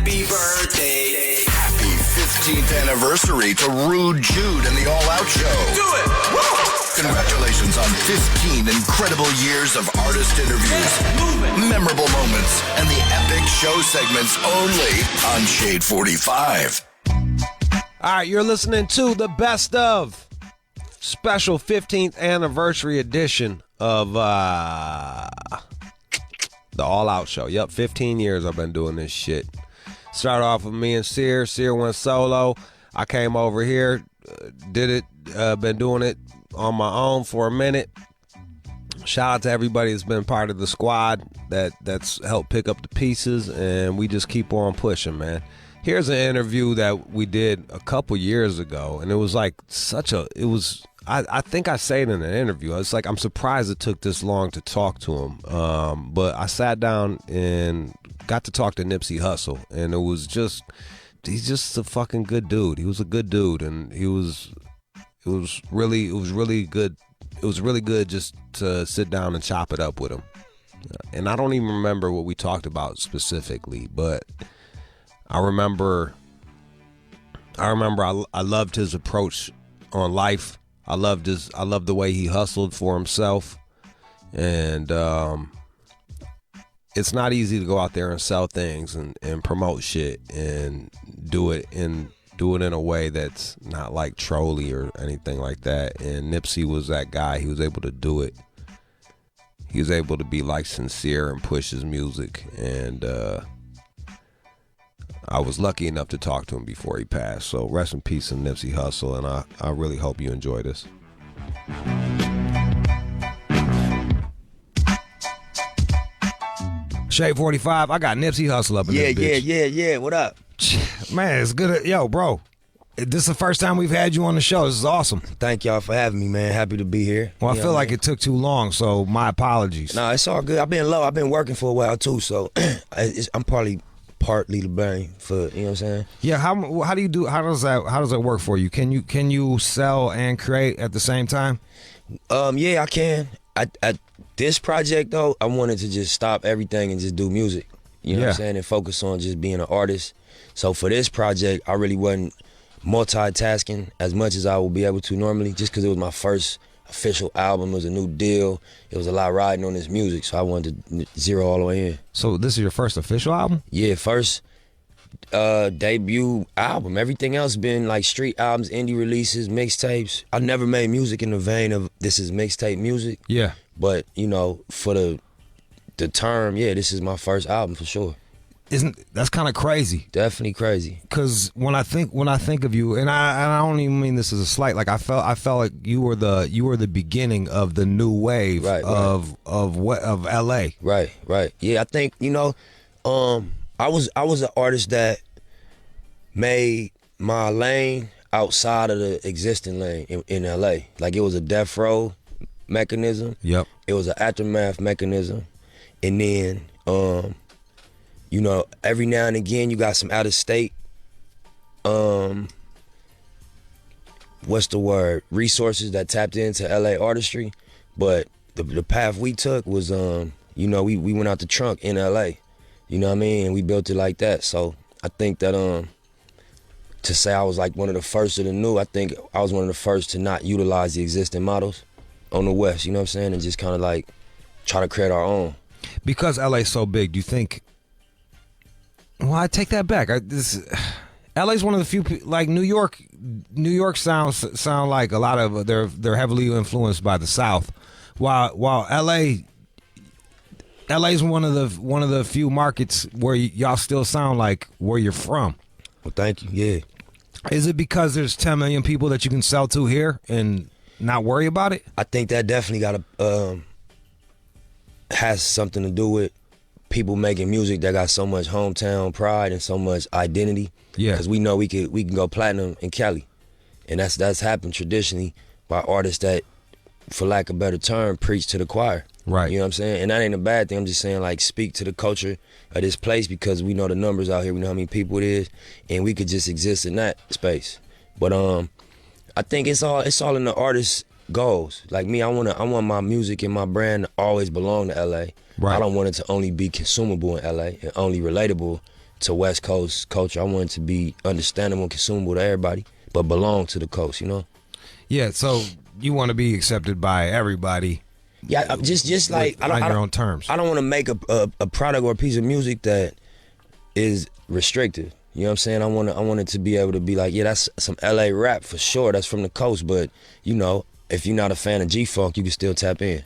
happy birthday. Happy 15th anniversary to Rude Jude and the All Out Show. Do it! Woo! Congratulations on 15 incredible years of artist interviews, memorable moments, and the epic show segments only on Shade 45. All right, you're listening to the best of special 15th anniversary edition of the All Out Show. Yep, 15 years I've been doing this shit. Started off with me and Sear. Sear went solo. I came over here, did it, been doing it on my own for a minute. Shout out to everybody that's been part of the squad that's helped pick up the pieces, and we just keep on pushing, man. Here's an interview that we did a couple years ago, and it was like I think I said in an interview, it's like I'm surprised it took this long to talk to him, but I sat down and got to talk to Nipsey Hussle, and he's just a fucking good dude. He was a good dude, and it was really good. It was really good just to sit down and chop it up with him. And I don't even remember what we talked about specifically, but I remember I loved his approach on life. I loved the way he hustled for himself, and it's not easy to go out there and sell things and promote shit and do it in a way that's not like trolly or anything like that. And Nipsey was that guy. He was able to do it. He was able to be like sincere and push his music, and I was lucky enough to talk to him before he passed. So rest in peace to Nipsey Hussle, and I really hope you enjoy this. Shade 45, I got Nipsey Hussle up in this bitch. Yeah. What up? Man, it's good. Yo, bro, this is the first time we've had you on the show. This is awesome. Thank y'all for having me, man. Happy to be here. Well, I feel like it took too long, so my apologies. No, it's all good. I've been low. I've been working for a while, too, so I'm partly to blame for, you know what I'm saying? Yeah, how does that work for you? Can you sell and create at the same time? Yeah, I can. At this project though, I wanted to just stop everything and just do music. You know what I'm saying? And focus on just being an artist. So for this project, I really wasn't multitasking as much as I would be able to normally, just because it was my first official album. It was a new deal. It was a lot riding on this music, so I wanted to zero all the way in. So this is your first official album? Yeah, first debut album. Everything else been like street albums, indie releases, mixtapes. I never made music in the vein of this is mixtape music. Yeah. But, you know, for the term, yeah, this is my first album for sure. That's kind of crazy? Definitely crazy. Because when I think of you, and I don't even mean this as a slight, like I felt like you were the beginning of the new wave of LA. Right. Yeah, I think, you know, I was an artist that made my lane outside of the existing lane in LA. Like it was a death row mechanism. Yep. It was an aftermath mechanism. And then you know, every now and again you got some out of state resources that tapped into LA artistry. But the path we took was you know, we went out the trunk in LA. You know what I mean? And we built it like that. So I think that to say I was like one of the first of the new, I think I was one of the first to not utilize the existing models on the West, you know what I'm saying? And just kind of like try to create our own. Because LA's so big, do you think, well, I take that back. LA's one of the few, like New York sound like a lot of, they're heavily influenced by the South. While LA's one of the few markets where y'all still sound like where you're from. Well, thank you. Yeah. Is it because there's 10 million people that you can sell to here and not worry about it? I think that definitely has something to do with people making music that got so much hometown pride and so much identity. Yeah. Because we know we can go platinum in Cali, and that's happened traditionally by artists that, for lack of a better term, preach to the choir. Right. You know what I'm saying? And that ain't a bad thing. I'm just saying, like, speak to the culture of this place, because we know the numbers out here. We know how many people it is, and we could just exist in that space. But I think it's all in the artist's goals. Like me, I want my music and my brand to always belong to LA. Right. I don't want it to only be consumable in LA and only relatable to West Coast culture. I want it to be understandable and consumable to everybody, but belong to the coast, you know? Yeah, so you want to be accepted by everybody. Yeah, just like on your own terms. I don't want to make a product or a piece of music that is restrictive. You know what I'm saying? I want it to be able to be like, yeah, that's some LA rap for sure. That's from the coast, but you know, if you're not a fan of G-Funk, you can still tap in.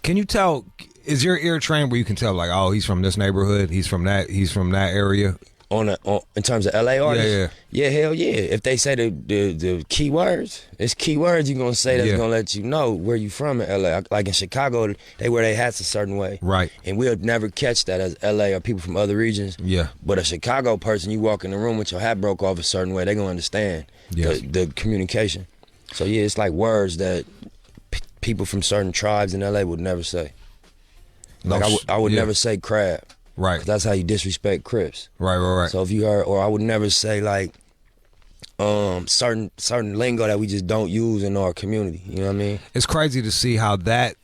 Can you tell? Is your ear trained where you can tell, like, oh, he's from this neighborhood, he's from that area? In terms of LA artists, yeah, hell yeah. If they say the key words, it's key words you're gonna say that's gonna let you know where you from in LA. Like in Chicago, they wear their hats a certain way, right? And we'll never catch that as LA or people from other regions. Yeah. But a Chicago person, you walk in the room with your hat broke off a certain way, they gonna understand the communication. So yeah, it's like words that people from certain tribes in LA would never say. Like I would never say crab. Right. 'Cause that's how you disrespect Crips. Right. So if you heard, or I would never say like certain lingo that we just don't use in our community. You know what I mean? It's crazy to see how that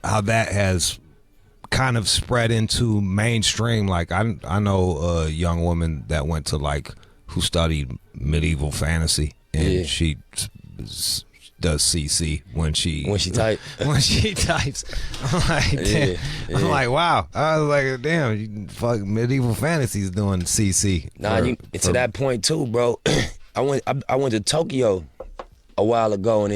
has kind of spread into mainstream. Like I know a young woman that went to who studied medieval fantasy, and she does CC when she types. I'm like, damn. I'm like, wow. I was like, damn, you fuck medieval fantasies doing CC. Nah, to that point too, bro. I went to Tokyo a while ago, and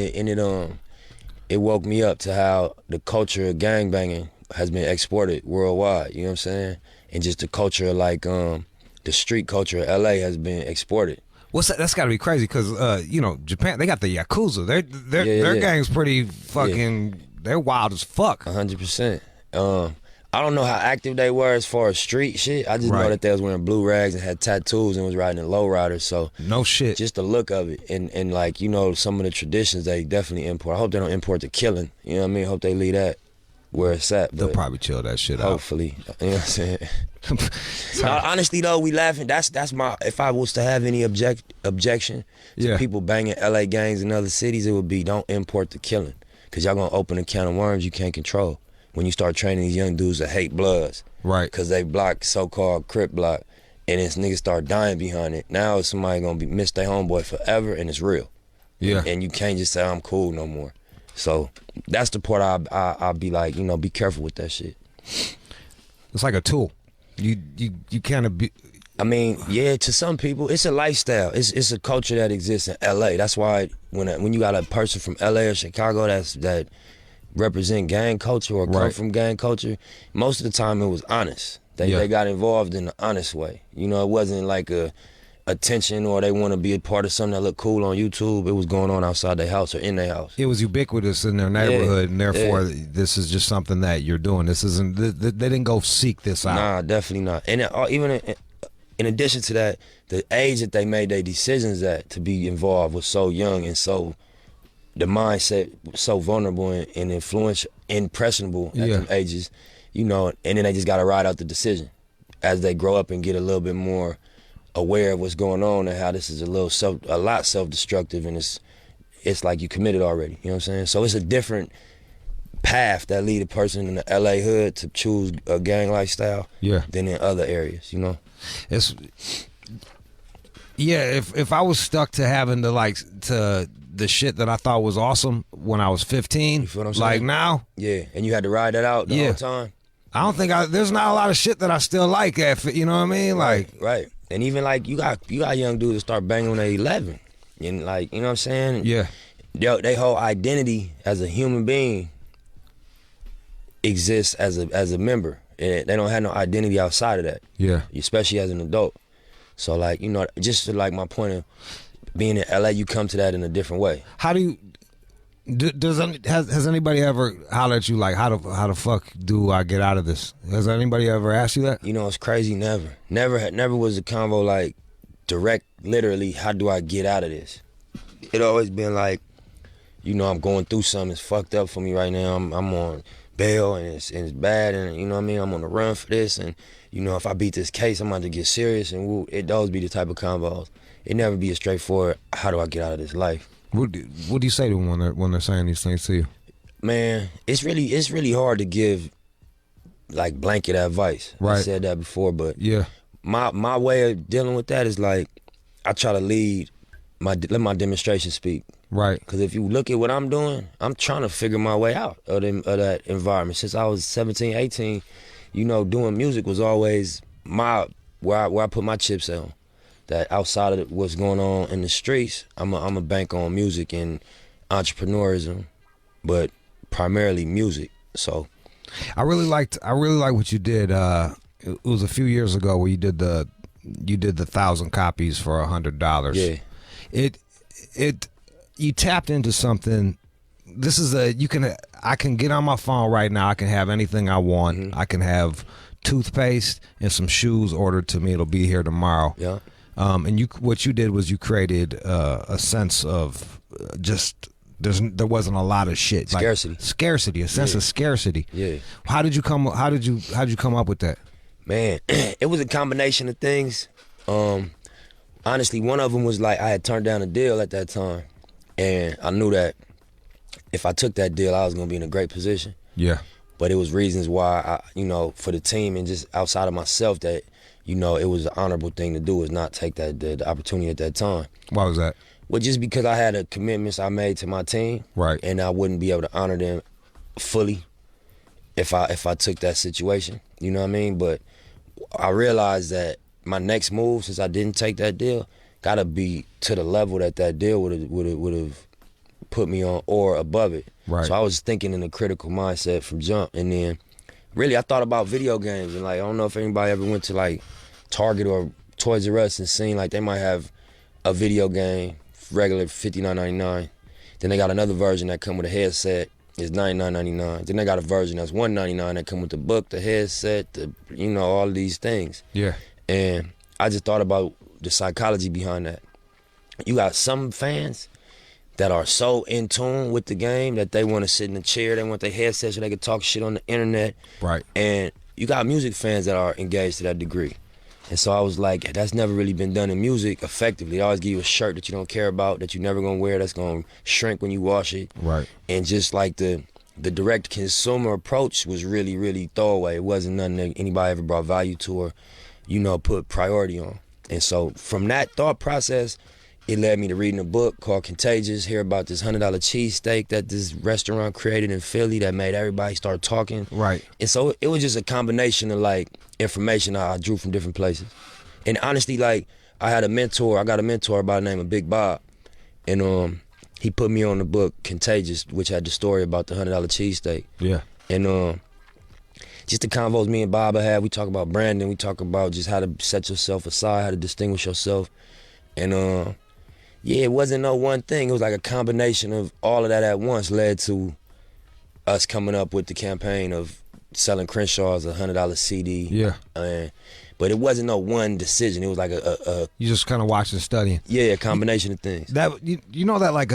it woke me up to how the culture of gangbanging has been exported worldwide. You know what I'm saying? And just the culture of the street culture of LA has been exported. What's that? That's got to be crazy because Japan, they got the Yakuza. Their gang's pretty fucking. They're wild as fuck. 100%. I don't know how active they were as far as street shit. I just know that they was wearing blue rags and had tattoos and was riding in lowriders. So no shit. Just the look of it and some of the traditions they definitely import. I hope they don't import the killing. You know what I mean? I hope they leave that where it's at. They'll probably chill that shit out. Hopefully. You know what I'm saying? Honestly though, we laughing. That's my. If I was to have any objection to people banging LA gangs in other cities, it would be don't import the killing, because y'all gonna open a can of worms you can't control when you start training these young dudes to hate Bloods, right? Because they block so-called Crip block, and this niggas start dying behind it. Now somebody gonna miss their homeboy forever, and it's real. Yeah. And you can't just say I'm cool no more. So that's the part I'll be like, be careful with that shit. It's like a tool. You kind of be. I mean, yeah, to some people, it's a lifestyle. It's a culture that exists in LA. That's why when you got a person from LA or Chicago that represent gang culture or come from gang culture, most of the time it was honest. They got involved in an honest way. It wasn't like a attention or they want to be a part of something that looked cool on YouTube. It was going on outside their house or in their house. It was ubiquitous in their neighborhood, and therefore this is just something that you're doing. This isn't. They didn't go seek this out. Nah, definitely not. And even in addition to that, the age that they made their decisions at to be involved was so young, and so the mindset was so vulnerable and impressionable at them ages. And then they just got to ride out the decision as they grow up and get a little bit more aware of what's going on and how this is a lot self-destructive, and it's like you committed already. You know what I'm saying? So it's a different path that lead a person in the LA hood to choose a gang lifestyle than in other areas. It's if I was stuck to having to the shit that I thought was awesome when I was 15, you feel what I'm saying? Like now, and you had to ride that out the whole time. I don't think there's not a lot of shit that I still like. You know what I mean? Right. And even you got young dudes that start banging when they're 11, and you know what I'm saying? Yeah. They whole identity as a human being exists as a member, and they don't have no identity outside of that. Yeah. Especially as an adult. So just to my point of being in LA, you come to that in a different way. How do you? Has anybody ever hollered at you how the fuck do I get out of this? Has anybody ever asked you that? It's crazy. Never was a convo direct, literally. How do I get out of this? It always been I'm going through something. It's fucked up for me right now. I'm on bail and it's bad, and you know what I mean. I'm on the run for this, and if I beat this case, I'm about to get serious, and it always be the type of convos. It never be a straightforward. How do I get out of this life? What do you say to them when they're saying these things to you? Man, it's really hard to give like blanket advice. Right. I said that before, but Yeah. my way of dealing with that is like I try to let my demonstration speak. Right. Because if you look at what I'm doing, I'm trying to figure my way out of that environment. Since I was 17, 18, you know, doing music was always where I put my chips on. That outside of what's going on in the streets, I'm a bank on music and entrepreneurism, but primarily music. So I really like what you did. It was a few years ago where you did the 1,000 copies for $100. yeah, You tapped into something. This is I can get on my phone right now. I can have anything I want. Mm-hmm. I can have toothpaste and some shoes ordered to me. It'll be here tomorrow. yeah. And what you did was you created a sense of just there wasn't a lot of shit. Scarcity. A sense of scarcity. Yeah. How did you come up with that? Man, it was a combination of things. Honestly, one of them was like I had turned down a deal at that time, and I knew that if I took that deal, I was gonna be in a great position. Yeah. But it was reasons why for the team and just outside of myself that, it was an honorable thing to do was not take the opportunity at that time. Why was that? Well, just because I had commitments I made to my team, Right. and I wouldn't be able to honor them fully if I took that situation. You know what I mean? But I realized that my next move, since I didn't take that deal, gotta be to the level that deal would have put me on or above it. Right. So I was thinking in a critical mindset from jump, and then really I thought about video games, and like I don't know if anybody ever went to like Target or Toys R Us and seen like they might have a video game regular $59.99. Then they got another version that come with a headset. It's $99.99. Then they got a version that's $199 that come with the book, the headset, all of these things. Yeah. And I just thought about the psychology behind that. You got some fans that are so in tune with the game that they want to sit in a chair, they want their headset so they can talk shit on the internet. Right. And you got music fans that are engaged to that degree. And so I was like, that's never really been done in music effectively. They always give you a shirt that you don't care about, that you're never gonna wear, that's gonna shrink when you wash it. Right. And just like the direct consumer approach was really, really throwaway. It wasn't nothing that anybody ever brought value to or, put priority on. And so from that thought process, it led me to reading a book called Contagious, hear about this $100 cheesesteak that this restaurant created in Philly that made everybody start talking. Right. And so it was just a combination of like information I drew from different places. And honestly, like I got a mentor by the name of Big Bob. And he put me on the book Contagious, which had the story about the $100 cheesesteak. Yeah. And just the convos me and Bob had, we talk about branding, we talk about just how to set yourself aside, how to distinguish yourself. And yeah, it wasn't no one thing. It was like a combination of all of that at once led to us coming up with the campaign of selling Crenshaw's a $100 CD. Yeah. But it wasn't no one decision. It was like a You just kind of watched and studying. Yeah, a combination of things. That you know that like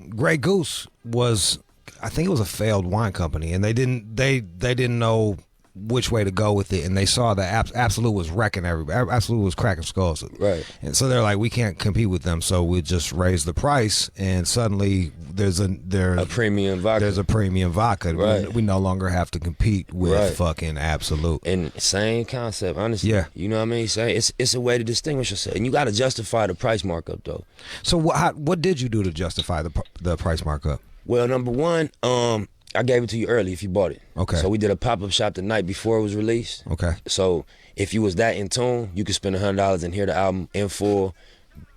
Grey Goose was, I think it was a failed wine company, and they didn't know which way to go with it, and they saw that Absolute was wrecking everybody. Absolute was cracking skulls, right? And so they're like, we can't compete with them, so we just raise the price, and suddenly there's a premium vodka. There's a premium vodka. Right. We no longer have to compete with fucking Absolute. And same concept, honestly. Yeah. You know what I mean? It's a way to distinguish yourself, and you got to justify the price markup though. So what did you do to justify the price markup? Well, number one, I gave it to you early if you bought it. Okay. So we did a pop-up shop the night before it was released. Okay. So if you was that in tune, you could spend $100 and hear the album in full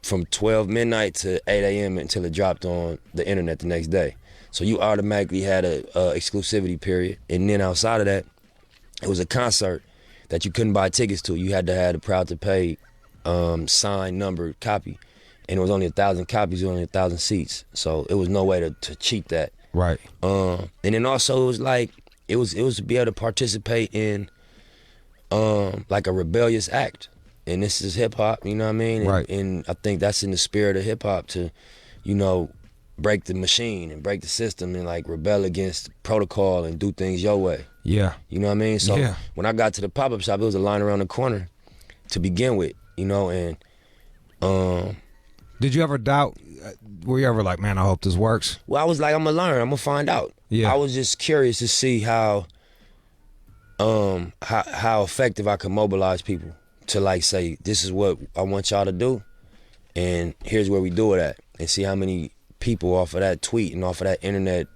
from 12 midnight to 8 a.m. until it dropped on the internet the next day. So you automatically had a exclusivity period. And then outside of that, it was a concert that you couldn't buy tickets to. You had to have the Proud to Pay signed, numbered copy. And it was only 1,000 copies, only 1,000 seats. So it was no way to cheat that. Right. And then also it was like it was to be able to participate in like a rebellious act. And this is hip hop, you know what I mean? Right. And I think that's in the spirit of hip hop to, break the machine and break the system and like rebel against protocol and do things your way. Yeah. You know what I mean? So yeah. When I got to the pop-up shop, it was a line around the corner to begin with, and did you ever doubt? Were you ever like, man, I hope this works? Well, I was like, I'm gonna learn. I'm gonna find out. Yeah. I was just curious to see how how effective I can mobilize people to like say, this is what I want y'all to do, and here's where we do it at, and see how many people off of that tweet and off of that internet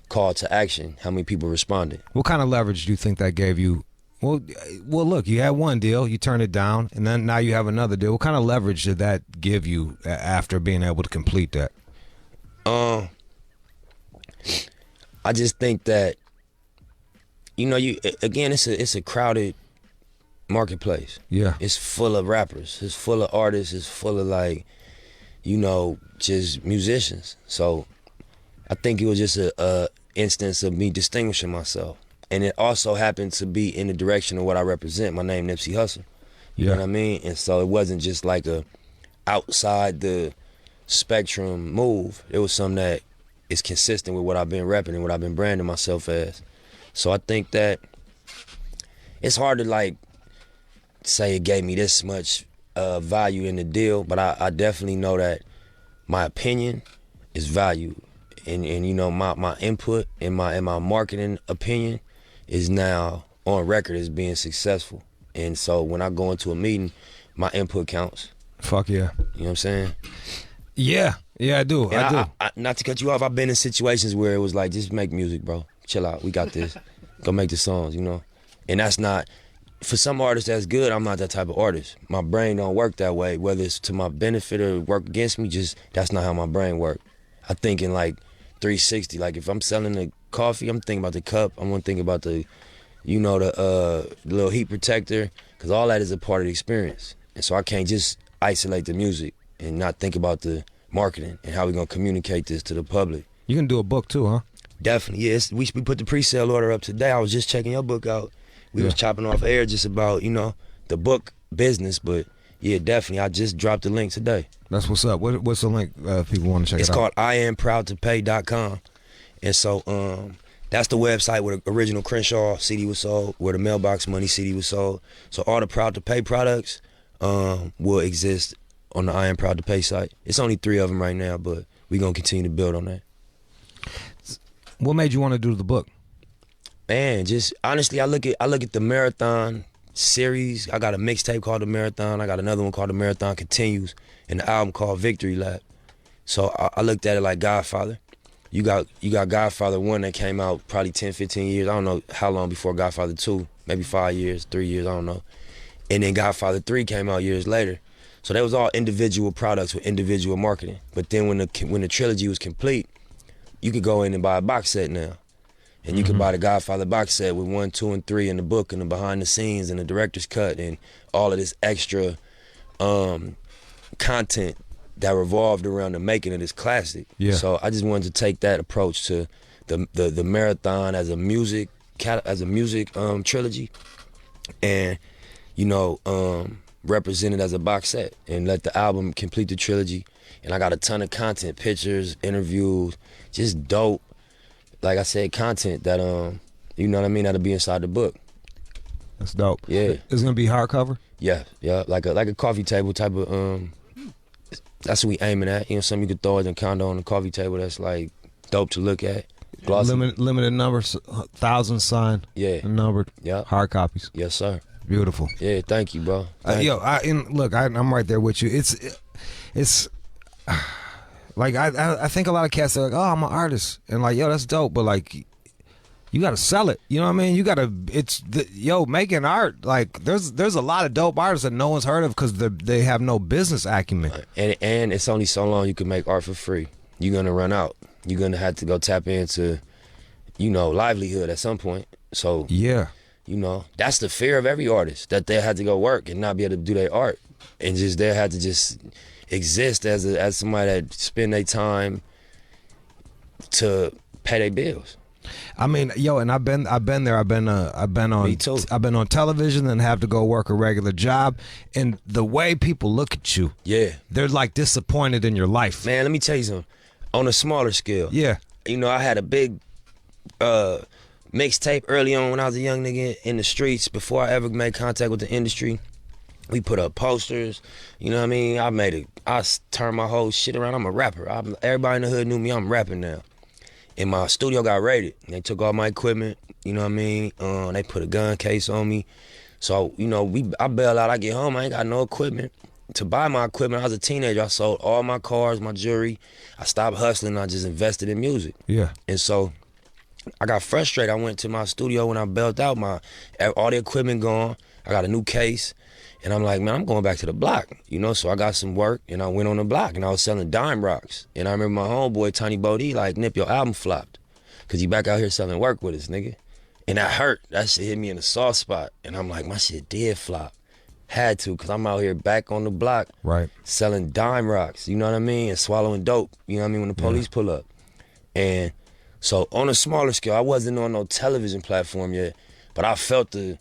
call to action, how many people responded. What kind of leverage do you think that gave you? Well, look, you had one deal, you turned it down, and then now you have another deal. What kind of leverage did that give you after being able to complete that? I just think that, you know, it's a crowded marketplace. Yeah. It's full of rappers. It's full of artists. It's full of like, you know, just musicians. So I think it was just a instance of me distinguishing myself. And it also happened to be in the direction of what I represent. My name, Nipsey Hussle. You know what I mean? And so it wasn't just like a outside the spectrum move. It was something that is consistent with what I've been repping and what I've been branding myself as. So I think that it's hard to like say it gave me this much value in the deal, but I definitely know that my opinion is valued. And you know, my input and my marketing opinion is now on record as being successful. And so when I go into a meeting, my input counts. Fuck yeah. You know what I'm saying? Yeah, I do. And I do. I, not to cut you off, I've been in situations where it was like, just make music, bro. Chill out. We got this. Go make the songs, you know? And that's not, for some artists that's good, I'm not that type of artist. My brain don't work that way, whether it's to my benefit or work against me, just that's not how my brain works. I think in like 360, like if I'm selling the coffee, I'm thinking about the cup. I'm gonna think about the, you know, the little heat protector, because all that is a part of the experience. And so I can't just isolate the music and not think about the marketing and how we're gonna communicate this to the public. You can do a book too, huh? Definitely, yes. We put the pre-sale order up today. I was just checking your book out. We was chopping off air just about, you know, the book business, but yeah, definitely. I just dropped the link today. That's what's up. What's the link if people want to check it out? It's called IamProudToPay.com. And so that's the website where the original Crenshaw CD was sold, where the Mailbox Money CD was sold. So all the Proud to Pay products will exist on the I Am Proud to Pay site. It's only 3 of them right now, but we're going to continue to build on that. What made you want to do the book? Man, just honestly, I look at the Marathon series. I got a mixtape called The Marathon. I got another one called The Marathon Continues, and the album called Victory Lap. So I looked at it like Godfather. You got Godfather 1 that came out probably 10, 15 years. I don't know how long before Godfather 2, maybe 5 years, 3 years, I don't know. And then Godfather 3 came out years later. So that was all individual products with individual marketing. But then when the trilogy was complete, you could go in and buy a box set now. And you could buy the Godfather box set with 1, 2, and 3 in the book and the behind the scenes and the director's cut and all of this extra content that revolved around the making of this classic. Yeah. So I just wanted to take that approach to the Marathon as a music trilogy, and you know, represent it as a box set and let the album complete the trilogy. And I got a ton of content, pictures, interviews, just dope, like I said, content that you know what I mean, that'll be inside the book. That's dope. Yeah. It's gonna be hardcover? Yeah, like a coffee table type of that's what we aiming at. You know, something you could throw as a condo on the coffee table that's like dope to look at. Glossy. Limited numbers, 1,000 signed. Yeah. Numbered. Yeah. Hard copies. Yes, sir. Beautiful. Yeah, thank you, bro. Look, I'm right there with you. It's like I think a lot of cats are like, oh, I'm an artist, and like, yo, that's dope, but like, you gotta sell it. You know what I mean? You gotta. Making art. Like, there's a lot of dope artists that no one's heard of because they have no business acumen. And it's only so long you can make art for free. You're gonna run out. You're gonna have to go tap into, you know, livelihood at some point. So yeah, you know, that's the fear of every artist, that they had to go work and not be able to do their art, and just they had to just exist as somebody that spend their time to pay their bills. I mean, and I've been there. I've been on. Me too. I've been on television and have to go work a regular job, and the way people look at you, they're like disappointed in your life. Man, let me tell you something. On a smaller scale, yeah, you know, I had a big mixtape early on when I was a young nigga in the streets. Before I ever made contact with the industry, we put up posters. You know what I mean? I turned my whole shit around. I'm a rapper. Everybody in the hood knew me. I'm rapping now. and my studio got raided. They took all my equipment, you know what I mean? They put a gun case on me. So, you know, I bail out, I get home, I ain't got no equipment. To buy my equipment, I was a teenager, I sold all my cars, my jewelry. I stopped hustling, I just invested in music. Yeah. And so I got frustrated. I went to my studio when I bailed out, all the equipment gone. I got a new case. And I'm like, man, I'm going back to the block, you know? So I got some work, and I went on the block, and I was selling dime rocks. And I remember my homeboy, Tiny Bodie, like, Nip, your album flopped. Because you back out here selling work with us, nigga. And that hurt. That shit hit me in a soft spot. And I'm like, my shit did flop. Had to, because I'm out here back on the block. Right. Selling dime rocks, you know what I mean? And swallowing dope, you know what I mean, when the police pull up. And so on a smaller scale, I wasn't on no television platform yet, but I felt the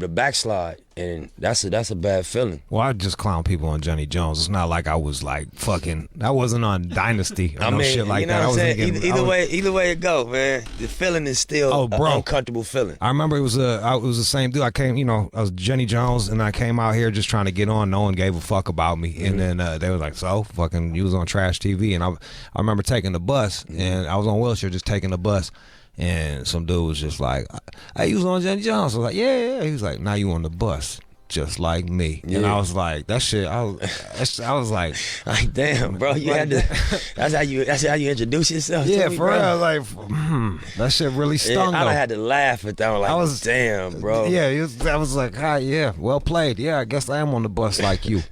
backslide, and that's a bad feeling. Well, I just clown people on Johnny Jones. It's not like I was like fucking. I wasn't on Dynasty or shit like you know that. What I'm saying? Either way it go, man. The feeling is still an uncomfortable feeling. I remember it was the same dude. I came, I was Jenny Jones, and I came out here just trying to get on. No one gave a fuck about me, and then they was like, "So, fucking, you was on Trash TV," and I remember taking the bus, and I was on wheelchair, just taking the bus. And some dude was just like, "Hey, you was on Jenny Jones." I was like, "Yeah." He was like, "Now you on the bus, just like me." Yeah. And I was like, "That shit." I was like, "Damn, bro, you had to." That's how you introduce yourself. Yeah, to me, for bro. real. Like, that shit really stung. I had to laugh at that. I was like, "Damn, bro." Yeah, I was like, "Hi, yeah, well played. Yeah, I guess I am on the bus like you.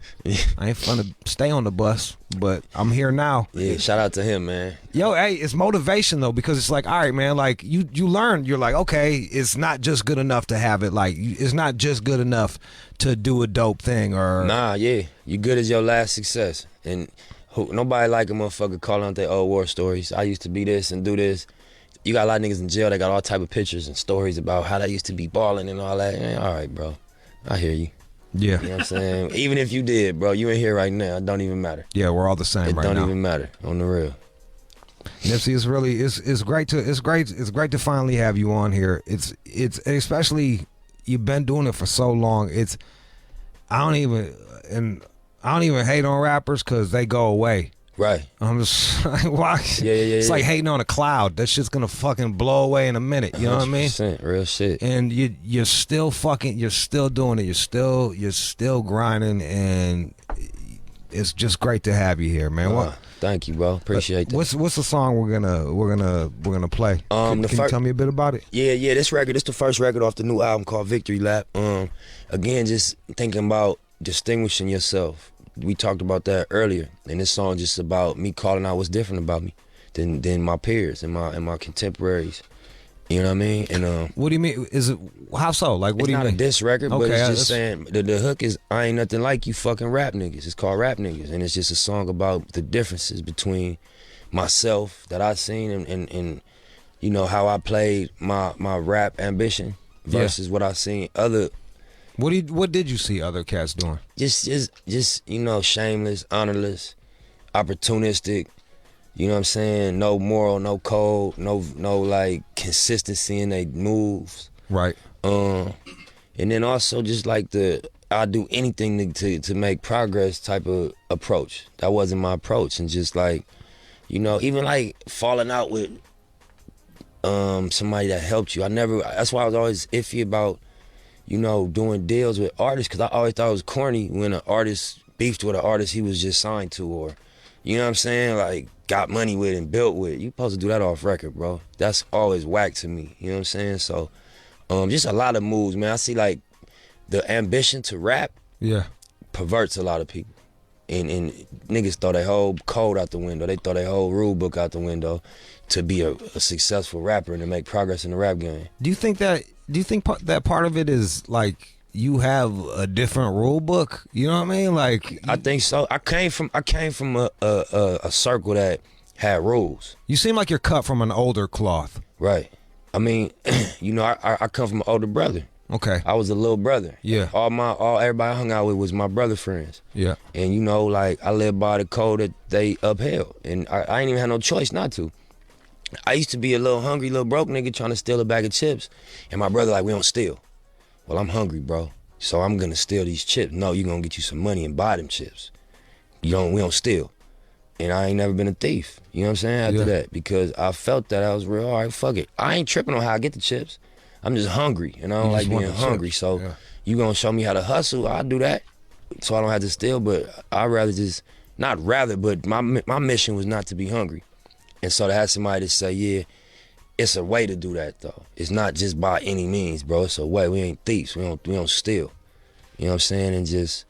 I ain't fun to stay on the bus, but I'm here now." Yeah, shout out to him, man. Yo, hey, it's motivation though, because it's like, all right, man, like you learn, you're like, okay, it's not just good enough to have it, like it's not just good enough to do a dope thing or you good as your last success, and nobody like a motherfucker calling out their old war stories. I used to be this and do this. You got a lot of niggas in jail that got all type of pictures and stories about how they used to be balling and all that. All right, bro, I hear you. Yeah. You know what I'm saying? Even if you did, bro, you in here right now. It don't even matter. Yeah, we're all the same right now. It don't even matter, on the real. Nipsey, it's great to finally have you on here. It's especially you've been doing it for so long. I don't even hate on rappers because they go away. Right. I'm just like, why? Yeah. It's like hating on a cloud. That shit's gonna fucking blow away in a minute. You know what I mean? Real shit. And you're still doing it. You're still grinding, and it's just great to have you here, man. Thank you, bro. Appreciate that. What's the song we're gonna play? Can you tell me a bit about it? Yeah. This the first record off the new album called Victory Lap. Again, just thinking about distinguishing yourself. We talked about that earlier, and this song just about me calling out what's different about me than my peers and my contemporaries. You know what I mean? And what do you mean? Is it how so? Like, what do you mean? It's not a diss record, but Okay, it's just saying the hook is I ain't nothing like you fucking rap niggas. It's called Rap Niggas, and it's just a song about the differences between myself that I seen and you know how I played my rap ambition versus what I seen other. What did you see other cats doing? Just you know, shameless, honorless, opportunistic. You know what I'm saying? No moral, no code, no like consistency in they moves. Right. And then also just like I'll do anything to make progress type of approach. That wasn't my approach, and just like, you know, even like falling out with somebody that helped you. That's why I was always iffy about, you know, doing deals with artists, because I always thought it was corny when an artist beefed with an artist he was just signed to, or, you know what I'm saying, like got money with and built with. You supposed to do that off record, bro. That's always whack to me, you know what I'm saying? So just a lot of moves, man. I see like the ambition to rap perverts a lot of people. And niggas throw their whole code out the window. They throw their whole rule book out the window to be a successful rapper and to make progress in the rap game. Do you think that part of it is like you have a different rule book? You know what I mean? Like, I think so. I came from a circle that had rules. You seem like you're cut from an older cloth. Right. I mean, you know, I come from an older brother. Okay. I was a little brother. Yeah. Everybody I hung out with was my brother friends. Yeah. And you know, like I lived by the code that they upheld, and I ain't even had no choice not to. I used to be a little hungry, little broke nigga trying to steal a bag of chips, and my brother like, we don't steal. Well, I'm hungry, bro, so I'm gonna steal these chips. No, you gonna get you some money and buy them chips. We don't steal. And I ain't never been a thief. You know what I'm saying? After that, because I felt that I was real. All right, fuck it. I ain't tripping on how I get the chips. I'm just hungry, and I don't like being hungry. Chips. So you gonna show me how to hustle? I'll do that, so I don't have to steal. But I'd rather just not rather, but my mission was not to be hungry, and so to have somebody to say, yeah, it's a way to do that though. It's not just by any means, bro. It's a way. We ain't thieves. We don't steal. You know what I'm saying? And just,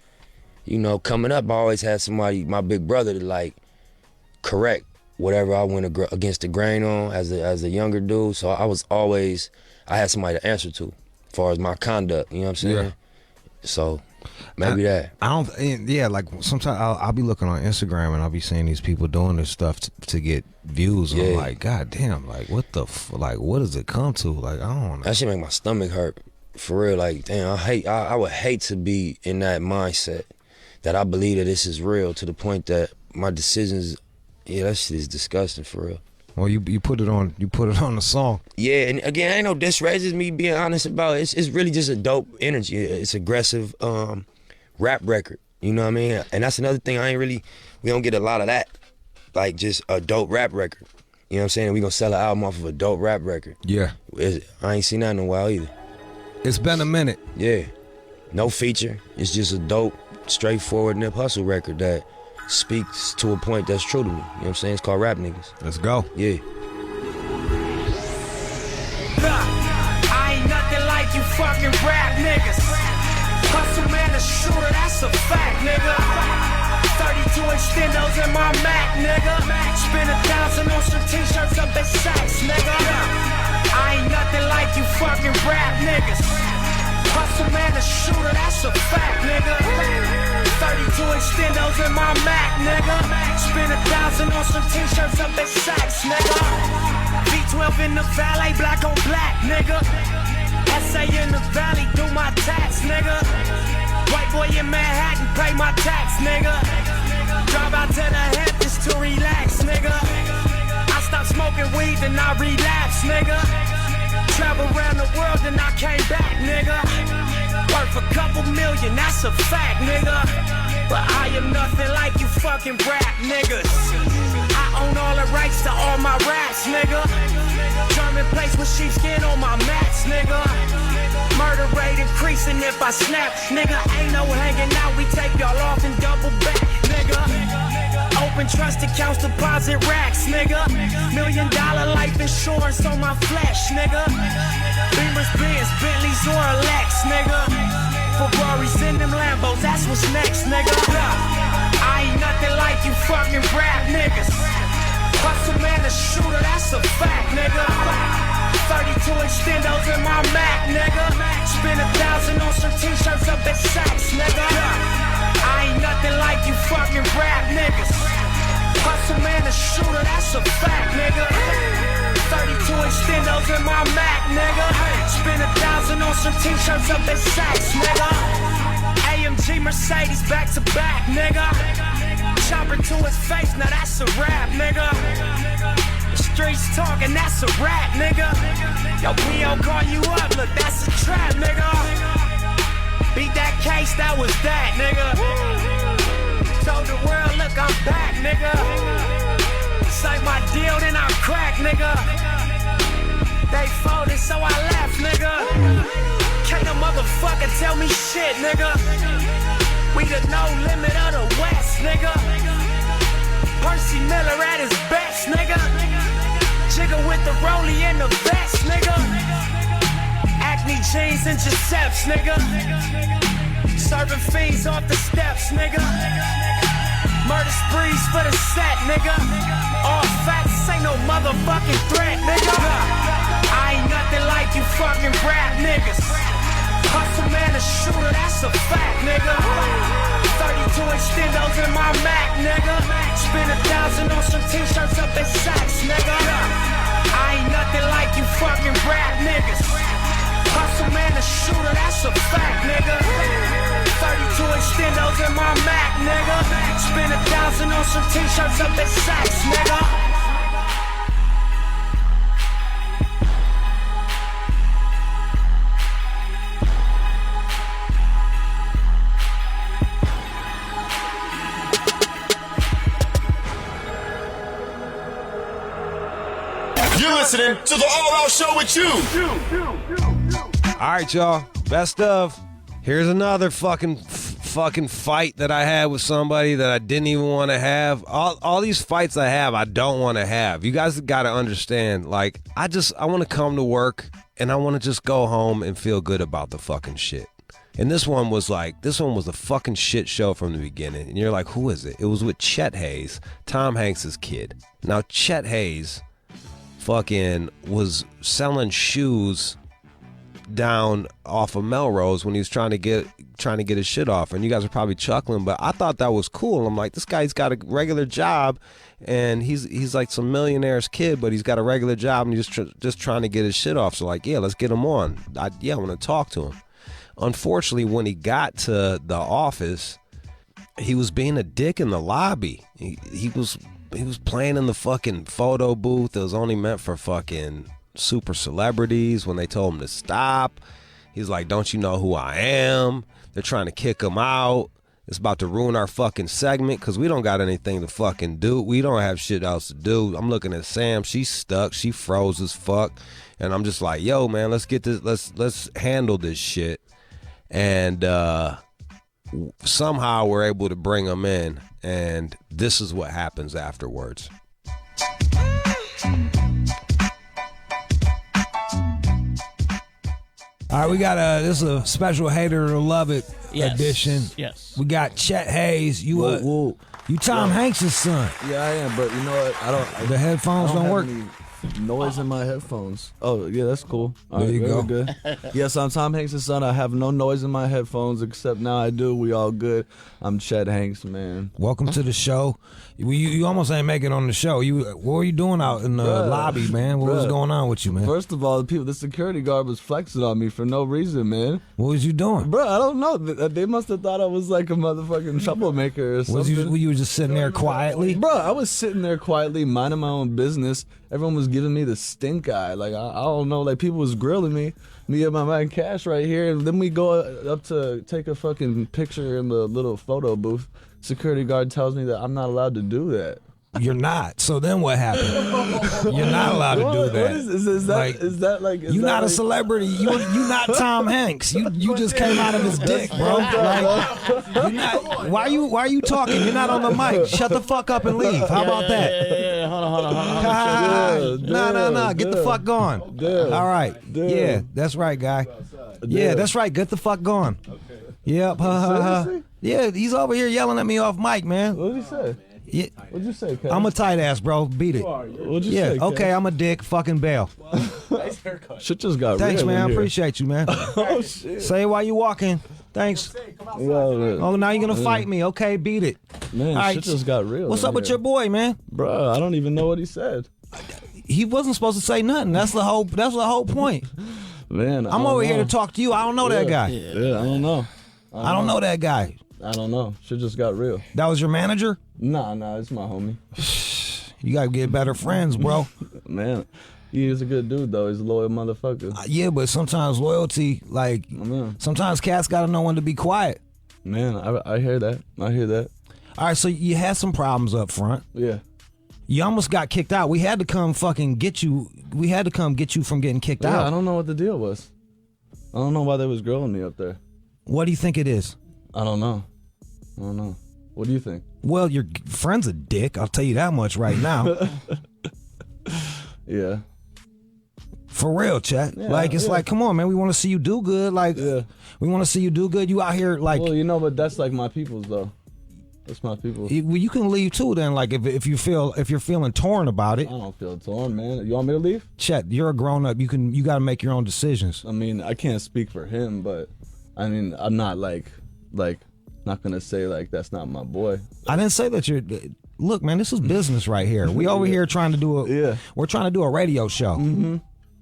you know, coming up, I always had somebody, my big brother, to like correct whatever I went against the grain on as a younger dude. So I had somebody to answer to as far as my conduct, you know what I'm saying? Yeah. So maybe that. I don't, yeah, like sometimes I'll be looking on Instagram and I'll be seeing these people doing this stuff to get views. And I'm like, God damn, like what what does it come to? Like, I don't know. That shit make my stomach hurt. For real, like, damn, I would hate to be in that mindset that I believe that this is real to the point that my decisions, that shit is disgusting for real. Well, you put it on the song. Yeah, and again, ain't no disrespect, just me being honest about it. It's really just a dope energy. It's aggressive rap record. You know what I mean? And that's another thing we don't get a lot of that. Like just a dope rap record. You know what I'm saying? We gonna sell an album off of a dope rap record. Yeah. I ain't seen that in a while either. It's been a minute. Yeah. No feature. It's just a dope, straightforward nip hustle record that speaks to a point that's true to me. You know what I'm saying? It's called Rap Niggas. Let's go. Yeah. I ain't nothing like you fucking rap niggas. Hustle man, a shooter, that's a fact, nigga. 32 extendos in my Mac, nigga. Spend 1,000 on some t-shirts up at Saks, nigga. I ain't nothing like you fucking rap niggas. Hustle man, a shooter, that's a fact, nigga. 32 extendos in my Mac, nigga. Spend 1,000 on some t-shirts up at Saks, nigga. V12 in the valet, black on black, nigga. SA in the valley, do my tax, nigga. White boy in Manhattan, pay my tax, nigga. Drive out to the Hamptons to relax, nigga. I stopped smoking weed and I relapsed, nigga. Travel around the world and I came back, nigga. Worth a couple million, that's a fact, nigga. But I am nothing like you fucking rap niggas. I own all the rights to all my raps, nigga. German place with sheepskin on my mats, nigga. Murder rate increasing if I snap, nigga. Ain't no hanging out, we take y'all off and double back, nigga. Open trust accounts, deposit racks, nigga. $1 million life insurance on my flesh, nigga. Beamers, Benz, Bentleys, or a Lex, nigga. Ferraris in them Lambos, that's what's next, nigga. I ain't nothing like you fucking rap niggas. Hustle man, a shooter, that's a fact, nigga. 32 extendos in my Mac, nigga. Spend 1,000 on some t-shirts up at Saks, nigga. I ain't nothing like you fucking rap niggas. Hustle man, a shooter, that's a fact, nigga. 32 extendos in my Mac, nigga. Spend 1,000 on some t-shirts up at Saks, nigga. AMG Mercedes back to back, nigga. Chopper to his face, now that's a rap, nigga. The streets talking, that's a rap, nigga. Yo, P.O. call you up, look, that's a trap, nigga. Beat that case, that was that, nigga. Told the world, look, I'm back, nigga. Signed my deal, then I crack, nigga. They folded, so I left, nigga. Can't no motherfucker tell me shit, nigga. We the no limit of the West, nigga. Percy Miller at his best, nigga. Jigga with the rollie and the vest, nigga. Acne jeans and Giuseppe's, nigga. Serving fiends off the steps, nigga. Murder sprees for the set, nigga. All facts, ain't no motherfucking threat, nigga. I ain't nothing like you fucking rap niggas. Hustle man, a shooter, that's a fact, nigga. 32 extendos in my Mac, nigga. Spend 1,000 on some t-shirts up at Saks, nigga. I ain't nothing like you fucking rap niggas. Hustle man, a shooter, that's a fact, nigga. 32 extendos in my Mac, nigga. Spend 1,000 on some t-shirts up at Saks, nigga. listening to the All Out Show with you. All right, y'all. Best of. Here's another fucking fight that I had with somebody that I didn't even want to have. All these fights I have, I don't want to have. You guys got to understand. Like, I want to come to work and I want to just go home and feel good about the fucking shit. And this one was a fucking shit show from the beginning. And you're like, who is it? It was with Chet Hayes, Tom Hanks's kid. Now, Chet Hayes fucking was selling shoes down off of Melrose when he was trying to get his shit off, and you guys are probably chuckling, but I thought that was cool. I'm like, this guy's got a regular job, and he's like some millionaire's kid, but he's got a regular job, and he's just trying to get his shit off. So like, yeah, let's get him on. I want to talk to him. Unfortunately, when he got to the office, he was being a dick in the lobby. He was playing in the fucking photo booth. It was only meant for fucking super celebrities. When they told him to stop, he's like, don't you know who I am? They're trying to kick him out. It's about to ruin our fucking segment because we don't got anything to fucking do. We don't have shit else to do. I'm looking at Sam. She's stuck. She froze as fuck. And I'm just like, yo, man, let's get this. Let's handle this shit. And somehow we're able to bring him in. And this is what happens afterwards. All right, we got this is a special hater to love it edition. Yes. We got Chet Hayes. You Tom Hanks' son. Yeah, I am, but you know what? I don't. The headphones don't work. Any noise in my headphones. Oh, yeah, that's cool. All there right, you go. Good. Yes, I'm Tom Hanks' son. I have no noise in my headphones, except now I do. We all good. I'm Chet Hanks, man. Welcome to the show. You almost ain't make it on the show. What were you doing out in the lobby, man? What was going on with you, man? First of all, the security guard was flexing on me for no reason, man. What was you doing? Bro, I don't know. They must have thought I was like a motherfucking troublemaker or something. Were you just sitting there quietly? Bro, I was sitting there quietly, minding my own business. Everyone was giving me the stink eye. Like, I don't know, like people was grilling me and my man Cash right here. And then we go up to take a fucking picture in the little photo booth. Security guard tells me that I'm not allowed to do that. You're not. So then what happened? You're not allowed to do that. Is that like? You're not a celebrity. You're not Tom Hanks. You just came out of his dick, bro. Like, you're not. Why are you talking? You're not on the mic. Shut the fuck up and leave. How about that? Yeah. Hold on. No. Get the fuck gone. Damn. All right. Damn. Yeah, that's right, guy. Yeah, that's right. Get the fuck gone. Okay. Yep. Seriously? Yeah, he's over here yelling at me off mic, man. What did he say? Yeah. What'd you say, Cash? I'm a tight ass, bro. Beat it. What'd you Yeah, say, Cash? okay, I'm a dick. Fucking bail. Shit just got Thanks, real man. in I here. appreciate you, man. Oh, shit. Say it while you walking. Thanks. Oh, now you're gonna fight me? Okay, beat it. Man, All right. shit just got real. What's in up with here. your boy, man? Bro, I don't even know what he said. He wasn't supposed to say nothing. That's the whole point. Man, I'm over here to talk to you. I don't know that guy. Yeah, I don't know. I don't know that guy. I don't know. Shit just got real. That was your manager? Nah, it's my homie. You gotta get better friends, bro. Man, he is a good dude though. He's a loyal motherfucker. Yeah, but sometimes loyalty, like, sometimes cats gotta know when to be quiet. Man, I hear that. I hear that. All right, so you had some problems up front. Yeah. You almost got kicked out. We had to come fucking get you. We had to come get you from getting kicked Yeah, out. I don't know what the deal was. I don't know why they was grilling me up there. What do you think it is? I don't know. What do you think? Well, your friend's a dick. I'll tell you that much right now. Yeah. For real, Chet. Yeah, like, it's like, come on, man. We want to see you do good. Like, we want to see you do good. You out here, like. Well, you know, but that's like my people's though. That's my people's. Well, you can leave too. Then, like, if you're feeling torn about it. I don't feel torn, man. You want me to leave? Chet, you're a grown up. You got to make your own decisions. I mean, I can't speak for him, but I mean, I'm not like not gonna say like that's not my boy. I didn't say that you're. Look, man, this is business right here. We over here trying to do We're trying to do a radio show. Mm-hmm.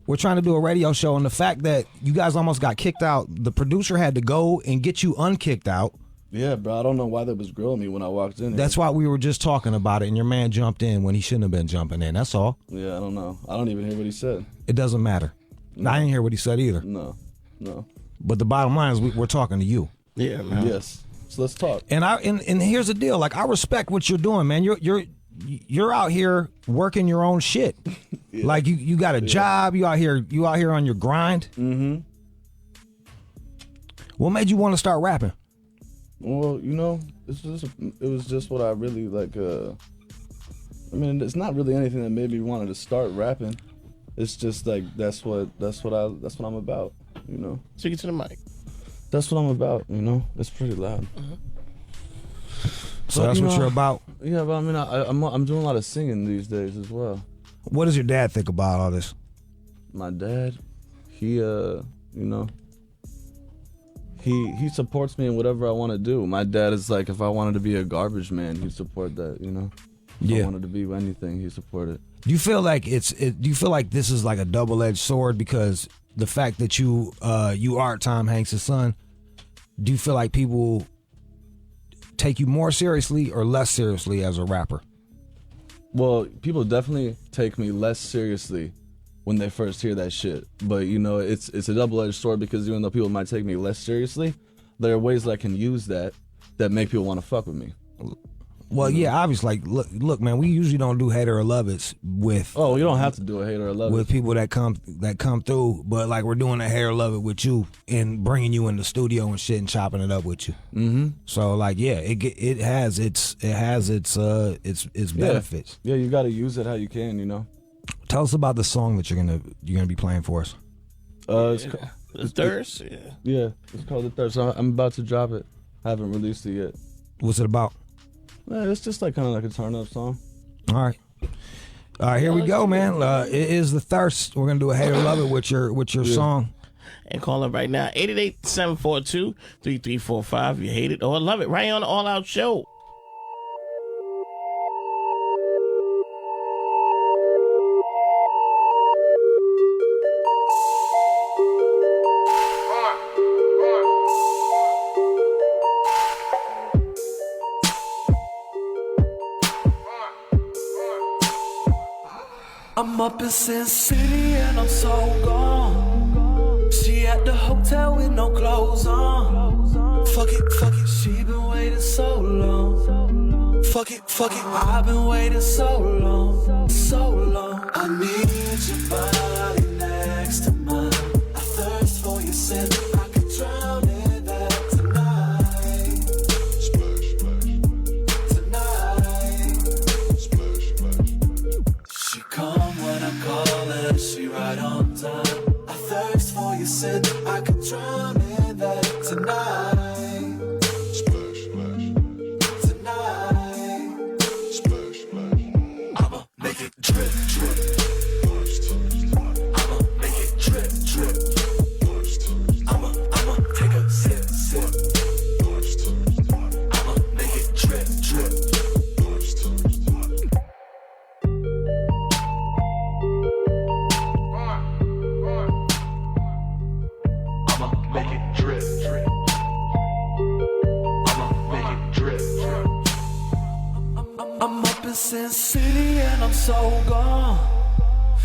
We're trying to do a radio show, and the fact that you guys almost got kicked out, the producer had to go and get you unkicked out. Yeah, bro. I don't know why they was grilling me when I walked in. That's why we were just talking about it, and your man jumped in when he shouldn't have been jumping in. That's all. Yeah, I don't know. I don't even hear what he said. It doesn't matter. No. I didn't hear what he said either. No. But the bottom line is we're talking to you. Yeah, man. Yes. So let's talk. And here's the deal. Like, I respect what you're doing, man. You're out here working your own shit. Yeah. Like you got a job, you out here on your grind. Mm-hmm. What made you want to start rapping? Well, you know, it was just what I really like. I mean, it's not really anything that made me want to start rapping. It's just like that's what I'm about. You know. Speak it to the mic. That's what I'm about. You know, it's pretty loud. So that's what you're about. Yeah, but I mean, I'm doing a lot of singing these days as well. What does your dad think about all this? My dad, he you know, he supports me in whatever I want to do. My dad is like, if I wanted to be a garbage man, he'd support that. You know, if I wanted to be anything, he'd support it. Do you feel like do you feel like this is like a double-edged sword because the fact that you are Tom Hanks' son? Do you feel like people take you more seriously or less seriously as a rapper? Well, people definitely take me less seriously when they first hear that shit. But you know, it's a double-edged sword because even though people might take me less seriously, there are ways that I can use that make people want to fuck with me. Well, yeah, obviously. Like, look, man. We usually don't do hate or love it with. Oh, you don't have to do a hate or love it with people that come through. But like, we're doing a hate or love it with you and bringing you in the studio and shit and chopping it up with you. Mm-hmm. So like, yeah, it has its benefits. Yeah, you got to use it how you can. You know. Tell us about the song that you're gonna be playing for us. The Thirst. Yeah, it's called The Thirst. So I'm about to drop it. I haven't released it yet. What's it about? Man, it's just like kind of like a turn-up song. All right, here we go, man. It is The Thirst. We're gonna do a hate or love it with your song. And call it right now, 888-742-3345. You hate it or love it, right on the All Out Show. I'm up in Sin City and I'm so gone. She at the hotel with no clothes on. Fuck it, she been waiting so long. Fuck it, I've been waiting so long. I need your body next to mine. I thirst for your scent, I could drown in that tonight. She come when I call and she right on time. I thirst for your scent, I could drown in that tonight. I'ma make it drip, drip. I'ma make it drip, drip. I'ma take a sip, sip. I'ma make it drip, drip. Make it drip, drip. I'ma make it drip, drip. I'm up in Sin City and I'm so gone.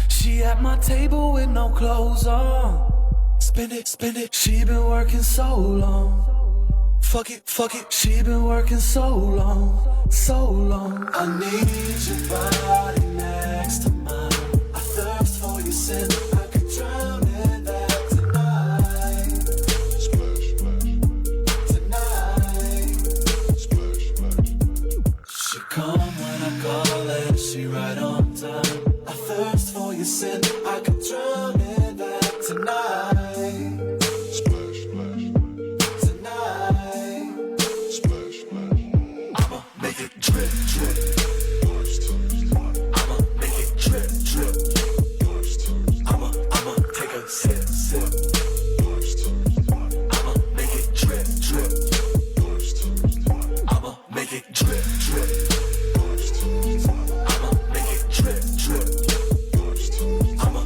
She at my table with no clothes on. Spin it, she been working so long. Fuck it, she been working so long. I need your body next to mine. I thirst for your scent, I could drown in that tonight. She come when I call and she right on time. I thirst for your scent, I could drown in that tonight. I'ma make it drip, drip. I'ma make it drip, drip. I'ma take a sip, sip. I'ma make it drip, drip. I'ma make it drip, drip. I'ma make it drip, drip. I'ma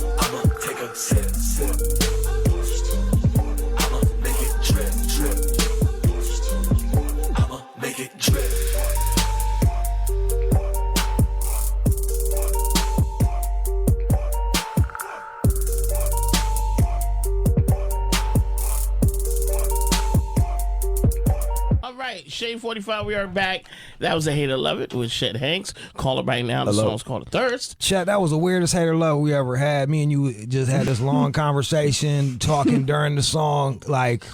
right, Shade 45, we are back. That was a Hater Love It with Chet Hanks. Call it right now. The song's called A Thirst. Chet, that was the weirdest hater love we ever had. Me and you just had this long conversation talking during the song. Like,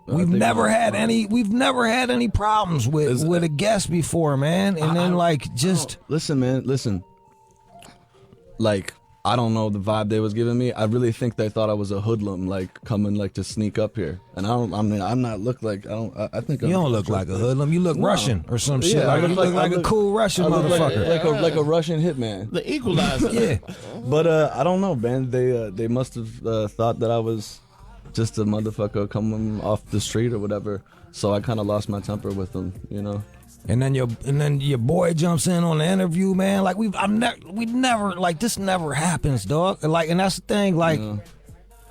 we've never had any problems with a guest before, man. And then Listen, man, listen. Like, I don't know the vibe they was giving me. I really think they thought I was a hoodlum, like coming like to sneak up here. And I'm not look like I think you don't look like a hoodlum. You look Russian or some shit. Yeah, You look like a cool Russian motherfucker. like a Russian hitman. The Equalizer. Yeah. But I don't know, man. They must have thought that I was just a motherfucker coming off the street or whatever. So I kind of lost my temper with them, you know. And then your boy jumps in on the interview, man. Like we never like this never happens, dog. Like, and that's the thing. Like, all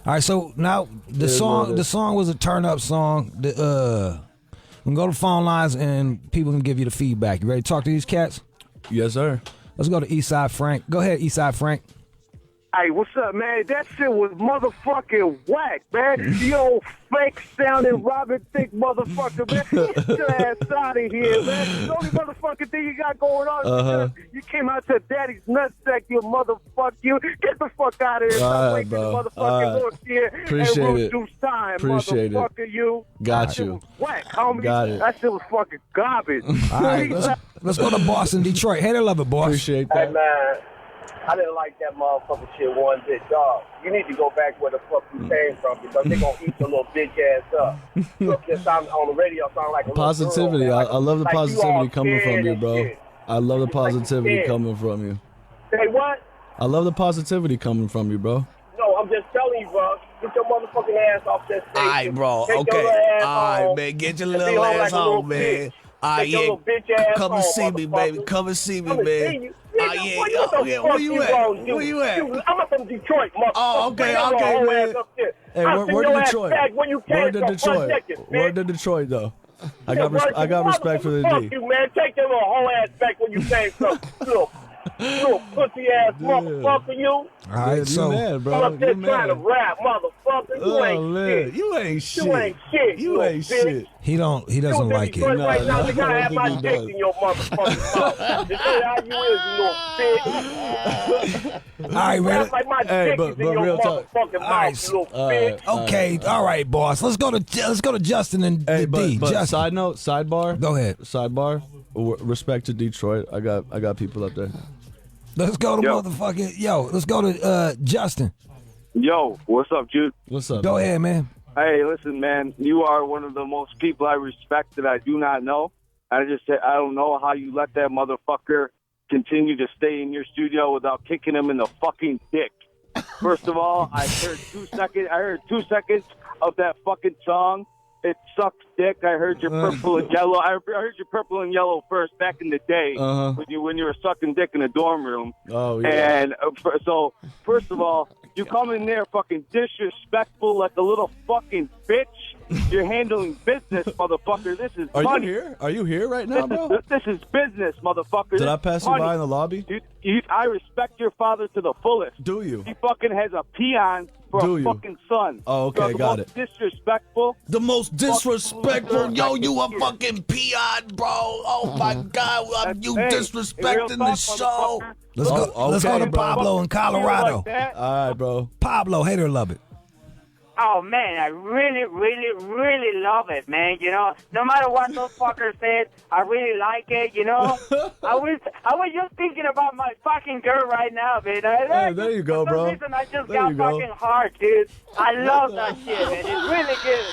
right. So now the song was a turn up song. We can go to phone lines and people can give you the feedback. You ready to talk to these cats? Yes, sir. Let's go to Eastside Frank. Go ahead, Eastside Frank. Hey, what's up, man? That shit was motherfucking whack, man. You old fake-sounding Robin Thicke motherfucker, man. Get your ass out of here, man. The only motherfucking thing you got going on is you came out to daddy's nutsack, you motherfucker. You get the fuck out of here. Stop wasting the motherfucking little shit. Appreciate and it. reduce time, Appreciate motherfucker, it. you. Got that shit you. was whack, homie. Got it. That shit was fucking garbage. All right, let's go to Boston, Detroit. Hater love it, boss. Appreciate Hey, that. man. I didn't like that motherfucking shit one bit, dog. You need to go back where the fuck you came from because they gonna eat your little bitch ass up. You up here sound on the radio sound like a Positivity. little girl, man. I love the Like you positivity all coming from scared you, and bro. shit. I love the positivity scared. coming from you. Say what? I love the positivity coming from you, bro. No, I'm just telling you, bro. Get your motherfucking ass off that stage. All right, bro. Take Okay. your little ass All right, home man. Get your and be little home ass like a little home, man. bitch. All right, Take your yeah. little bitch ass Come and home, see me, baby. motherfucker. Come and see me, Come and see man. you. Oh, Nigga, yeah. what the Oh, yeah. fuck Where you at? gonna do? Where you at? I'm from Detroit, motherfucker. Oh, okay, Bring your okay, whole man. ass up there. Hey, I'll send word your to ass Detroit. back when you came Word to from Detroit. Second, Word to Detroit, though. I got respect for the Fuck D. you, man. Take your little whole ass back when you came from. little pussy ass motherfucker, you. All right, You so mad, bro. I'm up there You trying to mad. rap, motherfucker. You Oh, ain't man. shit. You ain't shit. You ain't shit. You little ain't bitch. shit. he doesn't like it. Right now, no, they gotta I have don't my think he dick does. in your motherfucking mouth. Just say how you is, you little bitch. All right, man. Sounds like my Hey, dick but is in your real talk. motherfucking All right, mouth, you little bitch. Okay, all right, boss. Let's go to Justin and Hey, D. but Justin. side note, sidebar. Go ahead. Sidebar. Respect to Detroit. I got people up there. Let's go to let's go to Justin. Yo, what's up, Jude? What's up? Go man? ahead, man. Hey, listen, man. You are one of the most people I respect that I do not know. I don't know how you let that motherfucker continue to stay in your studio without kicking him in the fucking dick. First of all, I heard 2 seconds of that fucking song. It sucks dick. I heard your purple and yellow. I heard your purple and yellow first back in the day when you were sucking dick in a dorm room. Oh yeah. And so, first of all, you come in there fucking disrespectful like a little fucking bitch. You're handling business, motherfucker. This is Are money. you here? Are you here right now, bro? This is business, motherfucker. Did I pass you by in the lobby? I respect your father to the fullest. Do you? He fucking has a peon for Do a you? fucking son. Oh, okay, You're the got most it. Disrespectful. The most disrespectful. Yo, you a fucking peon, bro. Oh, my God. You Hey, disrespecting real the talk, show. motherfucker. Let's go to bro. Pablo in Colorado. Like that. All right, bro. Pablo, hater love it. Oh, man, I really, really, really love it, man. You know, no matter what those fuckers said, I really like it, you know. I was just thinking about my fucking girl right now, man. Hey, there you go, For some bro. reason, I just There got you go. fucking hard, dude. I love that shit, man. It's really good.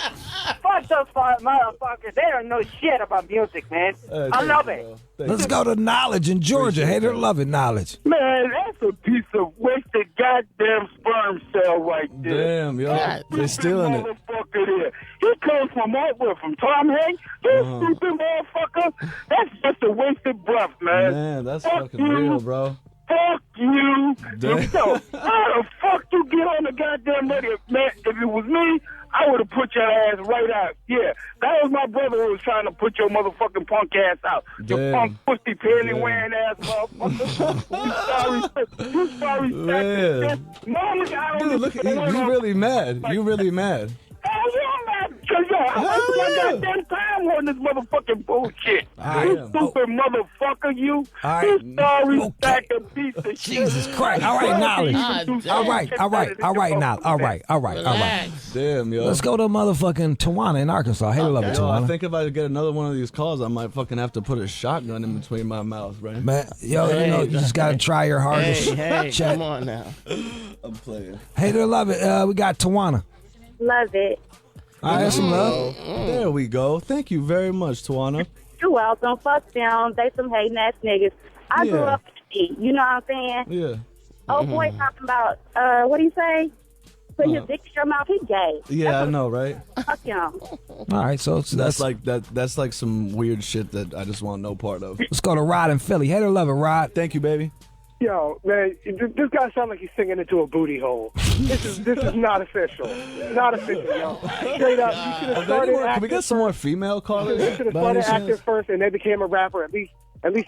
Fuck those motherfuckers. They don't know shit about music, man. Hey, I thank love you, it. bro. Thank Let's you. go to Knowledge in Georgia. Appreciate Hater that. love it, Knowledge. Man, that's a piece of wasted goddamn sperm cell right there. Damn, yo. They're stealing it. Motherfucker there. He comes from where? From Tom Hanks? You stupid motherfucker. That's just a wasted breath, man. Man, that's Fuck fucking you. real, bro. Fuck you. Damn. So, how the fuck you get on the goddamn radio? Man, if it was me, I would have put your ass right out. Yeah, that was my brother who was trying to put your motherfucking punk ass out. You Damn. punk pussy panty wearing ass motherfucker. You sorry, Man. Mama, I don't Dude, look, you really mad. You really mad. Hell yeah, man, because Yo, I wasted my goddamn time on this motherfucking bullshit. You stupid motherfucker, you. You sorry sack of piece of shit. Jesus Christ. All right, Knowledge. All right, now. All right. Damn, yo. Let's go to motherfucking Tawana in Arkansas. Hey, love it, Yo, I Tawana. think if I get another one of these calls, I might fucking have to put a shotgun in between my mouth, right? Man, yo, you know, you just gotta try your hardest. Hey, Check. come on now. I'm playing. Hey there, love it. We got Tawana. Love it. All right, some love. There we go. Thank you very much, Tawana. You're welcome. Fuck them. They some hating ass niggas. I grew Yeah. up with you know what I'm saying? Yeah. Oh boy, talking about what do you say? Put his dick in your mouth. He gay. Yeah, I know, right? Fuck him. All right, so That's like that. That's like some weird shit that I just want no part of. Let's go to Rod in Philly. Hey there, love it, Rod. Thank you, baby. Yo, man, this guy sounds like he's singing into a booty hole. This is not official. Not official, yo. Straight up, you should have started Can we acting. get some more female callers? You should have by any started acting chance? first and then became a rapper. At least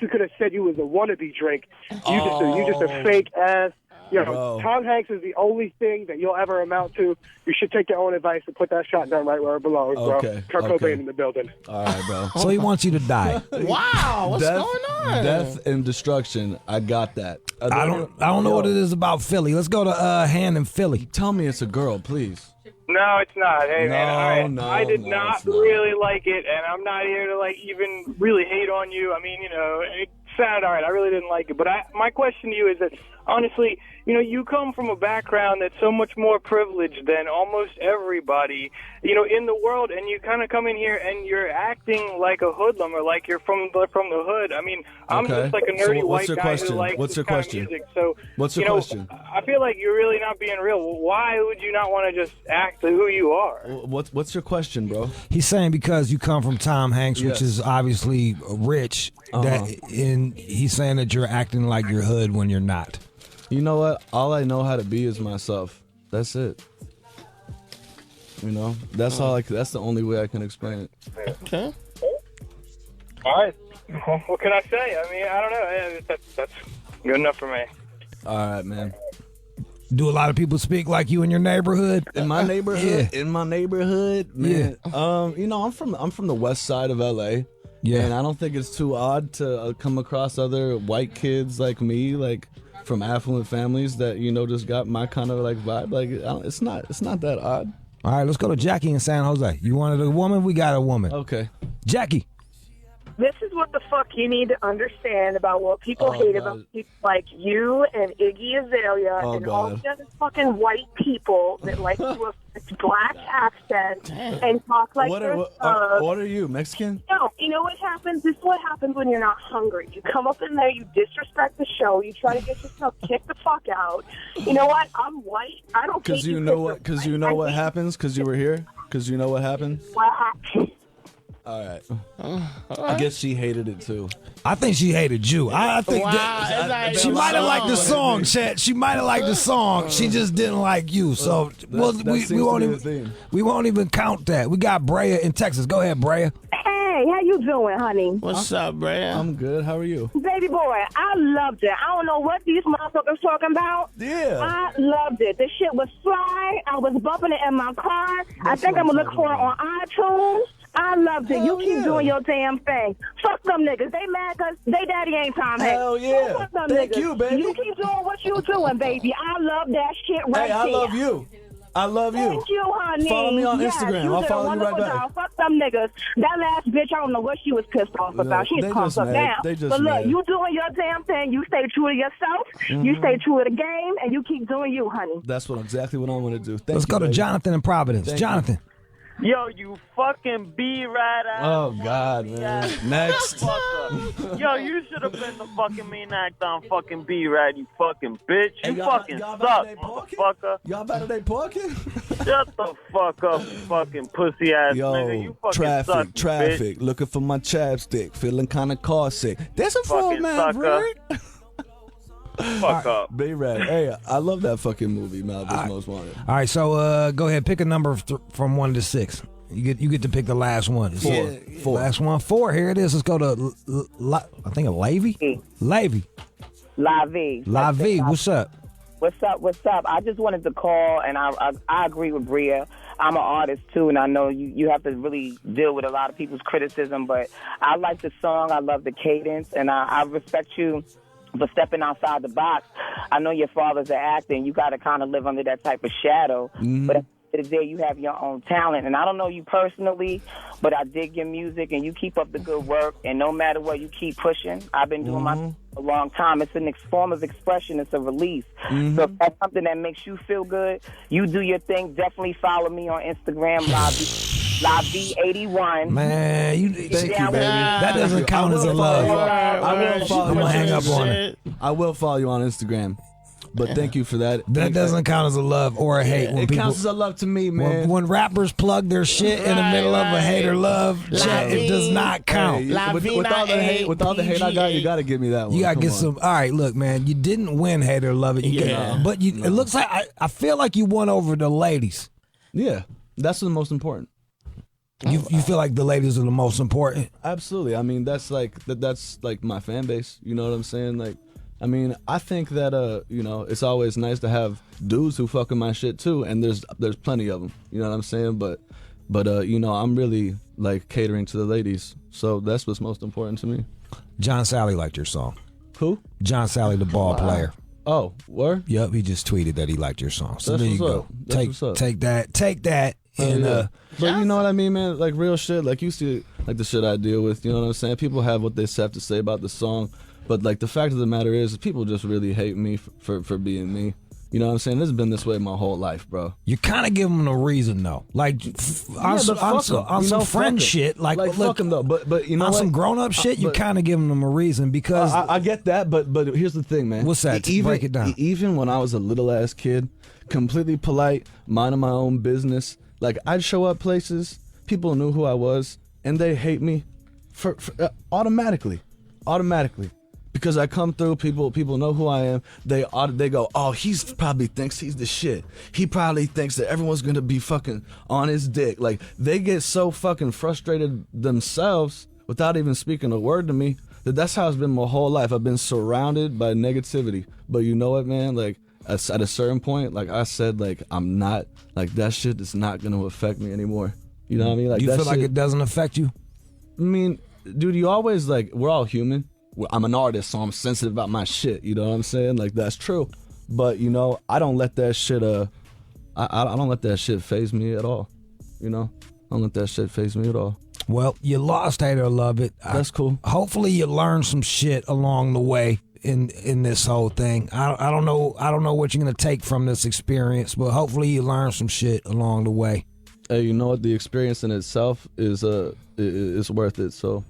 you could have said you was a wannabe drink. You just a fake ass. You know, Bro. Tom Hanks is the only thing that you'll ever amount to. You should take your own advice and put that shotgun right where it belongs, bro. Okay, Kurt okay. Cobain in the building. All right, bro. So he wants you to die. Wow, what's death, going on? Death and destruction. I got that. I don't know what it is about Philly. Let's go to Han in Philly. Tell me it's a girl, please. No, it's not. Hey, man, all right. no, I did no, not it's not. really like it, and I'm not here to, like, even really hate on you. I mean, you know, it sounded all right. I really didn't like it. But my question to you is that, honestly, you know, you come from a background that's so much more privileged than almost everybody, you know, in the world, and you kind of come in here and you're acting like a hoodlum or like you're from the hood. I mean, I'm Okay. just like a So nerdy what's white your guy question? who likes What's this your kind question? of music. So, What's your you know, question? I feel like you're really not being real. Why would you not want to just act who you are? What's your question, bro? He's saying because you come from Tom Hanks, which Yeah. is obviously rich, he's saying that you're acting like you're hood when you're not. You know what? All I know how to be is myself. That's it. You know, that's all. That's the only way I can explain it. Okay. All right. What can I say? I mean, I don't know. That's good enough for me. All right, man. Do a lot of people speak like you in your neighborhood? In my neighborhood, man. Yeah. You know, I'm from the west side of LA. Yeah. And I don't think it's too odd to come across other white kids like me, like from affluent families that, you know, just got my kind of like vibe. Like it's not that odd. All right, let's go to Jackie in San Jose. You wanted a woman? We got a woman. Okay. Jackie. This is what the fuck you need to understand about what people hate about people like you and Iggy Azalea and all the other fucking white people that like to affect black accent and talk like What they're are you, Mexican? No, you know what happens? This is what happens when you're not hungry. You come up in there, you disrespect the show, you try to get yourself kicked the fuck out. You know what? I'm white. I don't hate Because you know what? Because you know what happens. Because you were here. Because you know what happened. What happened? All right. I guess she hated it too. I think she hated you. I think Wow, that it's she like might have liked the song. song, Chet. She might have liked the song. She just didn't like you. So we won't even count that. We got Brea in Texas. Go ahead, Brea. Hey, how you doing, honey? What's up, Brea? I'm good. How are you? Baby boy, I loved it. I don't know what these motherfuckers talking about. Yeah. I loved it. The shit was fly. I was bumping it in my car. I think I'm going to look for it on iTunes. I loved it. You keep doing your damn thing. Fuck them niggas. They mad because they daddy ain't Tom Hanks. Hell yeah. Fuck them Thank niggas. you, baby. You keep doing what you doing, baby. I love that shit right Hey, I there. love you. I love you. Thank you, honey. Follow me on Yes, Instagram. you I'll did a follow you right wonderful back. job. Fuck them niggas. That last bitch, I don't know what she was pissed off about. She's they calmed just up mad. down. They just But look, mad. you doing your damn thing. You stay true to yourself. You stay true to the game, and you keep doing you, honey. That's exactly what I want to do. Let's go to Jonathan in Providence. Thank Jonathan. Yo, you fucking B-Ride ass. Oh, God, man. Next. Motherfucker. Yo, you should have been the fucking main actor on fucking B-Ride, you fucking bitch. You Hey, y'all- fucking y'all suck, better than motherfucker. Y'all better than porking? Shut the fuck up, you fucking pussy ass nigga. You fucking suck, you traffic. bitch. Looking for my chapstick. Feeling kind of car sick. That's a Fucking man, sucker. right? Fuck up. B-Rad. Hey, I love that fucking movie, Malibu's Most Wanted. All right, so go ahead, pick a number from 1 to 6. You get to pick the last one. Four. Last one, 4. Here it is. Let's go to I think a Lavy. Lavy. Lavi. What's up? What's up? I just wanted to call, and I agree with Bria. I'm an artist too, and I know you have to really deal with a lot of people's criticism, but I like the song, I love the cadence, and I respect you for stepping outside the box. I know your father's an actor, and you got to kind of live under that type of shadow, but at the end of the day, you have your own talent, and I don't know you personally, but I dig your music, and you keep up the good work, and no matter what, you keep pushing. I've been doing my a long time. It's a form of expression. It's a release. So if that's something that makes you feel good, you do your thing. Definitely follow me on Instagram, LaV81. Man, Thank you, baby. That doesn't count as a love. I will follow I'm you gonna on hang up on Instagram. it. I will follow you on Instagram. But thank you for that. That doesn't count as a love or a hate. When it people, counts as a love to me, man. When rappers plug their shit in the middle of a hate or love chat, it does not count. Hey, with all the hate I got, you got to give me that one. You got to Come get on. some. All right, look, man, you didn't win hate or love it. But it looks like I feel like you won over the ladies. Yeah, that's the most important. You feel like the ladies are the most important? Absolutely. I mean, that's like my fan base. You know what I'm saying? Like, I mean, I think that it's always nice to have dudes who fuck with my shit too, and there's plenty of them. You know what I'm saying? But I'm really like catering to the ladies, so that's what's most important to me. John Sally liked your song. Who? John Sally, the ball player. Oh, word? Yep, he just tweeted that he liked your song. So That's there you what's go. up. That's what's up. Take that. And yeah. But you know what I mean, man? Like real shit. Like you see, like the shit I deal with. You know what I'm saying? People have what they have to say about the song, but like the fact of the matter is, people just really hate me for being me. You know what I'm saying? This has been this way my whole life, bro. You kind of give them a reason though, like on some friend shit. Like fuck look, them though. But you know on what? some grown up shit, you kind of giving them a reason because I get that. But here's the thing, man. What's that? Break it down. Even when I was a little ass kid, completely polite, minding my own business. Like I'd show up places, people knew who I was, and they hate me for automatically, because I come through. People know who I am. They go, oh, he's probably thinks he's the shit. He probably thinks that everyone's gonna be fucking on his dick. Like they get so fucking frustrated themselves without even speaking a word to me. That's how it's been my whole life. I've been surrounded by negativity. But you know what, man? Like at a certain point, like I said, like I'm not like that shit is not gonna affect me anymore. You know what I mean? Like you that feel like shit, it doesn't affect you? I mean, dude, you always like we're all human. I'm an artist, so I'm sensitive about my shit. You know what I'm saying? Like that's true. But you know, I don't let that shit. I don't let that shit faze me at all. You know, I don't let that shit faze me at all. Well, you lost hate or love it. That's cool. Hopefully, you learned some shit along the way in this whole thing. I don't know what you're gonna take from this experience, but hopefully, you learn some shit along the way. Hey, you know what? The experience in itself is worth it. So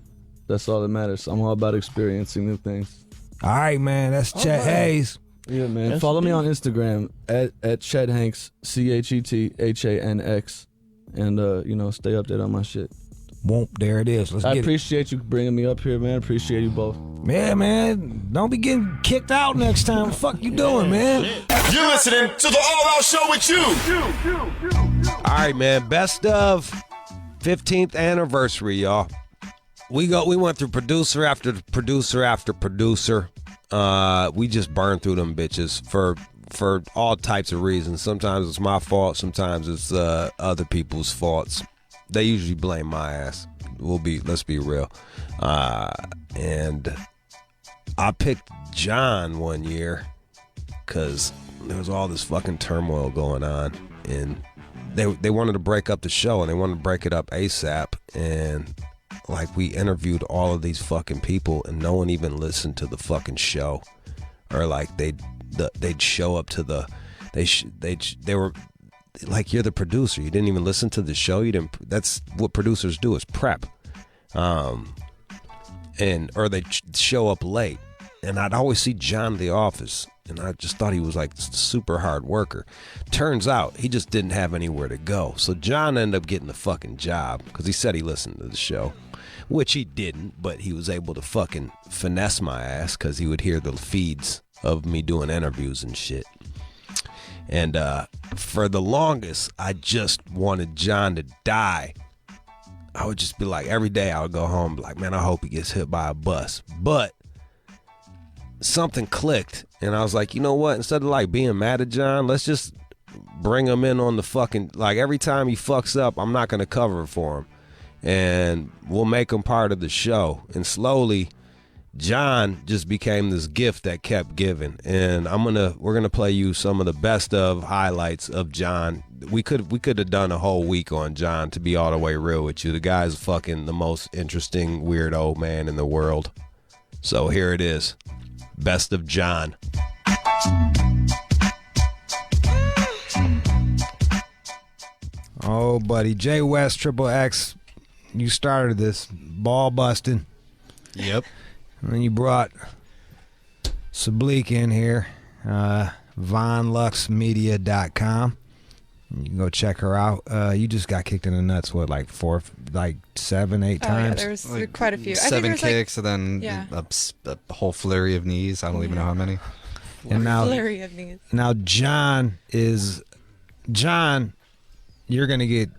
that's all that matters. I'm all about experiencing new things. All right, man. That's Chet Hayes. Yeah, man. Yes, Follow me indeed. on Instagram at Chet Hanks, ChetHanx, and stay updated on my shit. There it is. I appreciate you bringing me up here, man. Appreciate you both. Yeah, man. Don't be getting kicked out next time. What the fuck you doing, man? You're listening to the All Out Show with you. All right, man. Best of 15th anniversary, y'all. We went through producer after producer after producer. We just burned through them bitches for all types of reasons. Sometimes it's my fault. Sometimes it's other people's faults. They usually blame my ass. Let's be real. And I picked John one year because there was all this fucking turmoil going on, and they wanted to break up the show, and they wanted to break it up ASAP, and like we interviewed all of these fucking people, and no one even listened to the fucking show, or like they'd show up to they were like, you're the producer, you didn't even listen to the show, that's what producers do, is prep, or they show up late. And I'd always see John in the office, and I just thought he was like a super hard worker. Turns out he just didn't have anywhere to go. So John ended up getting the fucking job because he said he listened to the show, which he didn't, but he was able to fucking finesse my ass because he would hear the feeds of me doing interviews and shit. And for the longest, I just wanted John to die. I would just be like, every day I would go home and be like, man, I hope he gets hit by a bus. But something clicked, and I was like, you know what? Instead of like being mad at John, let's just bring him in on the fucking, like every time he fucks up, I'm not gonna cover for him, and we'll make him part of the show. And slowly, John just became this gift that kept giving. And we're gonna play you some of the best of highlights of John. We could have done a whole week on John, to be all the way real with you. The guy's fucking the most interesting weirdo man in the world. So here it is, best of John. Oh, buddy, Jay West, Triple X, you started this ball busting. Yep. And then you brought Sublique in here, VonLuxMedia.com. You can go check her out. You just got kicked in the nuts, what, like 7, 8 times? Yeah, there was quite a few. 7 kicks, and then yeah. a whole flurry of knees. I don't even know how many. And Flurry of knees. Now John, you're gonna get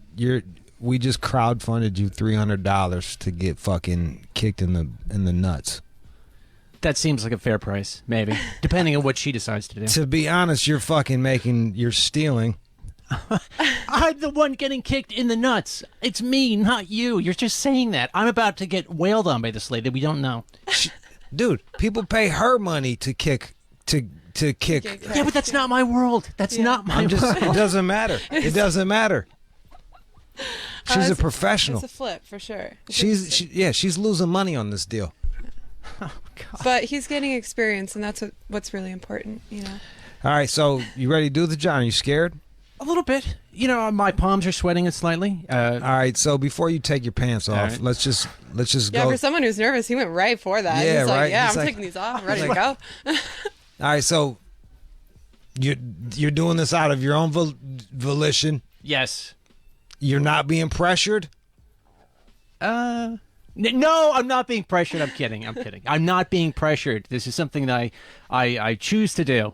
we just crowdfunded you $300 to get fucking kicked in the nuts. That seems like a fair price, maybe, depending on what she decides to do. To be honest, you're stealing. I'm the one getting kicked in the nuts. It's me, not you. You're just saying that. I'm about to get wailed on by this lady we don't know. Dude, people pay her money to kick. Yeah, but that's not my world. That's not my world. It doesn't matter. It doesn't matter. She's a professional. It's a flip for sure. She's losing money on this deal. Oh, God. But he's getting experience, and that's what's really important, you know. All right, so you ready to do the John? Are you scared? A little bit. You know, my palms are sweating slightly. All right, so before you take your pants off, right. let's just Yeah, go. for someone who's nervous, he went right for that. Yeah, He's like, right. yeah, He's I'm like- taking these off. I'm ready to go. All right, so you're doing this out of your own volition. Yes. You're not being pressured. No, I'm not being pressured. I'm kidding. I'm not being pressured. This is something that I choose to do.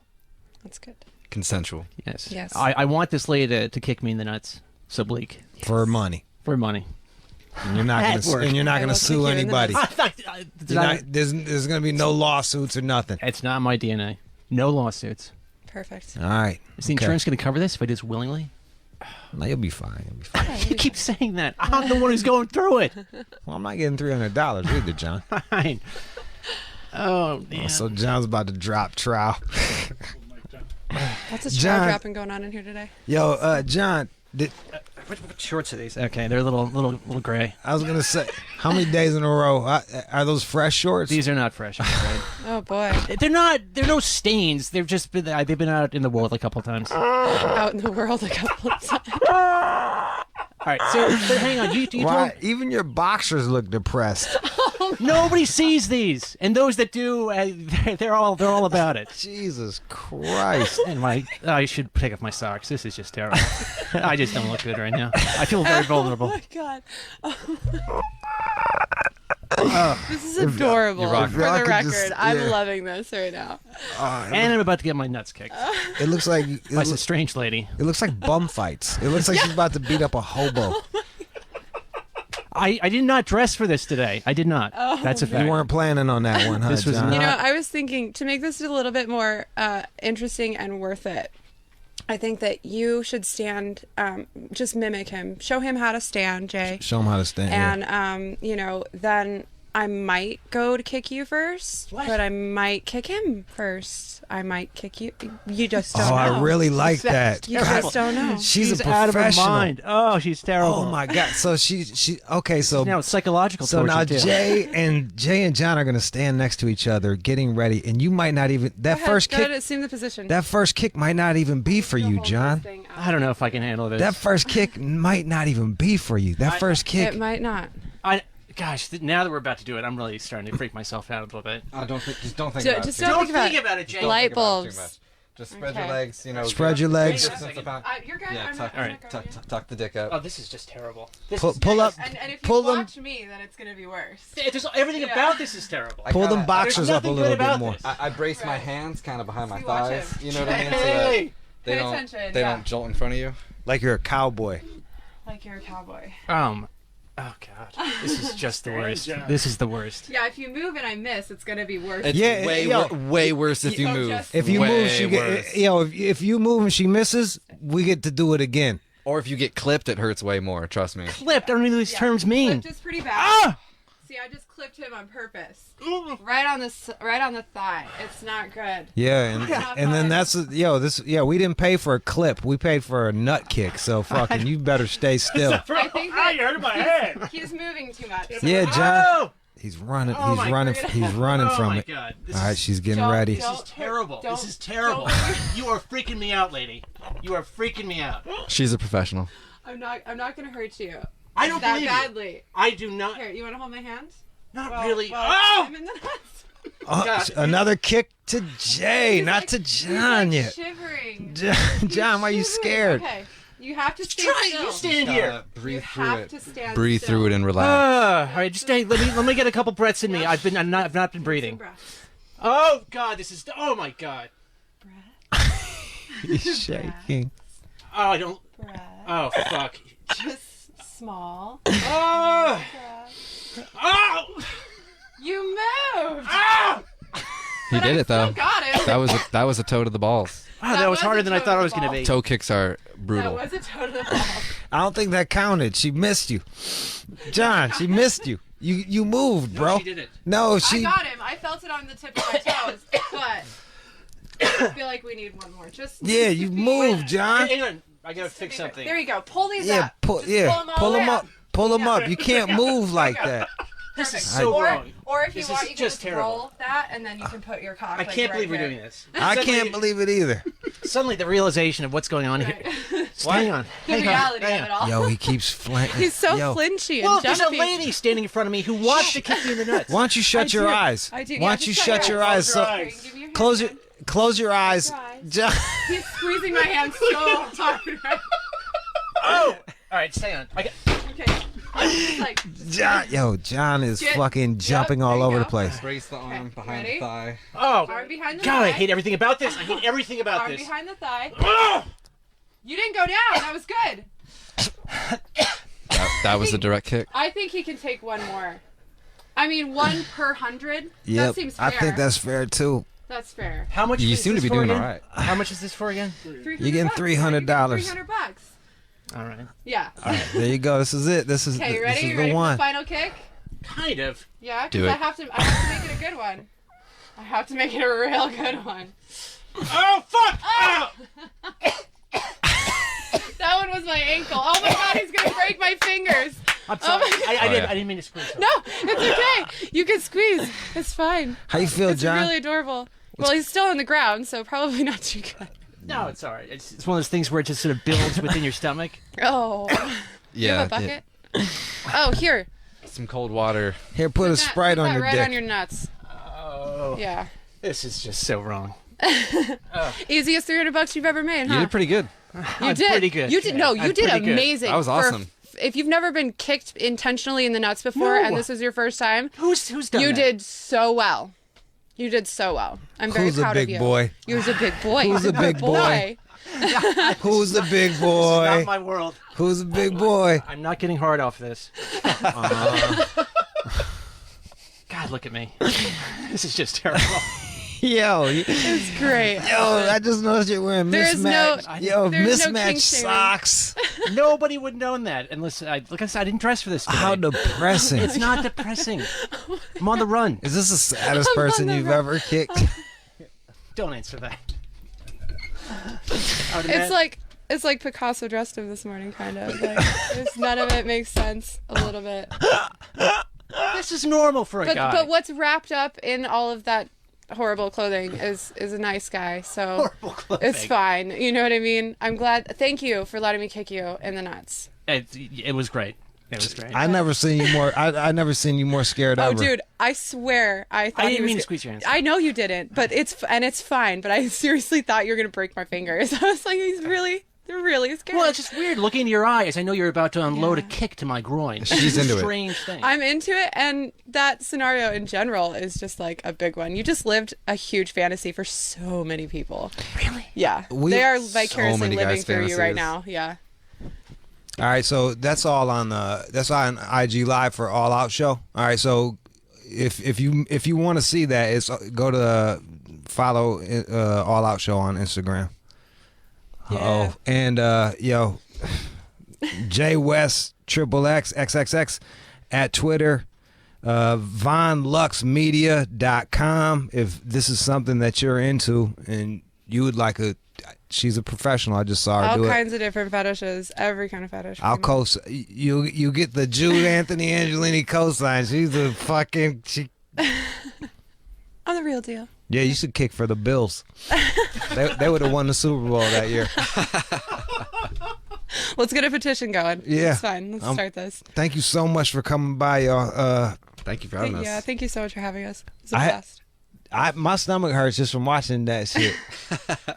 That's good. Consensual. Yes. Yes. I want this lady to kick me in the nuts. Sublique. For money. For money. And you're not At work. going to sue anybody. There's There's going to be no lawsuits or nothing. It's not my DNA. No lawsuits. Perfect. All right. Is the insurance going to cover this if I do this willingly? No, you'll be fine. You'll be fine. You keep saying that. I'm the one who's going through it. Well, I'm not getting $300 either, John. Fine. Oh, man. So John's about to drop trow. Lots of straw dropping going on in here today. Yo, John. What shorts are these? Okay, they're a little gray. I was gonna say, how many days in a row are those fresh shorts? These are not fresh. I'm afraid. Oh boy. They're not. They're no stains. They've just been. They've been out in the world a couple times. Out in the world a couple of times. All right. So hang on. You Why? told Even your boxers look depressed. nobody sees these, and those that do, they're all about it. Jesus Christ! And I should take off my socks. This is just terrible. I just don't look good right now. I feel very vulnerable. Oh my God. This is adorable. If For y'all the could record, just- I'm yeah. loving this right now. And I'm about to get my nuts kicked It looks like by a strange lady. It looks like bum fights. It looks like she's about to beat up a hobo. I did not dress for this today. I did not. Oh, That's a fact. You weren't planning on that one, huh, This was John? not- You know, I was thinking to make this a little bit more interesting and worth it. I think that you should stand, just mimic him. Show him how to stand, Jay. Show him how to stand. yeah. And, you know, then I might go to kick you first, but I might kick him first. I might kick you. You just don't know. I really like that. You just don't know. She's a out of her professional. mind. Oh, she's terrible. Oh my God! So she okay. So now it's psychological. So now torture, too. Jay and John are going to stand next to each other, getting ready, and you might not even Go ahead, assume the position. That first kick might not even be for you, John. I don't know if I can handle this. That first kick might not even be for you. That first kick. It might not. Gosh, now that we're about to do it, I'm really starting to freak myself out a little bit. Just don't think Ju- about just it. don't think about it, Jay. Don't Light think about it too bulbs. much. Just spread Okay. your legs, you know. Spread your legs. You're good. Yeah, I'm tuck, not- I'm not going. tuck the dick up. Oh, this is just terrible. Pull up. And if you Pull them. watch me, then it's going to be worse. Everything about this is terrible. Pull them boxers up a nothing little good bit about more. this. I brace my hands kind of behind my You watch thighs. him. You know what I mean? So that Hey! they Pay don't attention, they yeah. don't jolt in front of you. Like you're a cowboy. Like you're a cowboy. Oh God, this is just the worst. This is the worst. Yeah, if you move and I miss, it's gonna be worse. It's way worse if you move. If you Way move, she worse. get, if you move and she misses, we get to do it again. Or if you get clipped, it hurts way more. Trust me. Clipped. I don't know what these terms mean. Clipped is pretty bad. See, I just clipped him on purpose. Right on the thigh. It's not good. Yeah, and then that's we didn't pay for a clip. We paid for a nut kick. So fucking, you better stay still. I think that you hurt my head. He's moving too much. Yeah, John. He's running. Oh he's my running. God. He's running Oh from my it. God. All right, she's getting ready. This is terrible. This is terrible. You are freaking me out, lady. You are freaking me out. She's a professional. I'm not gonna hurt you. I don't that believe you. badly. I do not. Here, you want to hold my hand? Not really. I'm in the nuts. Oh, another kick to Jay, not to John yet. Shivering. John, why are you scared? Okay. You have to stay Try. still. You stand here. Breathe You through have it. to stand Breathe still. through it and relax. All right, just stay. Let me get a couple breaths in me. I've not been breathing. Oh God, this is. Oh my God. He's shaking. Oh, I don't. Oh fuck. Just small. Oh. Oh. You moved. Oh. He did it though. got it. That was a toe to the balls. Wow, that was harder than I thought it was going to be. Toe kicks are brutal. That was a total ball. I don't think that counted. She missed you, John. She missed you. You moved, bro. No, she didn't. No, I she. got him. I felt it on the tip of my toes, but I feel like we need one more. Yeah, you moved, John. Hang on, I gotta fix something. There you go. Pull these Yeah, up. pull. Just Yeah, pull them all up. Pull them up. You can't move like that. This is so wrong. Or if you This want, is you can just just terrible. roll that, and then you can put your cock. I can't right believe we're here. doing this. I can't believe it either. Suddenly, the realization of what's going on here. Hang on. The reality of it all. Yo, he keeps flanking. He's so Yo, flinchy and Well, there's a jumpy. lady standing in front of me who wants to kick you in the nuts. Why don't you shut your eyes? I do. Why don't you shut your eyes? Close your eyes. John. He's squeezing my hand so hard. Right? Oh! All right, stay on. Okay. It's like, John is Get- fucking jumping there all you over go. the place. Brace the arm behind Ready? the thigh. Oh! arm behind the God, thigh. I hate everything about this. I hate everything about Arm this. behind the thigh. Ah! You didn't go down. That was good. That was a direct kick. I think he can take one more. I mean, 1 per 100. Yep, That seems fair. I think that's fair too. That's fair. How much? You is seem to this be for doing again? all right. How much is this for again? You're getting $300. $300. All right. Yeah. All right, there you go. This is it. This is Okay, you this ready? is You the ready for one. the final kick? Kind of. Yeah, Do because I it. have to make it a good one. I have to make it a real good one. Oh fuck! Oh! That one was my ankle. Oh my god, he's gonna break my fingers. I'm sorry. Oh my I didn't mean to squeeze. No, it's okay. You can squeeze. It's fine. How you feel, It's John? really adorable. Well, he's still on the ground, so probably not too good. No, it's all right. It's one of those things where it just sort of builds within your stomach. Oh. You have a bucket? Oh, here. Some cold water. Here, put a Sprite Put on that your right dick. on your nuts. Oh. Yeah. This is just so wrong. Easiest $300 you've ever made, huh? You did pretty good. You did. Pretty good. You did. No, you I'm did pretty good. amazing. That was For- awesome. if you've never been kicked intentionally in the nuts before, No. and this is your first time, Who's done you that? did so well. You did so well. I'm very Who's the proud big of you. boy? You're the big boy. Who's the You're big boy? Who's the big Not boy? my world. Who's the big boy? I'm not getting hard off this. God, look at me. This is just terrible. Yo, It's great. yo, I just noticed you're wearing There's no- there's no kink mismatched shaming. socks. Nobody would know that unless like I said, I didn't dress for this today. How depressing. It's not depressing. I'm on the run. Is this the saddest I'm on person the you've run. ever kicked? Don't answer that. It's like Picasso dressed him this morning, kind of. Like, none of it makes sense. A little bit. This is normal for a guy. But what's wrapped up in all of that horrible clothing is a nice guy. So Horrible clothing. it's fine. You know what I mean? I'm glad. Thank you for letting me kick you in the nuts. It was great. It was great. I never seen you more. I never seen you more scared Oh, ever. dude, I swear I thought I he didn't was mean to go- squeeze your hands. I know you didn't, but it's fine. But I seriously thought you were gonna break my fingers. I was like, they're really scared. Well, it's just weird looking into your eyes. I know you're about to unload a kick to my groin. She's It's into a it. strange thing. I'm into it, and that scenario in general is just like a big one. You just lived a huge fantasy for so many people. Really? Yeah, We- they are So vicariously many living guys' through you right fantasies. now. Yeah. All right, so that's all on IG Live for All Out Show. All right, so if you want to see that, it's go to follow All Out Show on Instagram. Yeah. Oh, and yo, J West XXX at Twitter. VonLuxMedia.com if this is something that you're into and you would like she's a professional. I just saw her do it. All kinds of different fetishes, every kind of fetish. I'll you get the Jude Anthony Angelini cosign. She's a fucking I'm the real deal. Yeah, you should kick for the Bills. they would have won the Super Bowl that year. Let's get a petition going. Yeah, it's fine. Let's start this. Thank you so much for coming by, y'all. Thank you for having us. Yeah, thank you so much for having us. It's the best. My stomach hurts just from watching that shit.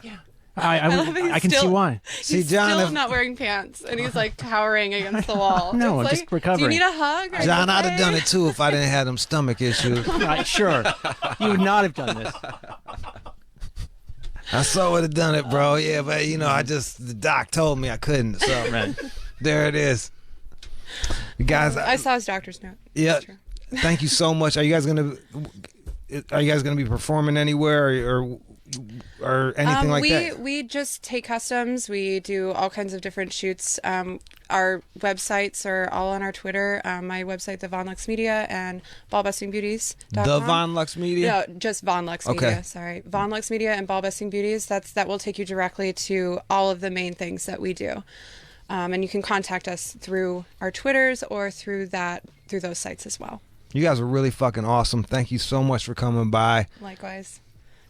Yeah. I can see why. See, He's John, still not wearing pants, and he's like cowering against the wall. No, It's I'm just like, recovering. Do you need a hug? Are John, you I'd have okay? done it too if I didn't have them stomach issues. Sure, you would not have done this. I so would have done it, bro. Yeah, but the doc told me I couldn't. So there it is. You guys, I saw his doctor's note. Yeah. Thank you so much. Are you guys gonna be performing anywhere or anything like that? We just take customs. We do all kinds of different shoots. Our websites are all on our Twitter. My website, the Von Lux Media, and ballbustingbeauties.com. The Von Lux Media? No, just Von Lux Media. Sorry, Von Lux Media and Ballbusting Beauties. That will take you directly to all of the main things that we do. And you can contact us through our Twitters or through those sites as well. You guys are really fucking awesome. Thank you so much for coming by. Likewise.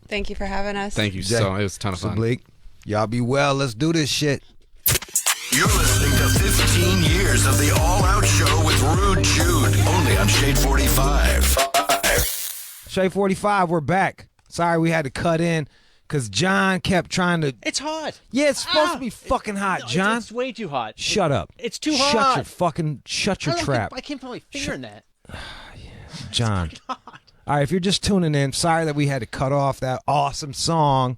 Thank you for having us. Thank you so much. It was a ton of fun. Bleak. Y'all be well. Let's do this shit. You're listening to 15 years of the All Out Show with Rude Jude, only on Shade 45. Shade 45, we're back. Sorry we had to cut in because John kept trying to... It's hot. Yeah, it's supposed to be fucking hot, No, John. It's way too hot. Shut up. It's too hot. Shut your trap. I can't put my finger in that. John. All right, if you're just tuning in, sorry that we had to cut off that awesome song.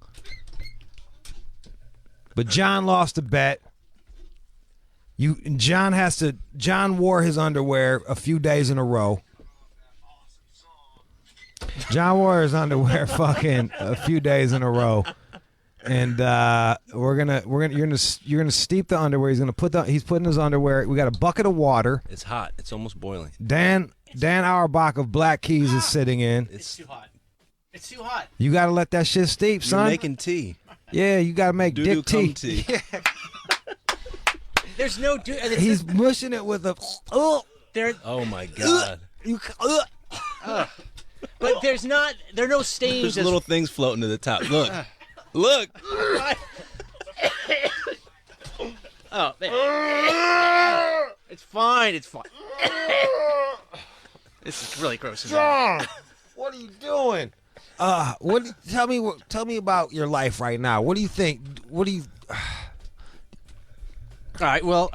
But John lost a bet. John wore his underwear a few days in a row. John wore his underwear fucking a few days in a row. And you're gonna steep the underwear. He's putting his underwear. We got a bucket of water. It's hot. It's almost boiling. Dan Auerbach of Black Keys is sitting in. It's too hot. It's too hot. You gotta let that shit steep, son. You're making tea. Yeah, you gotta make dick tea. There's no He's mushing it with a. Oh my god. But there are no stains. There's little things floating to the top. Look. Look. Oh, man. It's fine. It's fine. This is really gross. John, what are you doing? Tell me about your life right now. What do you think? What do you? All right. Well,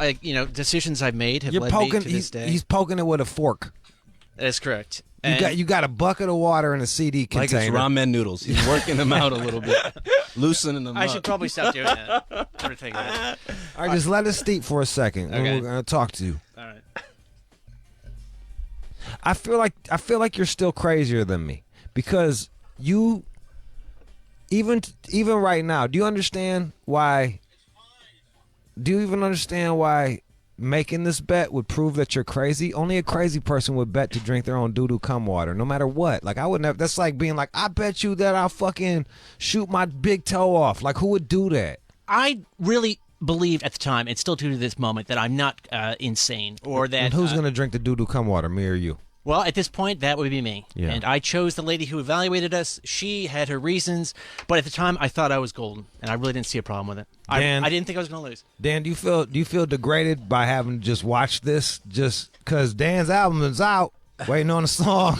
decisions I've made have led me to this day. He's poking it with a fork. That is correct. You got a bucket of water in a CD container. Like it's ramen noodles. He's working them out a little bit, loosening them up. I should probably stop doing that. Never take that. All right, just let it steep for a second, and we're gonna talk to you. All right. I feel like you're still crazier than me because you, even right now, do you understand why? Do you even understand why making this bet would prove that you're crazy? Only a crazy person would bet to drink their own doo-doo cum water, no matter what. Like, I wouldn't have. That's like being like, I bet you that I'll fucking shoot my big toe off. Like, who would do that? I really believed at the time, and still do to this moment, that I'm not insane, or that. And who's gonna drink the doo-doo cum water, me or you? Well, at this point, that would be me. Yeah. And I chose the lady who evaluated us. She had her reasons, but at the time, I thought I was golden, and I really didn't see a problem with it. I didn't think I was going to lose. Dan, do you feel degraded by having to just watch this just because Dan's album is out, waiting on a song?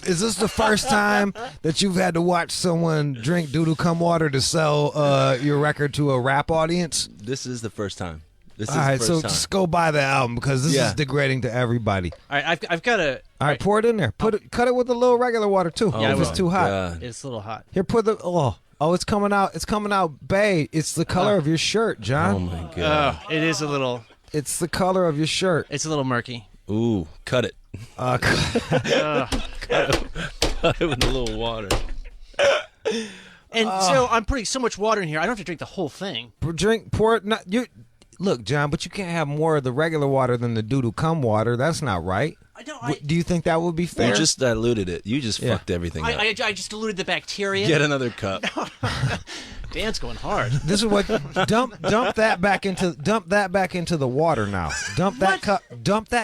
Is this the first time that you've had to watch someone drink doo-doo cum water to sell your record to a rap audience? This is the first time. All right, so just go buy the album because this is degrading to everybody. All right, I've got to. All right, pour it in there. Cut it with a little regular water too. Yeah, if it's too hot. It's a little hot. Here, put the Oh, it's coming out. It's coming out, babe. It's the color of your shirt, John. Oh my god. It is a little. It's the color of your shirt. It's a little murky. Ooh, cut it. Cut it with a little water. And so I'm putting so much water in here. I don't have to drink the whole thing. Pour it. Not you. Look, John, but you can't have more of the regular water than the doo-doo cum water. That's not right. Do you think that would be fair? You just diluted it. You just fucked everything up. I just diluted the bacteria. Get another cup. Dan's going hard. This is what dump that back into the water now. Dump that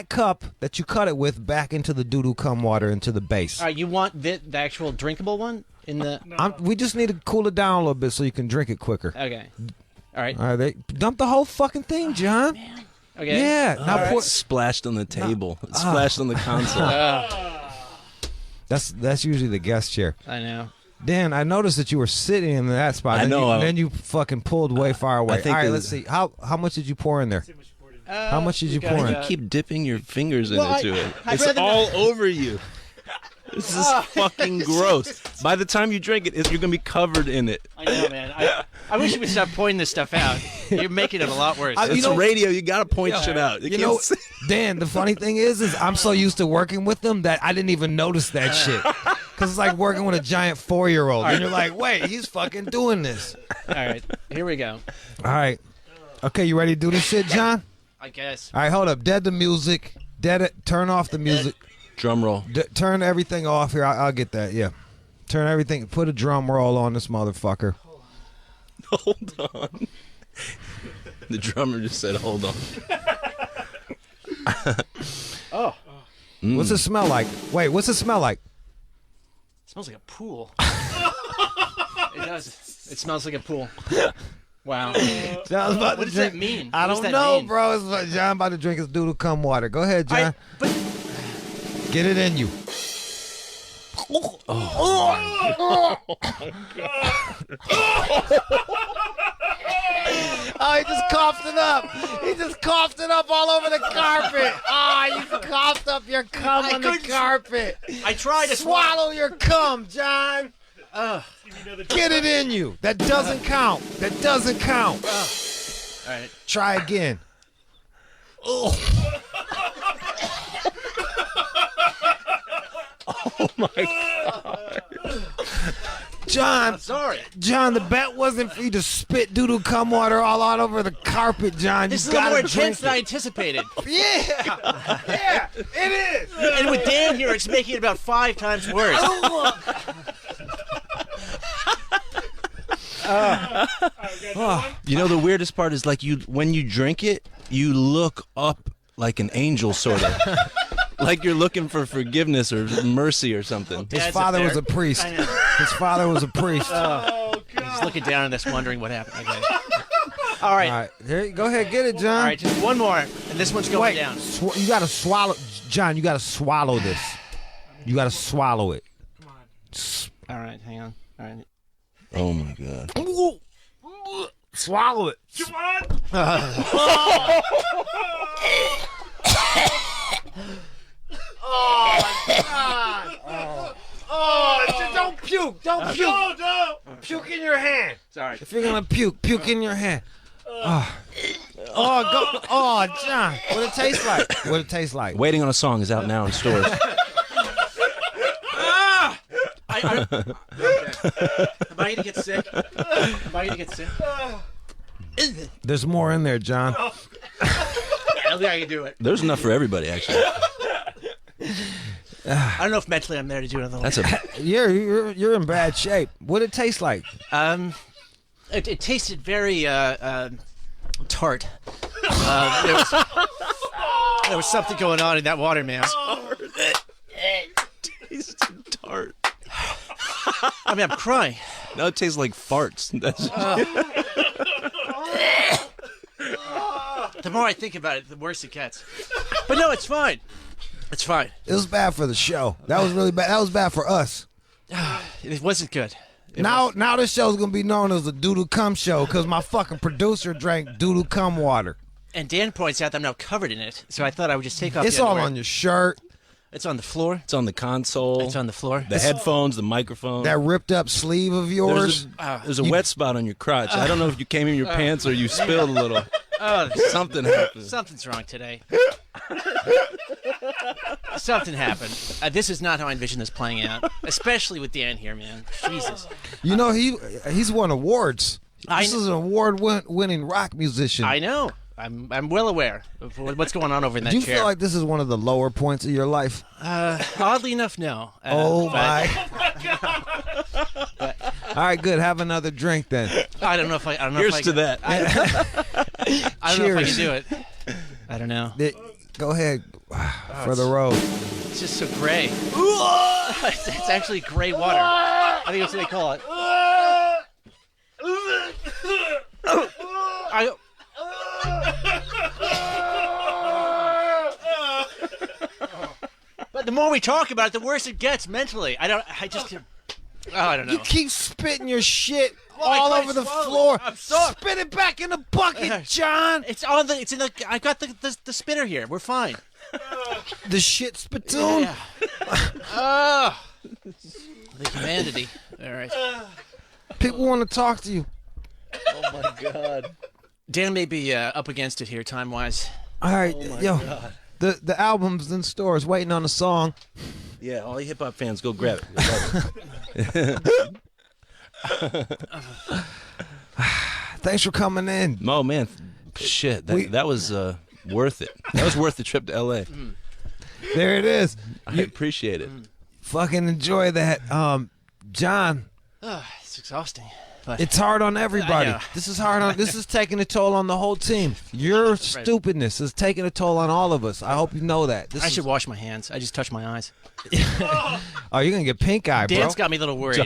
cup that you cut it with back into the doo-doo cum water into the base. All right, you want the actual drinkable one in the? We just need to cool it down a little bit so you can drink it quicker. Okay. All right. All right. Dump the whole fucking thing, John. Man. Okay. Yeah. Now It's splashed on the table. It's splashed on the console. That's usually the guest chair. I know. Dan, I noticed that you were sitting in that spot. I know. Then you fucking pulled way far away. I think all right, let's see. How much did you pour in there? How much did you pour in? You keep dipping your fingers into it. It's all over you. This is fucking gross. By the time you drink it, you're gonna be covered in it. I know, man. I wish you would stop pointing this stuff out. You're making it a lot worse. It's radio. You gotta point shit out. You know, Dan, the funny thing is I'm so used to working with them that I didn't even notice that shit. Because it's like working with a giant 4-year-old. And you're like, wait, he's fucking doing this. All right, here we go. All right. Okay, you ready to do this shit, John? I guess. All right, hold up. Dead the music. Dead it. Turn off the music. Drum roll. Turn everything off here. I'll get that. Yeah. Turn everything. Put a drum roll on this motherfucker. Hold on. The drummer just said, hold on. Oh. What's it smell like? Wait, what's it smell like? It smells like a pool. It does. It smells like a pool. Wow. What does that mean? I don't know, bro. It's like John about to drink his doodle cum water. Go ahead, John. Get it in you. Oh, he just coughed it up. He just coughed it up all over the carpet. You coughed up your cum on the carpet. I tried to swallow your cum, John. Get it in you. That doesn't count. That doesn't count. All right. Try again. Oh my God. John, I'm sorry. John, the bet wasn't for you to spit doodle cum water all over the carpet, John. This is a little more intense than I anticipated. Yeah, it is. And with Dan here, it's making it about 5 times worse. You know, the weirdest part is like when you drink it, you look up like an angel, sort of. Like you're looking for forgiveness or mercy or something. His father was a priest. His father was a priest. He's looking down on this, wondering what happened. Okay. All right. Here, go ahead, get it, John. All right, just one more, and this one's going down. You gotta swallow, John. You gotta swallow this. You gotta swallow it. All right, hang on. All right. Oh my God. Swallow it. Come on. Oh my God. Don't puke. Don't puke. No. Puke in your hand. Sorry. If you're gonna puke in your hand. John. What it tastes like? What it tastes like? Waiting on a Song is out now in stores. Am I gonna get sick? There's more in there, John. I don't think I can do it. There's enough for everybody, actually. I don't know if mentally I'm there to do another one. You're in bad shape. What it taste like? It tasted very tart. There was something going on in that water, man. It tasted tart. I mean, I'm crying. Now it tastes like farts. The more I think about it, the worse it gets. But no, it's fine. It's fine. It was bad for the show. That was really bad. That was bad for us. It wasn't good. Now this show's gonna be known as the Doodle Cum Show because my fucking producer drank Doodle Cum water. And Dan points out that I'm now covered in it, so I thought I would just take off. It's the all underwear. on your shirt. It's on the floor. It's on the console. It's on the floor. The headphones, the microphone. That ripped up sleeve of yours. There's a wet spot on your crotch. I don't know if you came in your pants or you spilled a little. Something happened. Something's wrong today. Something happened. This is not how I envision this playing out, especially with Dan here, man. Jesus. You know, he's won awards. This is an award-winning rock musician. I know. I'm well aware of what's going on over in that Do you chair. feel like this is one of the lower points of your life? Oddly enough, no. Oh my! All right, good. Have another drink then. I don't know if I. I don't know Here's if I to can, that. I don't know if I can do it. I don't know. Go ahead for the road. It's just so gray. It's actually gray water. I think that's what they call it. But the more we talk about it, the worse it gets mentally. I don't know. You keep spitting your shit all over the floor. I'm sorry. Spit it back in the bucket, John. It's on the. It's in the. I got the spitter here. We're fine. The shit spittoon. Yeah. The humanity. All right. People want to talk to you. Oh my God. Dan may be up against it here, time wise. All right, yo. God. The album's in stores, waiting on a song. Yeah, all you hip hop fans, go grab it. Thanks for coming in. Oh man, shit, that was worth it. That was worth the trip to LA. There it is. I appreciate it. Fucking enjoy that, John. It's exhausting. But It's hard on everybody. I know. This is hard on. This is taking a toll on the whole team. Your stupidness is taking a toll on all of us. I hope you know that. I should wash my hands. I just touched my eyes. Oh, you're gonna get pink eye, bro. Dan's got me a little worried.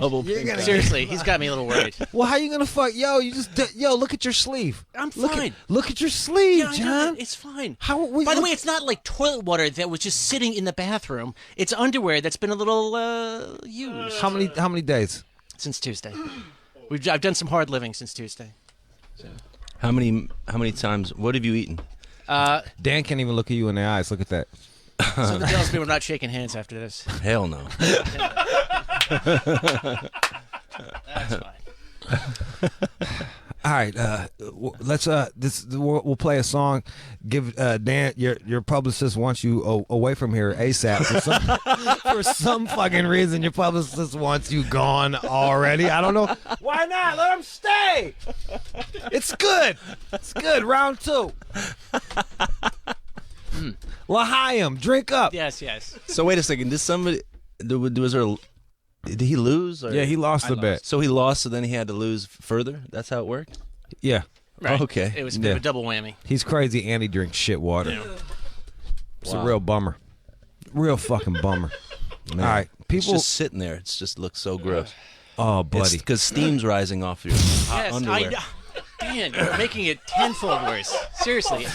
Seriously, he's got me a little worried. Well, how you gonna fuck? Yo, look at your sleeve. I'm fine. Look at your sleeve, Yeah, I know John. that. It's fine. By the way, it's not like toilet water that was just sitting in the bathroom. It's underwear that's been a little used. How many days? Since Tuesday. I've done some hard living since Tuesday. So. How many times? What have you eaten? Dan can't even look at you in the eyes. Look at that. Something tells me we're not shaking hands after this. Hell no. That's fine. All right, let's we'll play a song. Give Dan, your publicist wants you away from here ASAP for some fucking reason. Your publicist wants you gone already. I don't know why not. Let him stay. It's good. It's good. Round 2. L'chaim, drink up. Yes. So wait a second. Did he lose? Or? Yeah, he lost a bet. So he lost, so then he had to lose further? That's how it worked? Yeah. Right. Okay. It was a bit of a double whammy. He's crazy and he drinks shit water. Yeah. It's a real bummer. Real fucking bummer. Man, all right. It's People just sitting there. It just looks so gross. Oh, buddy. Because steam's rising off your hot underwear. Dan, you're making it tenfold worse. Seriously.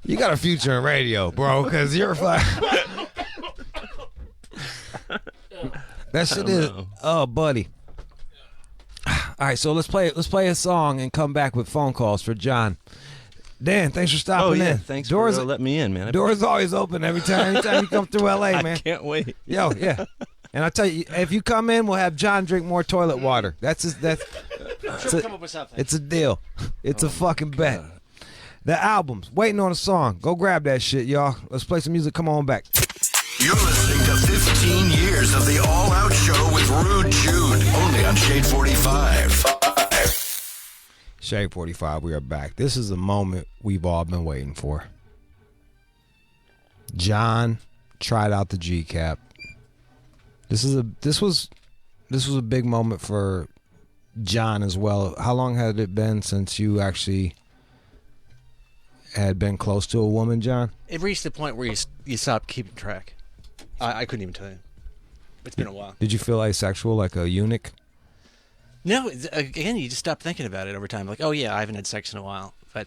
You got a future in radio, bro, because you're fine. That shit is. Oh, buddy. All right, so let's play a song and come back with phone calls for John. Dan, thanks for stopping in. Thanks doors, for letting me in, man. Doors always open anytime you come through LA, man. I can't wait. Yo, yeah. And I tell you, if you come in, we'll have John drink more toilet water. That's Sure, we'll come up with something. It's a deal. It's a fucking bet. The album's waiting on a song. Go grab that shit, y'all. Let's play some music. Come on back. You're listening to 15 years of the All Out Show with Rude Jude, only on Shade 45. Shade 45, we are back. This is the moment we've all been waiting for. John tried out the G cap. This was a big moment for John as well. How long had it been since you actually had been close to a woman, John? It reached the point where you stopped keeping track. I couldn't even tell you. It's been a while. Did you feel asexual, like a eunuch? No, again, you just stop thinking about it over time. Like, oh yeah, I haven't had sex in a while, but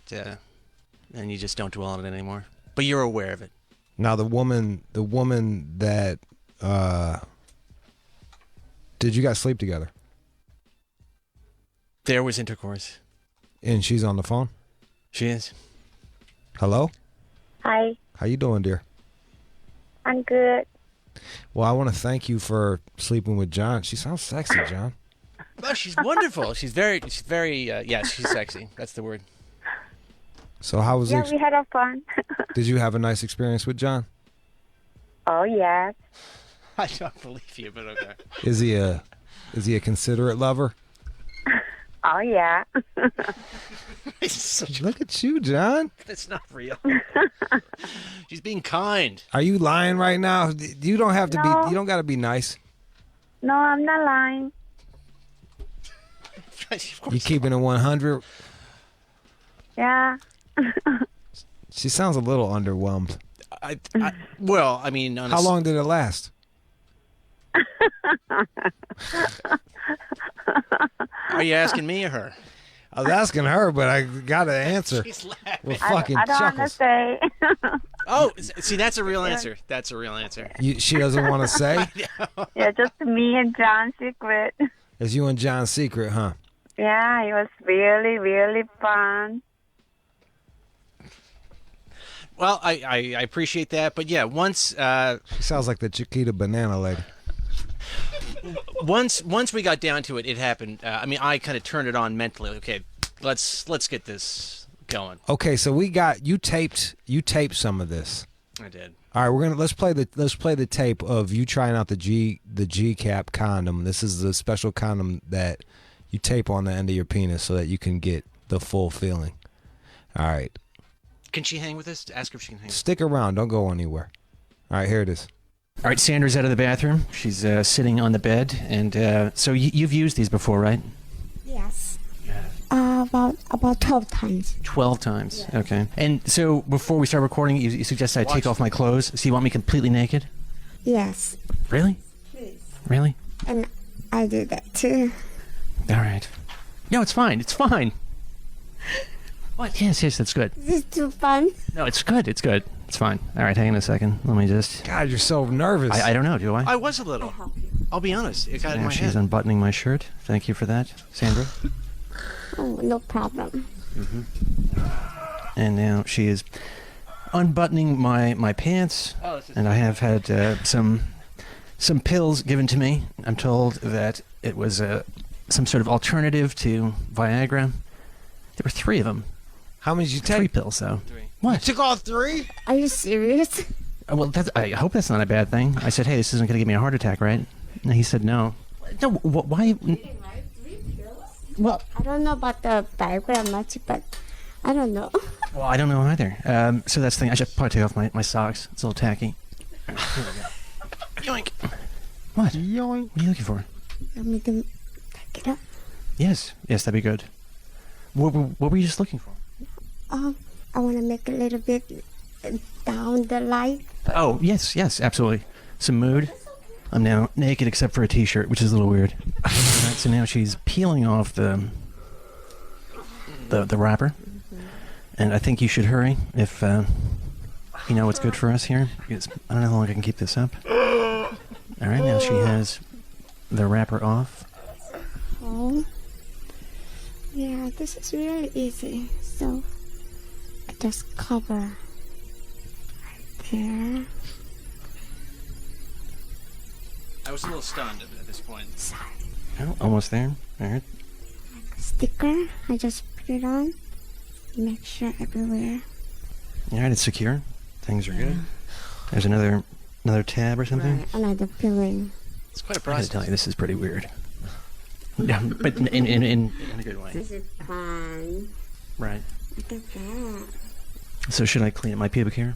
and you just don't dwell on it anymore. But you're aware of it. Now the woman that did you guys sleep together? There was intercourse. And she's on the phone? She is. Hello? Hi, How you doing, dear? I'm good. Well, I want to thank you for sleeping with John. She sounds sexy, John. Oh, she's wonderful. She's very, yes, she's sexy. That's the word. So how was Yeah, we had our fun. Did you have a nice experience with John? Oh, yeah. I don't believe you, but okay. Is he a considerate lover? Oh, yeah. Look at you, John. That's not real. She's being kind. Are you lying right now? You don't have to be. No. You don't got to be nice. No, I'm not lying. You keeping it 100? Yeah. She sounds a little underwhelmed. Well, I mean, how long did it last? Are you asking me or her? I was asking her, but I got to answer. She's laughing. With fucking I don't chuckles. want to say. Oh, see, that's a real answer. That's a real answer. She doesn't want to say? Yeah, just me and John's secret. It's you and John's secret, huh? Yeah, it was really, really fun. Well, I appreciate that, but yeah, once she sounds like the Chiquita banana lady. Once we got down to it, it happened. I mean, I kind of turned it on mentally. Okay, let's get this going. Okay, so we got you taped some of this. I did. All right, let's play the tape of you trying out the G cap condom. This is the special condom that you tape on the end of your penis so that you can get the full feeling. All right. Can she hang with us? Ask her if she can hang. Stick around. Don't go anywhere. All right, here it is. All right, Sandra's out of the bathroom. She's sitting on the bed, and so you've used these before, right? Yes. About 12 times. 12 times. Yeah. Okay. And so before we start recording, you suggested I take off my clothes. So you want me completely naked? Yes. Really? Please. Really? And I do that too. All right. No, it's fine. It's fine. What? Yes, that's good. Is this too fun? No, it's good. It's good. It's fine. All right, hang on a second. Let me just... God, you're so nervous. I don't know, do I? I was a little. I'll be honest. It got in my She's head. unbuttoning my shirt. Thank you for that, Sandra. Oh, no problem. Mm-hmm. And now she is unbuttoning my pants. Oh, this is and I have had some pills given to me. I'm told that it was some sort of alternative to Viagra. There were 3 of them. How many did you take? 3 pills, though. 3. What? You took all 3? Are you serious? Well, I hope that's not a bad thing. I said, hey, this isn't going to give me a heart attack, right? And he said, no. No, why? Well, I don't know about the Viagra much, but I don't know. Well, I don't know either. So that's the thing. I should probably take off my socks. It's a little tacky. Here we go. Yoink. What? Yoink. What are you looking for? Want me to take it up? Yes, that'd be good. What were you just looking for? I want to make a little bit down the light. Oh, yes, absolutely. Some mood. I'm now naked except for a t-shirt, which is a little weird. All right, so now she's peeling off the wrapper. And I think you should hurry if you know what's good for us here. Because I don't know how long I can keep this up. All right, now she has the wrapper off. Oh. Yeah, this is really easy. So I just cover right there. I was a little stunned at this point. Sorry. Oh, almost there. All right. Sticker, I just put it on. Make sure everywhere. All right, it's secure. Things are good. There's another tab or something. Right, another filling. It's quite a I gotta process. tell you, this is pretty weird. Yeah, but in a good way. This is fun. Right. Look at that. So should I clean up my pubic hair?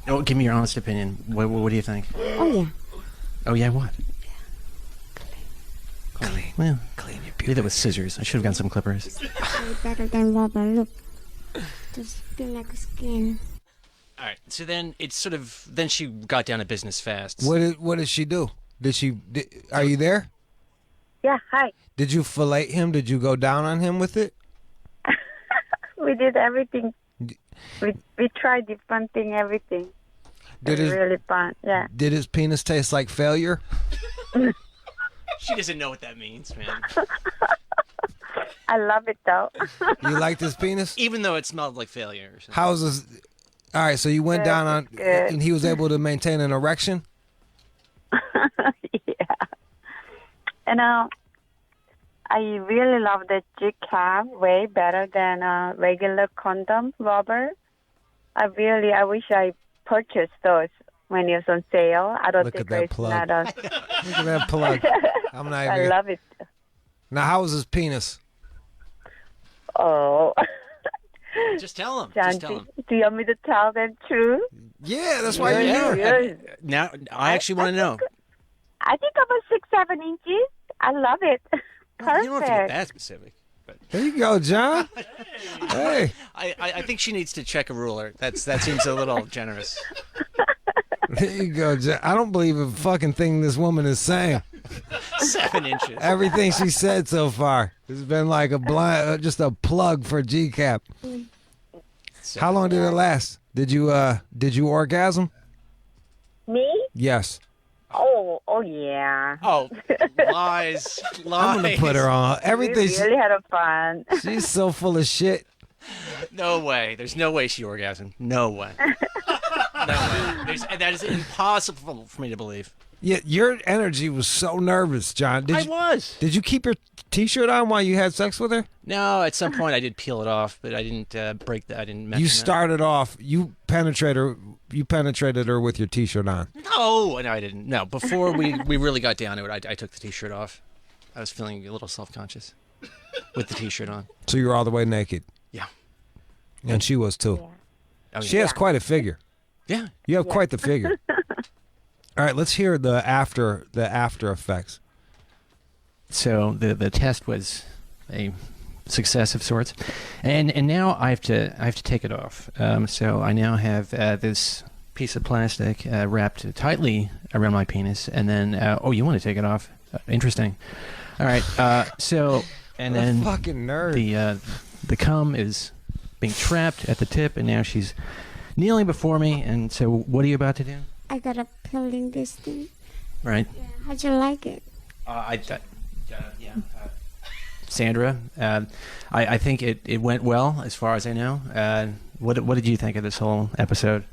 Oh, give me your honest opinion. What do you think? Oh yeah. Oh yeah, what? Clean. Well, clean your do that with scissors. I should have gotten some clippers. Way better than rubber. Look. Just feel like skin. All right. So then it's sort of then she got down to business fast. What did she do? Are you there? Yeah, hi. Did you fillet him? Did you go down on him with it? We did everything. We tried different thing, everything. It was really fun, yeah. Did his penis taste like failure? She doesn't know what that means, man. I love it though. You liked his penis? Even though it smelled like failure. Or something. How's his? All right, so you went down on, and he was able to maintain an erection? And I really love the G-cap way better than regular condom rubber. I wish I purchased those when it was on sale. I don't Look think at that it's plug. not a... Look at that plug. I'm not I even... love it. Now, how was his penis? Oh. Just tell him. John, Just tell him. do you want me to tell them truth? Yeah, that's why you're Yeah. here. Now, I actually want to know. I think about 6-7 inches. I love it. Perfect. You don't have to get that specific. But There you go, John. Hey. I think she needs to check a ruler. That seems a little generous. There you go, John. I don't believe a fucking thing this woman is saying. 7 inches. Everything she said so far has been like a blind, just a plug for G-cap. How long did it last? Did you orgasm? Me? Yes. Oh yeah. Oh, lies. I'm gonna put her on everything. We really had a fun. She's so full of shit. No way. There's no way she orgasmed. No way. No way. That is impossible for me to believe. Yeah, your energy was so nervous, John. I was. Did you keep your T-shirt on while you had sex with her? No, at some point I did peel it off, but I didn't break that. I didn't mention You that. started off. You penetrated her with your T-shirt on. No, I didn't. No, before we really got down to it, I took the T-shirt off. I was feeling a little self-conscious with the T-shirt on. So you were all the way naked. Yeah. And she was too. Oh, She yeah. has quite a figure. Yeah. You have quite the figure. All right, let's hear the after effects. So the test was a success of sorts, and now I have to take it off. So I now have this piece of plastic wrapped tightly around my penis, and then you want to take it off? Interesting. All right. So and What a then fucking nerd. The cum is being trapped at the tip, and now she's kneeling before me. And so, what are you about to do? I got a peeling this thing. Right. How'd you like it? Sandra, I think it went well as far as I know. What did you think of this whole episode?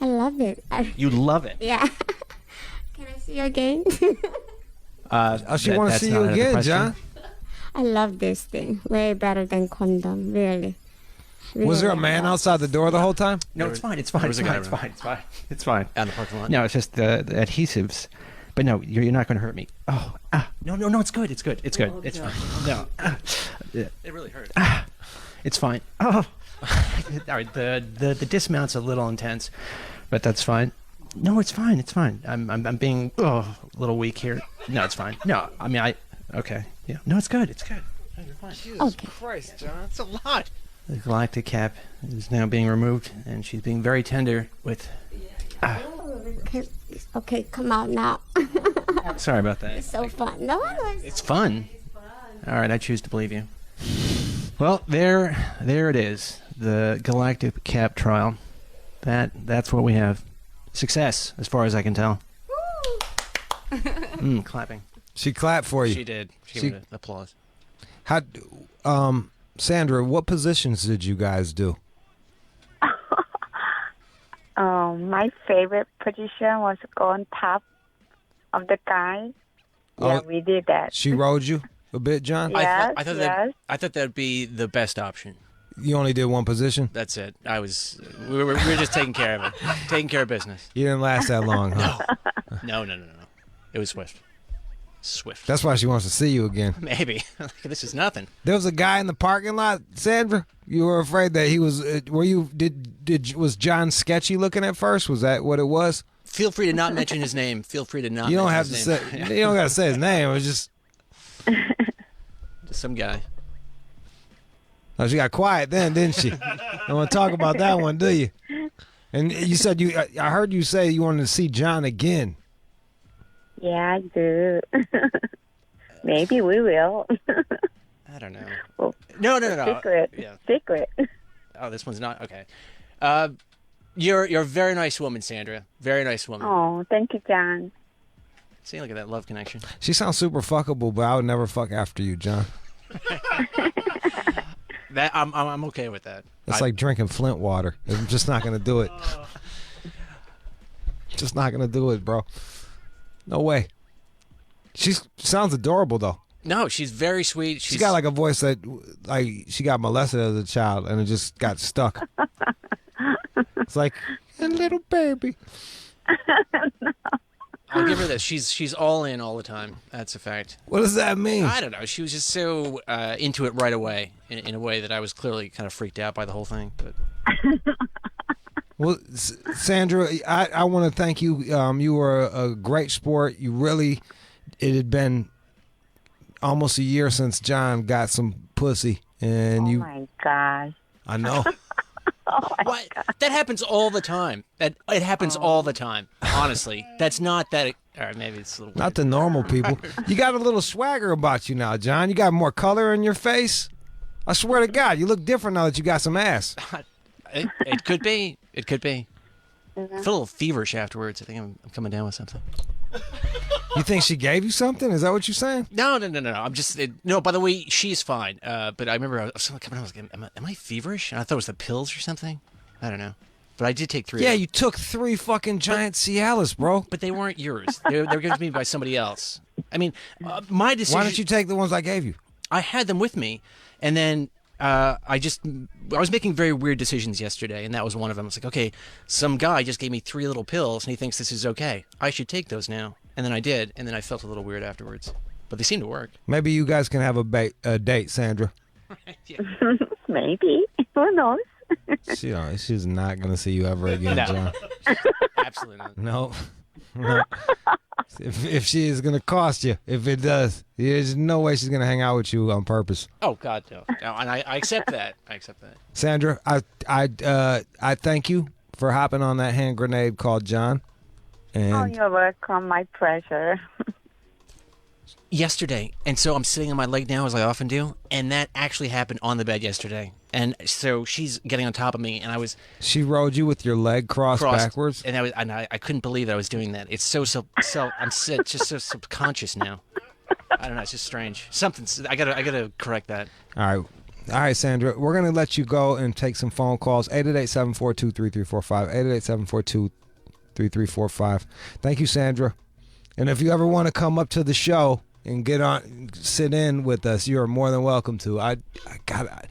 I love it. You love it. Yeah. Can I see you again? She want to see you again, John. I love this thing. Way better than condom, really. Was there a man outside the door the whole time? No, it's fine. It's fine. It's fine. It's fine. It's fine. It's fine. Out in the parking lot. No, it's just the adhesives. But no, you're not going to hurt me. No, it's good. It's good. It's good. It's fine. No. It really hurt. It's fine. Oh. All right, the dismount's a little intense, but that's fine. No, it's fine. It's fine. I'm being a little weak here. No, it's fine. No, I mean okay. Yeah. No, it's good. It's good. No, you're fine. Jesus Christ, John. It's a lot. The galactic cap is now being removed, and she's being very tender with. Okay, come out now. Sorry about that. It's so fun. No, it was. It's fun. All right, I choose to believe you. Well, there it is. The galactic cap trial. That's what we have. Success, as far as I can tell. Clapping. She clapped for you. She did. She gave it applause. How, Sandra, what positions did you guys do? My favorite position was go on top of the guy. Yeah, we did that. She rode you a bit, John? Yes, I thought yes. I thought that would be the best option. You only did one position? That's it. We were just taking care of it. Taking care of business. You didn't last that long, huh? No. It was swift. That's why she wants to see you again. Maybe. This is nothing. There was a guy in the parking lot, Sandra. You were afraid that he was. Was John sketchy looking at first? Was that what it was? Feel free to not mention his name. Feel free to not. You don't mention have to his say. name. You don't got to say his name. It was just. Just some guy. Oh, she got quiet then, didn't she? Don't want to talk about that one, do you? And you said I heard you say you wanted to see John again. Yeah, I do. Maybe we will. I don't know. Well, No. Secret. Yeah. Secret. Oh, this one's not okay. You're a very nice woman, Sandra. Very nice woman. Oh, thank you, John. See, look at that love connection. She sounds super fuckable, but I would never fuck after you, John. That I'm okay with that. It's like drinking Flint water. I'm just not gonna do it. Just not gonna do it, bro. No way. She sounds adorable though. No, she's very sweet. She's got like a voice that, like, she got molested as a child and it just got stuck. It's like a little baby. I'll give her this. She's all in all the time. That's a fact. What does that mean? I don't know. She was just so into it right away in a way that I was clearly kind of freaked out by the whole thing. But Well, Sandra, I want to thank you. You were a great sport. You really, it had been almost a year since John got some pussy, and you. Oh my gosh. I know. what? That happens all the time. It happens all the time. Honestly, that's not that. All right, maybe it's a little. Not the normal people. You got a little swagger about you now, John. You got more color in your face. I swear to God, you look different now that you got some ass. It could be. It could be. I feel a little feverish afterwards. I think I'm coming down with something. You think she gave you something? Is that what you're saying? No. I'm just no. By the way, she's fine. But I remember I was coming. I was like, am I feverish? And I thought it was the pills or something. I don't know. But I did take 3. Yeah, you took 3 fucking giant Cialis, bro. But they weren't yours. They were given to me by somebody else. I mean, my decision. Why didn't you take the ones I gave you? I had them with me, and then I was making very weird decisions yesterday, and that was one of them. It's like, okay, some guy just gave me 3 little pills, and he thinks this is okay. I should take those now. And then I did, and then I felt a little weird afterwards. But they seem to work. Maybe you guys can have a date, Sandra. Maybe. Who knows? She's not going to see you ever again, No. John. Absolutely not. No. If she is going to cost you, if it does, there's no way she's going to hang out with you on purpose. Oh, God, no. And I accept that. I accept that. Sandra, I thank you for hopping on that hand grenade called John. And Oh, you're welcome. My pleasure. Yesterday, and so I'm sitting on my leg now, as I often do, and that actually happened on the bed yesterday. And so she's getting on top of me, and I was she rode you with your leg crossed backwards, and I couldn't believe that I was doing that. It's so I'm just so subconscious now. I don't know. It's just strange. I gotta correct that. All right, Sandra. We're gonna let you go and take some phone calls. 888-742-3345. 888-742-3345. Thank you, Sandra. And if you ever want to come up to the show and sit in with us, you are more than welcome to. I gotta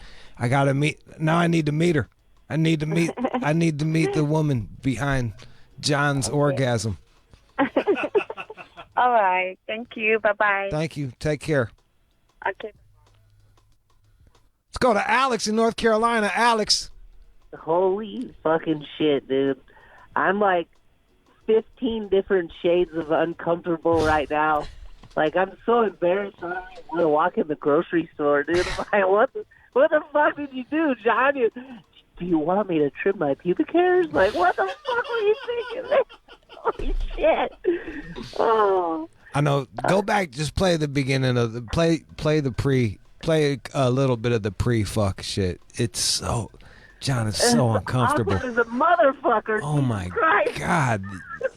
meet. Now I need to meet her. I need to meet the woman behind John's orgasm. All right. Thank you. Bye-bye. Thank you. Take care. Okay. Let's go to Alex in North Carolina. Alex. Holy fucking shit, dude. I'm like 15 different shades of uncomfortable right now. Like, I'm so embarrassed. I don't even want to walk in the grocery store, dude. I'm like, what the fuck did you do, John? Do you want me to trim my pubic hairs? Like, what the fuck were you thinking? Holy shit. Oh. I know. Go back. Just play the beginning of the play a little bit of the pre-fuck shit. It's so, John, it's so uncomfortable. Awkward as a motherfucker. Oh my God,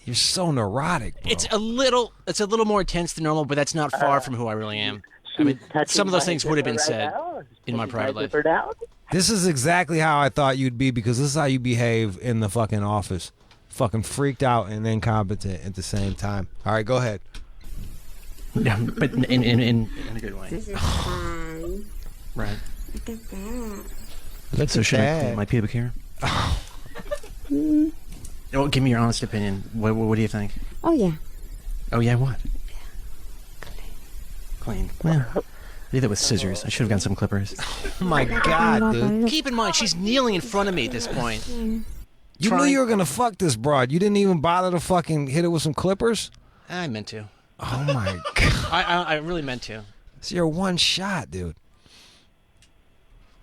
you're so neurotic, bro. It's a little more intense than normal, but that's not far from who I really am. I mean, some of those things would have been said in my private life. This is exactly how I thought you'd be, because this is how you behave in the fucking office. Fucking freaked out and incompetent at the same time. All right, go ahead. Yeah, but in a good way. This is fun. Right. Look at that. So should I clean my pubic hair? Oh, give me your honest opinion. What do you think? Oh, yeah. Oh, yeah, what? Clean. Well, I did that with scissors. I should have gotten some clippers. Oh, my God, dude. Keep in mind, she's kneeling in front of me at this point. You knew you were going to fuck this broad. You didn't even bother to fucking hit it with some clippers? I meant to. Oh, my God. I really meant to. It's your one shot, dude.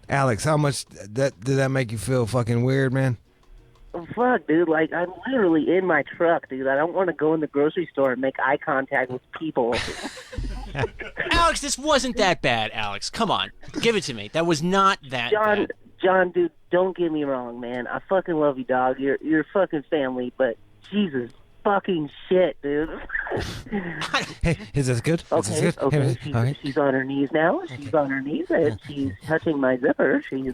Alex, how much did that make you feel fucking weird, man? Fuck, dude. Like, I'm literally in my truck, dude. I don't want to go in the grocery store and make eye contact with people. Alex, this wasn't that bad, Alex. Come on. Give it to me. That was not that bad. John, dude, don't get me wrong, man. I fucking love you, dog. You're fucking family, but Jesus, fucking shit, dude. Hey, is this good? Okay, is this good? okay. Hey, She's on her knees now. She's on her knees and she's touching my zipper. She's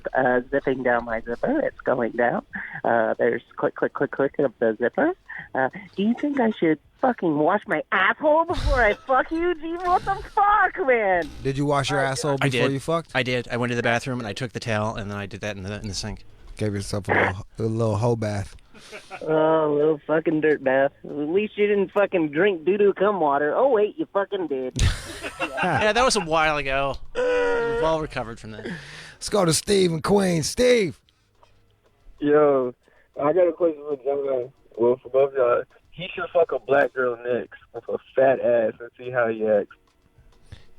zipping down my zipper. It's going down. There's click, click, click, click of the zipper. Do you think I should fucking wash my asshole before I fuck you? Gee, what the fuck, man? Did you wash your asshole I before did. you fucked? I did. I went to the bathroom and I took the towel and then I did that in the sink. Gave yourself a little hoe bath. Oh, little fucking dirt bath. At least you didn't fucking drink doo-doo cum water. Oh, wait, you fucking did. Yeah, that was a while ago. We've all recovered from that. Let's go to Steve in Queens. Steve. Yo, I got a question for John. Well, for both y'all. He should fuck a black girl next with a fat ass and see how he acts.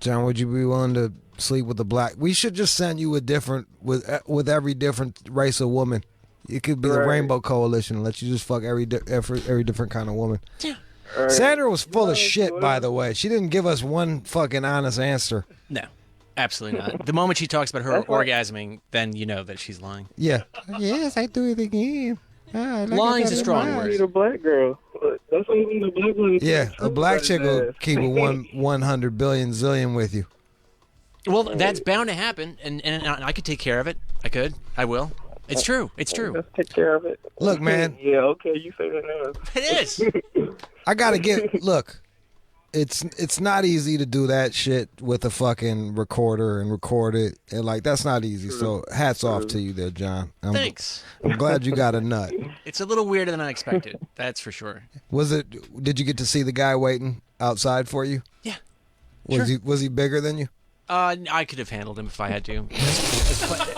John, would you be willing to sleep with a black? We should just send you a different with every different race of woman. It could be the Rainbow Coalition and let you just fuck every different kind of woman. Yeah. Right. Sandra was full of shit, by the way. She didn't give us one fucking honest answer. No, absolutely not. The moment she talks about her orgasming, then you know that she's lying. Yeah. Yes, I do it again. Lying's a strong word. Need a black girl. That's why you need a black girl. Yeah, a black chick will keep it 100 billion zillion with you. Well, that's bound to happen, and I could take care of it. I could. I will. It's true. It's true. Let's take care of it. Look, man. Yeah, okay, you say that now. It is. I gotta look. It's not easy to do that shit with a fucking recorder and record it, and like that's not easy. So hats off to you there, John. Thanks. I'm glad you got a nut. It's a little weirder than I expected. That's for sure. Did you get to see the guy waiting outside for you? Yeah. Was he bigger than you? I could have handled him if I had to.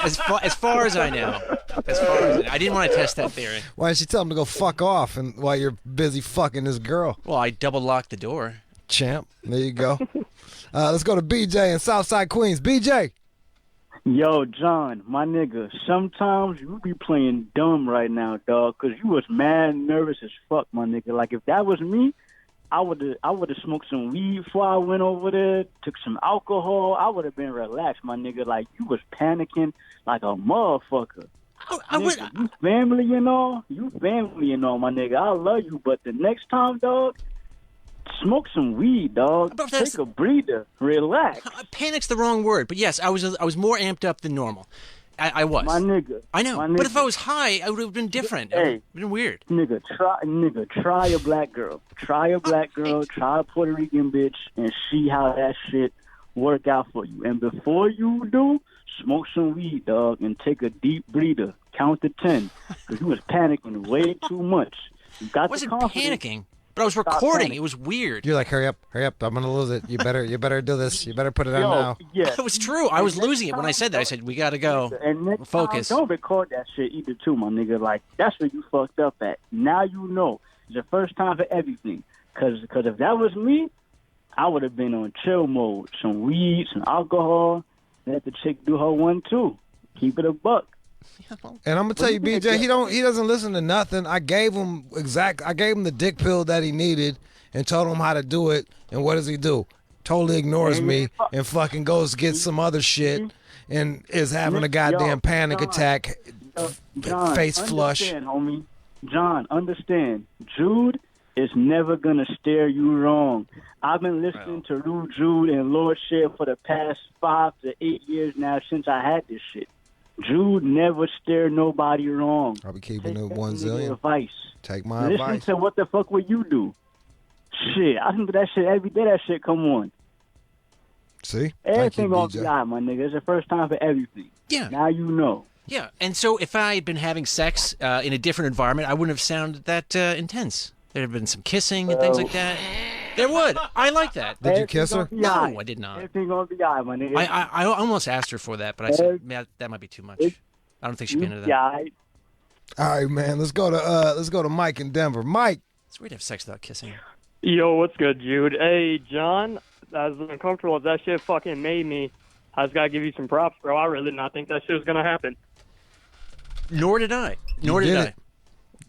As far as I know. I didn't want to test that theory. Why didn't you tell him to go fuck off and while you're busy fucking this girl? Well, I double locked the door. Champ. There you go. Let's go to BJ in Southside Queens. BJ. Yo, John, my nigga, sometimes you be playing dumb right now, dog, because you was mad nervous as fuck, my nigga. Like, if that was me, I would have smoked some weed before I went over there, took some alcohol. I would have been relaxed, my nigga. Like, you was panicking like a motherfucker. You family and all, my nigga. I love you, but the next time, dog, smoke some weed, dog. Take a breather. Relax. Panic's the wrong word, but yes, I was more amped up than normal. I was. My nigga. I know. My but nigga. if I was high, it would have been different. It would have been weird. Nigga, try a black girl. Try a black girl. Try a Puerto Rican bitch and see how that shit work out for you. And before you do, smoke some weed, dog, and take a deep breather. Count to 10, because you was panicking way too much. You got I wasn't panicking, but I was recording. It was weird. You're like, hurry up, I'm gonna lose it. You better do this. You better put it on now. Yeah, it was true. I was losing it when I said that. I said we gotta go. And next Focus. time, don't record that shit either, too, my nigga. Like, that's where you fucked up at. Now you know. It's the first time for everything. Because if that was me, I would have been on chill mode. Some weed, some alcohol. Let the chick do her one, too. Keep it a buck. And I'm gonna tell you, BJ, he doesn't listen to nothing. I gave him the dick pill that he needed and told him how to do it. And what does he do? Totally ignores me and fucking goes get some other shit and is having a goddamn panic attack, John, face flush. Understand, homie. John, understand. Jude is never gonna steer you wrong. I've been listening to Rude Jude and Lord Shit for the past 5 to 8 years now since I had this shit. Jude never steered nobody wrong. I'll be keeping it 1 zillion. Advice. Take my Listen advice. to what the fuck would you do? Shit, I think that shit every day. That shit come on. See, Everything you, off the eye, my nigga. It's the first time for everything. Yeah. Now you know. Yeah, and so if I had been having sex in a different environment, I wouldn't have sounded that intense. There'd have been some kissing and things like that. There would. I like that. Did you kiss her? No, I did not. Everything on the eye, my nigga. I almost asked her for that, but I said that might be too much. I don't think she'd be into that. Yeah. All right, man. Let's go to Mike in Denver. Mike. It's weird to have sex without kissing. Yo, what's good, Jude? Hey, John, as uncomfortable as that shit fucking made me, I just gotta give you some props, bro. I really did not think that shit was gonna happen. Nor did I. Nor You did did I. it.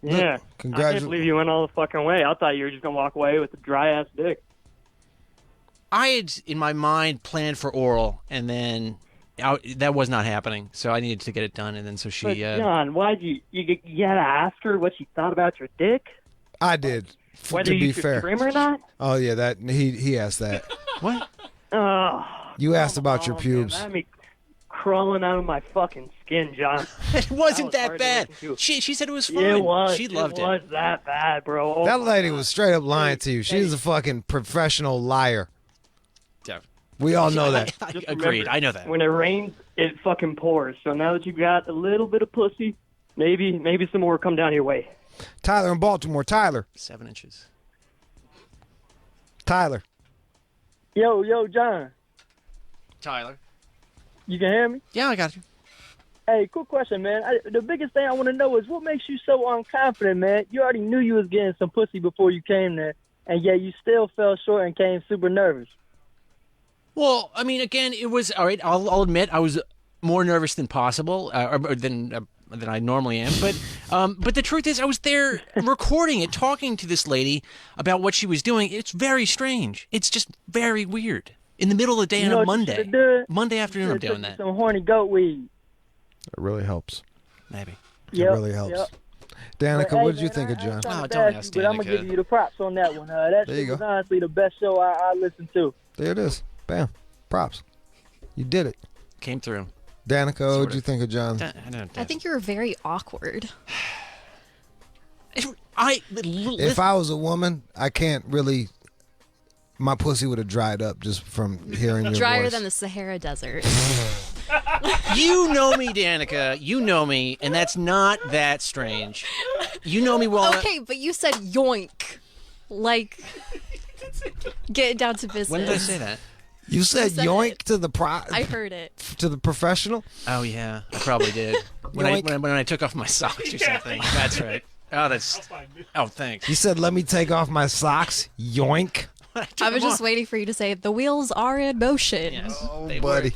Yeah. I can't believe you went all the fucking way. I thought you were just gonna walk away with a dry-ass dick. I had, in my mind, planned for oral, and then that was not happening, so I needed to get it done, and then so she... But John, why'd you gotta ask her what she thought about your dick? I did. whether to you be should fair. trim or not. Oh yeah, that he asked that. What? You asked about your Man, pubes. that had me crawling out of my fucking skin, John. It wasn't that hard to bad. listen to. She said it was fun. It was. She loved it. was that bad, bro. Oh That my lady God. was straight up lying to you. She's a fucking professional liar. Yeah. We all know that. I Just agreed. remember, I know that. When it rains, it fucking pours. So now that you got a little bit of pussy, maybe some more will come down your way. Tyler in Baltimore. Tyler. 7 inches. Tyler. Yo, John. Tyler. You can hear me? Yeah, I got you. Hey, quick question, man. The biggest thing I want to know is what makes you so unconfident, man? You already knew you was getting some pussy before you came there, and yet you still fell short and came super nervous. Well, I mean, again, it was all right. I'll admit I was more nervous than possible, or than I normally am. But the truth is, I was there recording it, talking to this lady about what she was doing. It's very strange. It's just very weird. In the middle of the day on a Monday afternoon, I'm doing that. Some horny goat weed. It really helps. Maybe. It really helps. Danica, But, what did hey, you man, think of I John? ain't trying to don't bash ask you, but I'm gonna Danica. give you the props on that one. That There you shit was go. honestly the best show I listened to. There it is. Bam. Props. You did it. Came through. Danica, what did you think of John? I think you were very awkward. If I was a woman, I can't really. My pussy would have dried up just from hearing your Drier voice. than the Sahara Desert. You know me, Danica. You know me, and that's not that strange. You know me well. Okay, but you said yoink. Like, get it down to business. When did I say that? You said said yoink it. to the I heard it. to the professional. Oh yeah, I probably did. when I took off my socks or something. That's right. Oh, that's. Oh, thanks. You said, "Let me take off my socks." Yoink. I was just waiting for you to say the wheels are in motion. Yes, Oh, they buddy. were.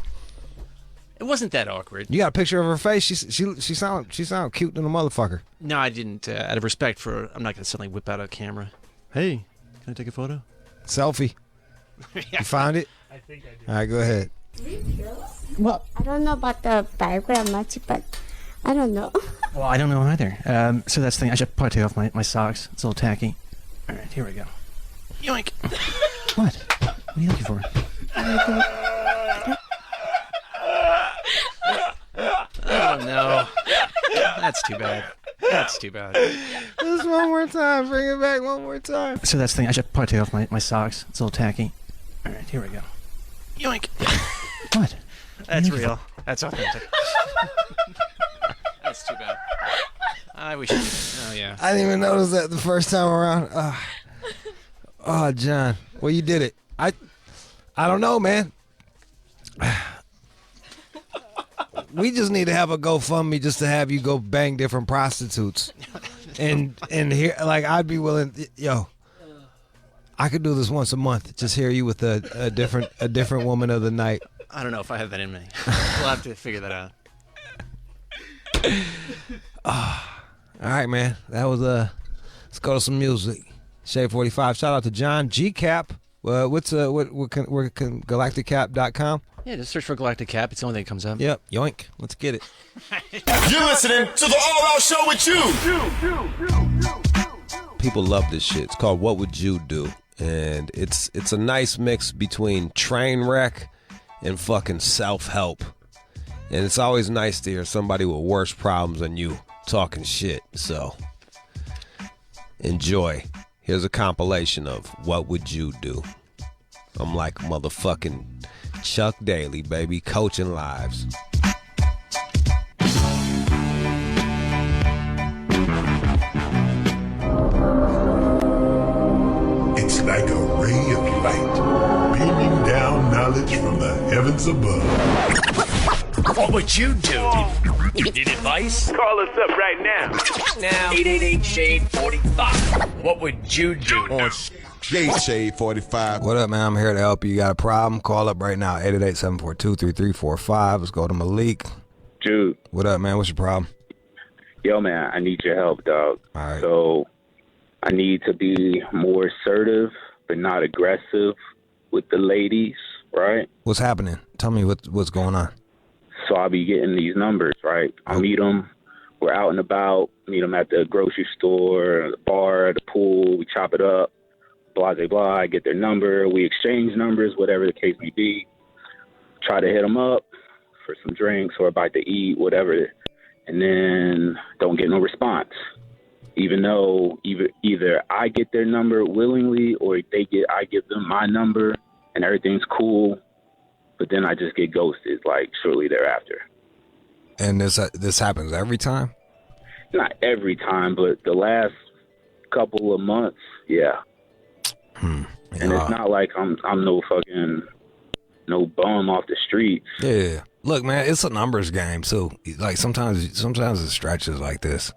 It wasn't that awkward. You got a picture of her face. She sound cute than a motherfucker. No, I didn't. Out of respect for, I'm not going to suddenly whip out a camera. Hey, can I take a photo? Selfie. You found it? I think I did. All right, go ahead. Well, I don't know about the diagram much, but I don't know. Well, I don't know either. So that's the thing. I should probably take off my socks. It's a little tacky. All right, here we go. Yoink. What? What are you looking for? Oh no, that's too bad. That's too bad. Just one more time. Bring it back one more time. So that's the thing. I should probably take off my socks. It's a little tacky. All right, here we go. Yoink. What? That's real. That's authentic. That's too bad. I wish. Oh yeah. I didn't even notice that the first time around. Oh, John. Well, you did it. I don't know, man. We just need to have a GoFundMe just to have you go bang different prostitutes, and here, like, I'd be willing. Yo, I could do this once a month. Just hear you with a different woman of the night. I don't know if I have that in me. We'll have to figure that out. All right, man. That was let's go to some music. Shade 45. Shout out to John G Cap. What's galacticap.com? Yeah, just search for Galactic Cap. It's the only thing that comes up. Yep. Yoink. Let's get it. You're listening to the All Out Show with you. People love this shit. It's called What Would You Do? And it's a nice mix between train wreck and fucking self-help. And it's always nice to hear somebody with worse problems than you talking shit. So enjoy. Here's a compilation of What Would You Do? I'm like motherfucking Chuck Daly, baby, coaching lives. It's like a ray of light, beaming down knowledge from the heavens above. What would you do? Need advice? Call us up right now. 888-SHADE-45. What would you do? On Shade 45. What up, man? I'm here to help you. You got a problem? Call up right now. 888-742-3345. Let's go to Malik. Jude. What up, man? What's your problem? Yo, man, I need your help, dog. All right. So I need to be more assertive, but not aggressive with the ladies, right? What's happening? Tell me what's going on. So I'll be getting these numbers, right? I'll meet them we're out and about, meet them at the grocery store, the bar, the pool, we chop it up, blah, blah, blah. I get their number, we exchange numbers, whatever the case may be. Try to hit them up for some drinks or a bite to eat, whatever, and then don't get no response. Even though either I get their number willingly or I give them my number and everything's cool, but then I just get ghosted like shortly thereafter. And this happens every time? Not every time, but the last couple of months, yeah. And it's not like I'm no bum off the street. Yeah. Look, man, it's a numbers game too. Like sometimes it stretches like this.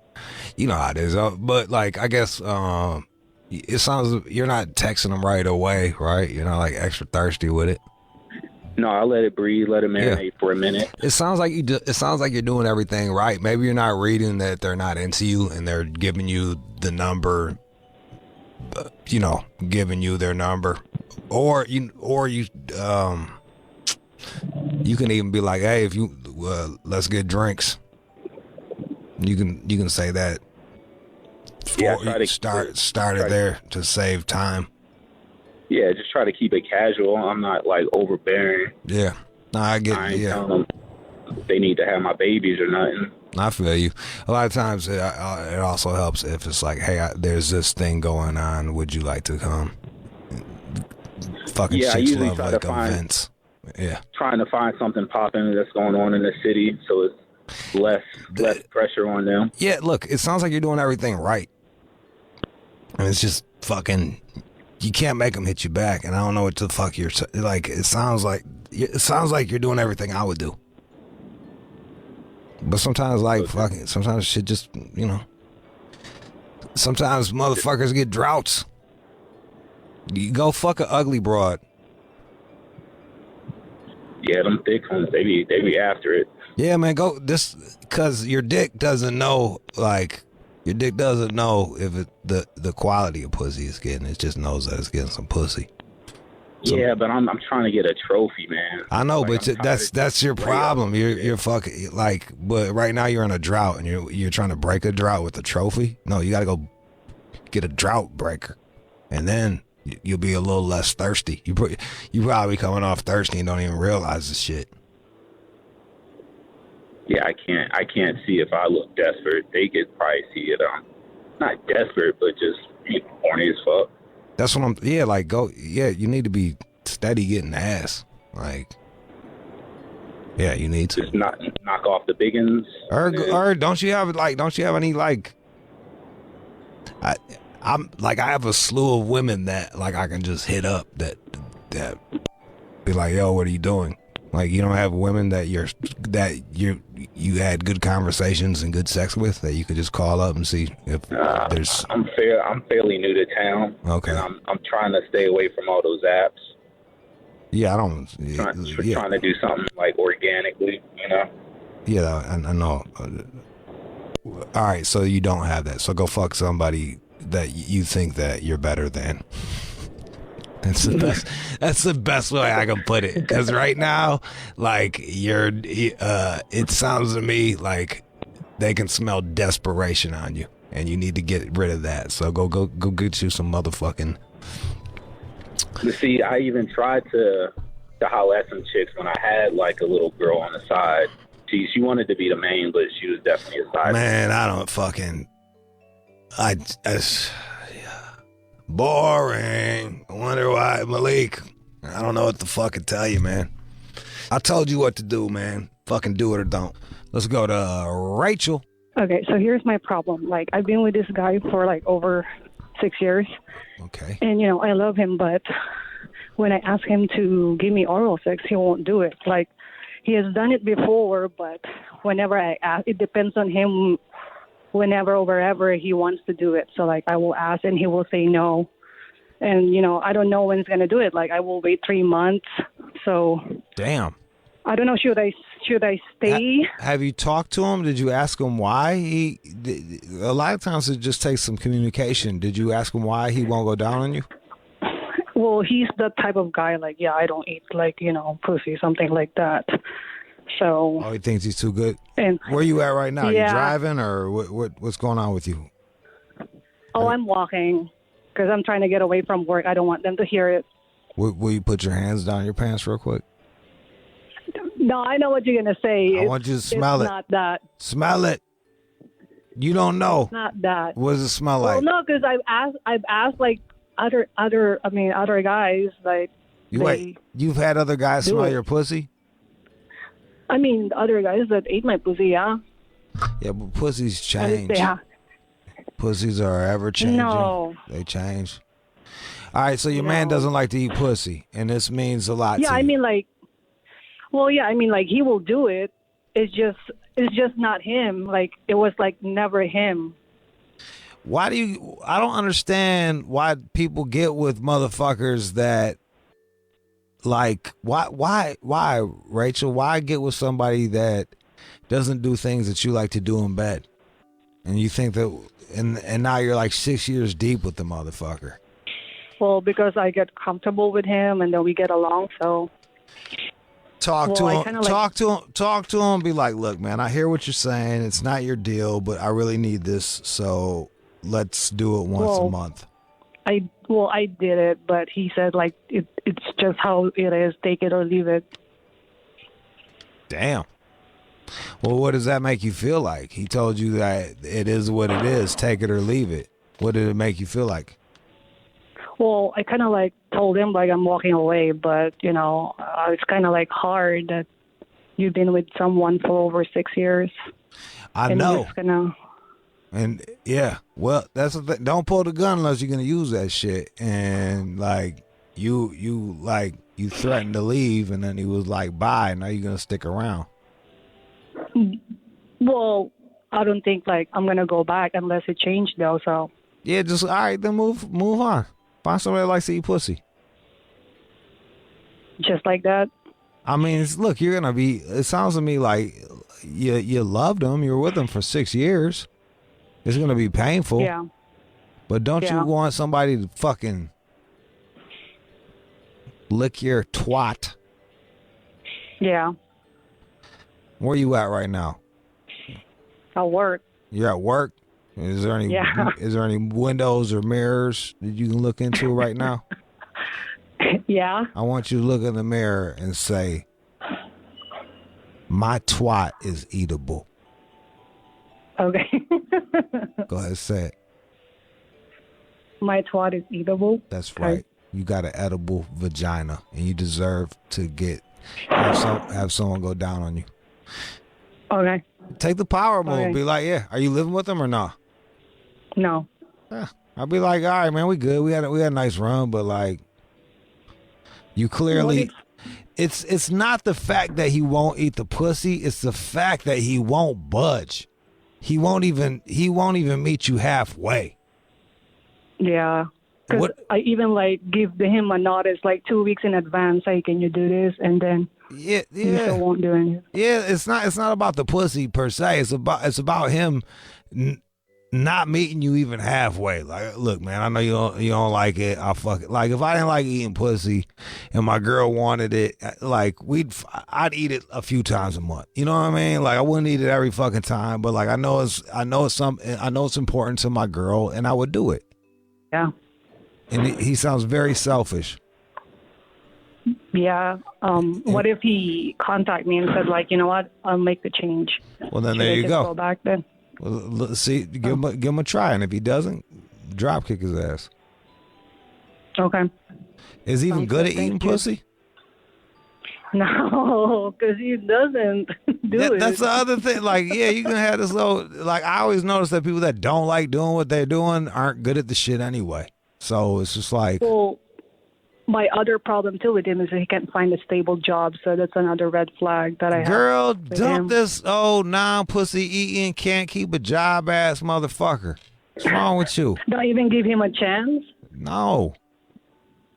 You know how it is. But like I guess it sounds you're not texting them right away, right? You're not like extra thirsty with it. No, I let it breathe, let it marinate for a minute. It sounds like it sounds like you're doing everything right. Maybe you're not reading that they're not into you and they're giving you the number. You know, giving you their number, or you can even be like, hey, if you let's get drinks. You can say that. Start it there to save time. Yeah, just try to keep it casual. I'm not like overbearing. Yeah, no, I get. I ain't telling them they need to have my babies or nothing. I feel you. A lot of times it also helps if it's like, hey, there's this thing going on. Would you like to come? Fucking chicks love like events. Yeah. Trying to find something popping that's going on in the city, so it's less pressure on them. Yeah, look, it sounds like you're doing everything right, and it's just fucking. You can't make them hit you back, and I don't know what the fuck you're like. It sounds like you're doing everything I would do. But sometimes, like, fucking, sometimes shit just, you know. Sometimes motherfuckers get droughts. You go fuck a ugly broad. Yeah, them thick ones, they be after it. Yeah, man, go this, cause your dick doesn't know, like, your dick doesn't know if the quality of pussy it's getting. It just knows that it's getting some pussy. So, yeah, but I'm trying to get a trophy, man. I know, like, but that's your problem. You're fucking like, but right now you're in a drought and you're trying to break a drought with a trophy. No, you got to go get a drought breaker, and then you'll be a little less thirsty. You probably coming off thirsty and don't even realize the shit. Yeah, I can't see if I look desperate. They could probably see it. Not desperate, but just horny as fuck. That's what I'm. Yeah, like go. Yeah, you need to be steady getting ass. Like, yeah, you need to just knock off the biggins. Or don't you have any like? I'm like I have a slew of women that like I can just hit up that be like, yo, what are you doing? Like, you don't have women that you had good conversations and good sex with that you could just call up and see if there's. I'm fairly new to town. Okay. And I'm trying to stay away from all those apps. Yeah, I don't. Trying to do something like organically, you know. Yeah, I know. All right, so you don't have that. So go fuck somebody that you think that you're better than. That's the best. That's the best way I can put it. Because right now, like it sounds to me like they can smell desperation on you, and you need to get rid of that. So go get you some motherfucking. But see, I even tried to holler at some chicks when I had like a little girl on the side. She wanted to be the main, but she was definitely a side. Man, I don't fucking. Boring. I wonder why, Malik. I don't know what to fucking tell you, man. I told you what to do, man. Fucking do it or don't. Let's go to Rachel. Okay, so here's my problem. Like, I've been with this guy for like over 6 years. Okay. And, you know, I love him, but when I ask him to give me oral sex, he won't do it. Like, he has done it before, but whenever I ask, it depends on him. Whenever or wherever he wants to do it. So, like, I will ask and he will say no. And, you know, I don't know when he's going to do it. Like, I will wait 3 months. So. Damn. I don't know. Should I stay? Have you talked to him? Did you ask him why a lot of times it just takes some communication. Did you ask him why he won't go down on you? Well, he's the type of guy, like, yeah, I don't eat, like, you know, pussy, something like that. So. Oh, he thinks he's too good? And Where you at right now? Yeah. You driving or what's going on with you? Oh, I'm walking because I'm trying to get away from work. I don't want them to hear it. Will you put your hands down your pants real quick? No, I know what you're gonna say. I want you to smell it's it. Not that. Smell it. You don't know. It's not that. What does it smell Well, like? no, because I've asked like other guys like. You've had other guys do smell it. your pussy? I mean, the other guys that ate my pussy, yeah. Yeah, but pussies I didn't change. say, yeah. Pussies are ever changing. No. They change. All right, so your man doesn't like to eat pussy, and this means a lot Yeah, to you. I mean, like, well, yeah, I mean, like, he will do it. It's just not him. Like, it was like never him. Why do you? I don't understand why people get with motherfuckers that, like, why, Rachel? Why get with somebody that doesn't do things that you like to do in bed, and you think that, and now you're like 6 years deep with the motherfucker. Well, because I get comfortable with him and then we get along, so. Talk Well, I to him. kinda like- Talk to him. Be like, look, man, I hear what you're saying. It's not your deal, but I really need this, so let's do it once a Well, month. I did it, but he said like it's just how it is. Take it or leave it. Damn. Well, what does that make you feel like? He told you that it is what it is. Take it or leave it. What did it make you feel like? Well, I kind of like told him like I'm walking away, but you know, it's kind of like hard that you've been with someone for over 6 years. I and know. you're just gonna. And yeah, well, that's the thing. Don't pull the gun unless you're gonna use that shit. And like you threatened to leave, and then he was like, "Bye." Now you're gonna stick around. Well, I don't think like I'm gonna go back unless it changed though. So Yeah, just all right. Then move on. Find somebody that likes to eat pussy. just like that. I mean, look, you're gonna be. It sounds to me like you loved him. You were with him for 6 years. It's gonna be painful. Yeah. But don't Yeah. you want somebody to fucking lick your twat? Yeah. Where you at right now? I'll work. You're at work. Is there any? Yeah. Is there any windows or mirrors that you can look into right now? Yeah. I want you to look in the mirror and say, "My twat is eatable." Okay. Go ahead, say it. My twat is eatable. That's right. You got an edible vagina, and you deserve to have someone go down on you. Okay. Take the power move. Okay. Be like, yeah. Are you living with them or not? No. I'll be like, all right, man, we good. We had a nice run, but like, you clearly, it's not the fact that he won't eat the pussy. It's the fact that he won't budge. He won't even meet you halfway. Yeah. Because I even like give him a notice like 2 weeks in advance. Hey, can you do this? And then he still won't do anything. Yeah, it's not about the pussy per se. It's about him not meeting you even halfway. Like, look, man, I know you don't like it. I'll fuck it. Like, if I didn't like eating pussy and my girl wanted it, like I'd eat it a few times a month. You know what I mean? Like, I wouldn't eat it every fucking time, but like I know it's important to my girl, and I would do it. Yeah. And he sounds very selfish. Yeah. What if he contact me and said like, you know what, I'll make the change. Well, then Should there I you just go. Back then. Well, let's see, give him a try, and if he doesn't, drop kick his ass. Okay. Is he even Sounds good good. at eating Thank you. pussy? No, because he doesn't do it. That's the other thing. Like, yeah, you can have this little. Like, I always notice that people that don't like doing what they're doing aren't good at the shit anyway. So it's just like, Well, my other problem too with him is that he can't find a stable job, so that's another red flag that I have. girl, with dump him. this old non-pussy eating, can't keep a job ass motherfucker. What's wrong with you? Don't even give him a chance. No,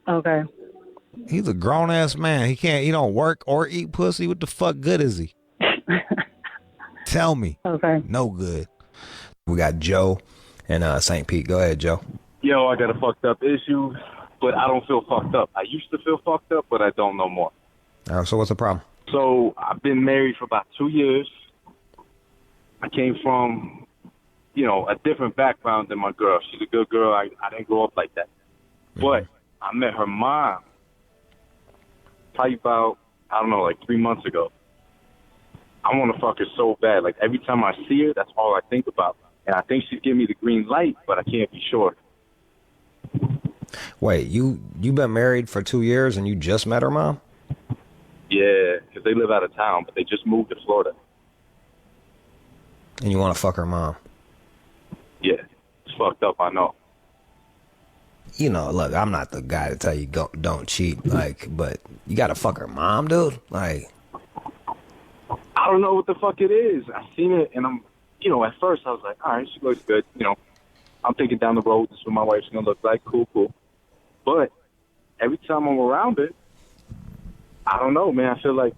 Okay. he's a grown ass man. He don't work or eat pussy. What the fuck good is he? Tell me. Okay. No good. We got Joe and St. Pete. Go ahead, Joe. Yo, I got a fucked up issue, but I don't feel fucked up. I used to feel fucked up, but I don't no more. So what's the problem? So I've been married for about 2 years. I came from, a different background than my girl. She's a good girl. I didn't grow up like that. But I met her mom probably about, I don't know, like 3 months ago. I want to fuck her so bad. Like, every time I see her, that's all I think about. And I think she's giving me the green light, but I can't be sure. Wait, you been married for 2 years and you just met her mom? Yeah, because they live out of town, but they just moved to Florida. And you want to fuck her mom? Yeah, it's fucked up, I know. Look, I'm not the guy to tell you don't cheat, but you got to fuck her mom, dude? Like, I don't know what the fuck it is. I seen it, and I'm, at first I was like, all right, she looks good. I'm thinking down the road, this is what my wife's going to look like. Cool. But every time I'm around it, I don't know, man. I feel like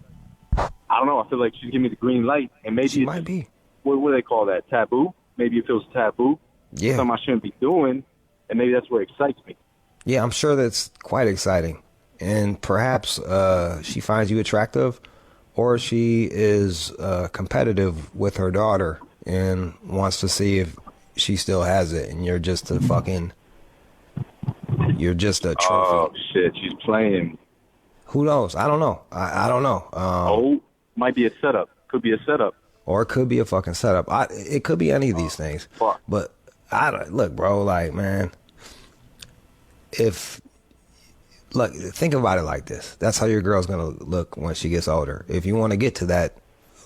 she's giving me the green light, and maybe she might be. What do they call that? Taboo? Maybe it feels taboo. Yeah. Something I shouldn't be doing, and maybe that's what excites me. Yeah, I'm sure that's quite exciting. And perhaps she finds you attractive, or she is competitive with her daughter and wants to see if she still has it, and you're just a trophy. Oh, shit, she's playing. Who knows? I don't know. I don't know. Might be a setup. Could be a setup. Or it could be a fucking setup. It could be any of these things. Fuck. But look, bro, like, man, think about it like this. That's how your girl's gonna look when she gets older. If you want to get to that,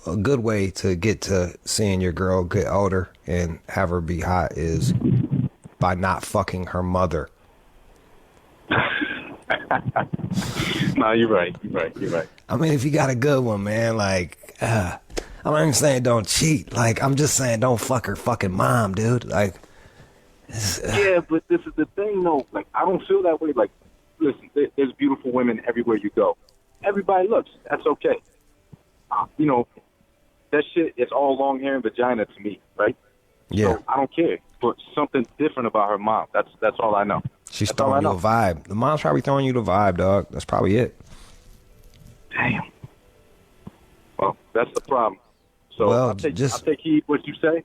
a good way to get to seeing your girl get older and have her be hot is by not fucking her mother. No, you're right. I mean, if you got a good one, man, like, I'm not even saying don't cheat. Like, I'm just saying don't fuck her fucking mom, dude. Like, yeah, but this is the thing, though. Like, I don't feel that way. Like, listen, there's beautiful women everywhere you go. Everybody looks. That's okay. That shit is all long hair and vagina to me, right? Yeah. So I don't care. But something different about her mom. That's all I know. She's throwing you a vibe. The mom's probably throwing you the vibe, dog. That's probably it. Damn. Well, that's the problem. So I'll take heed what you say.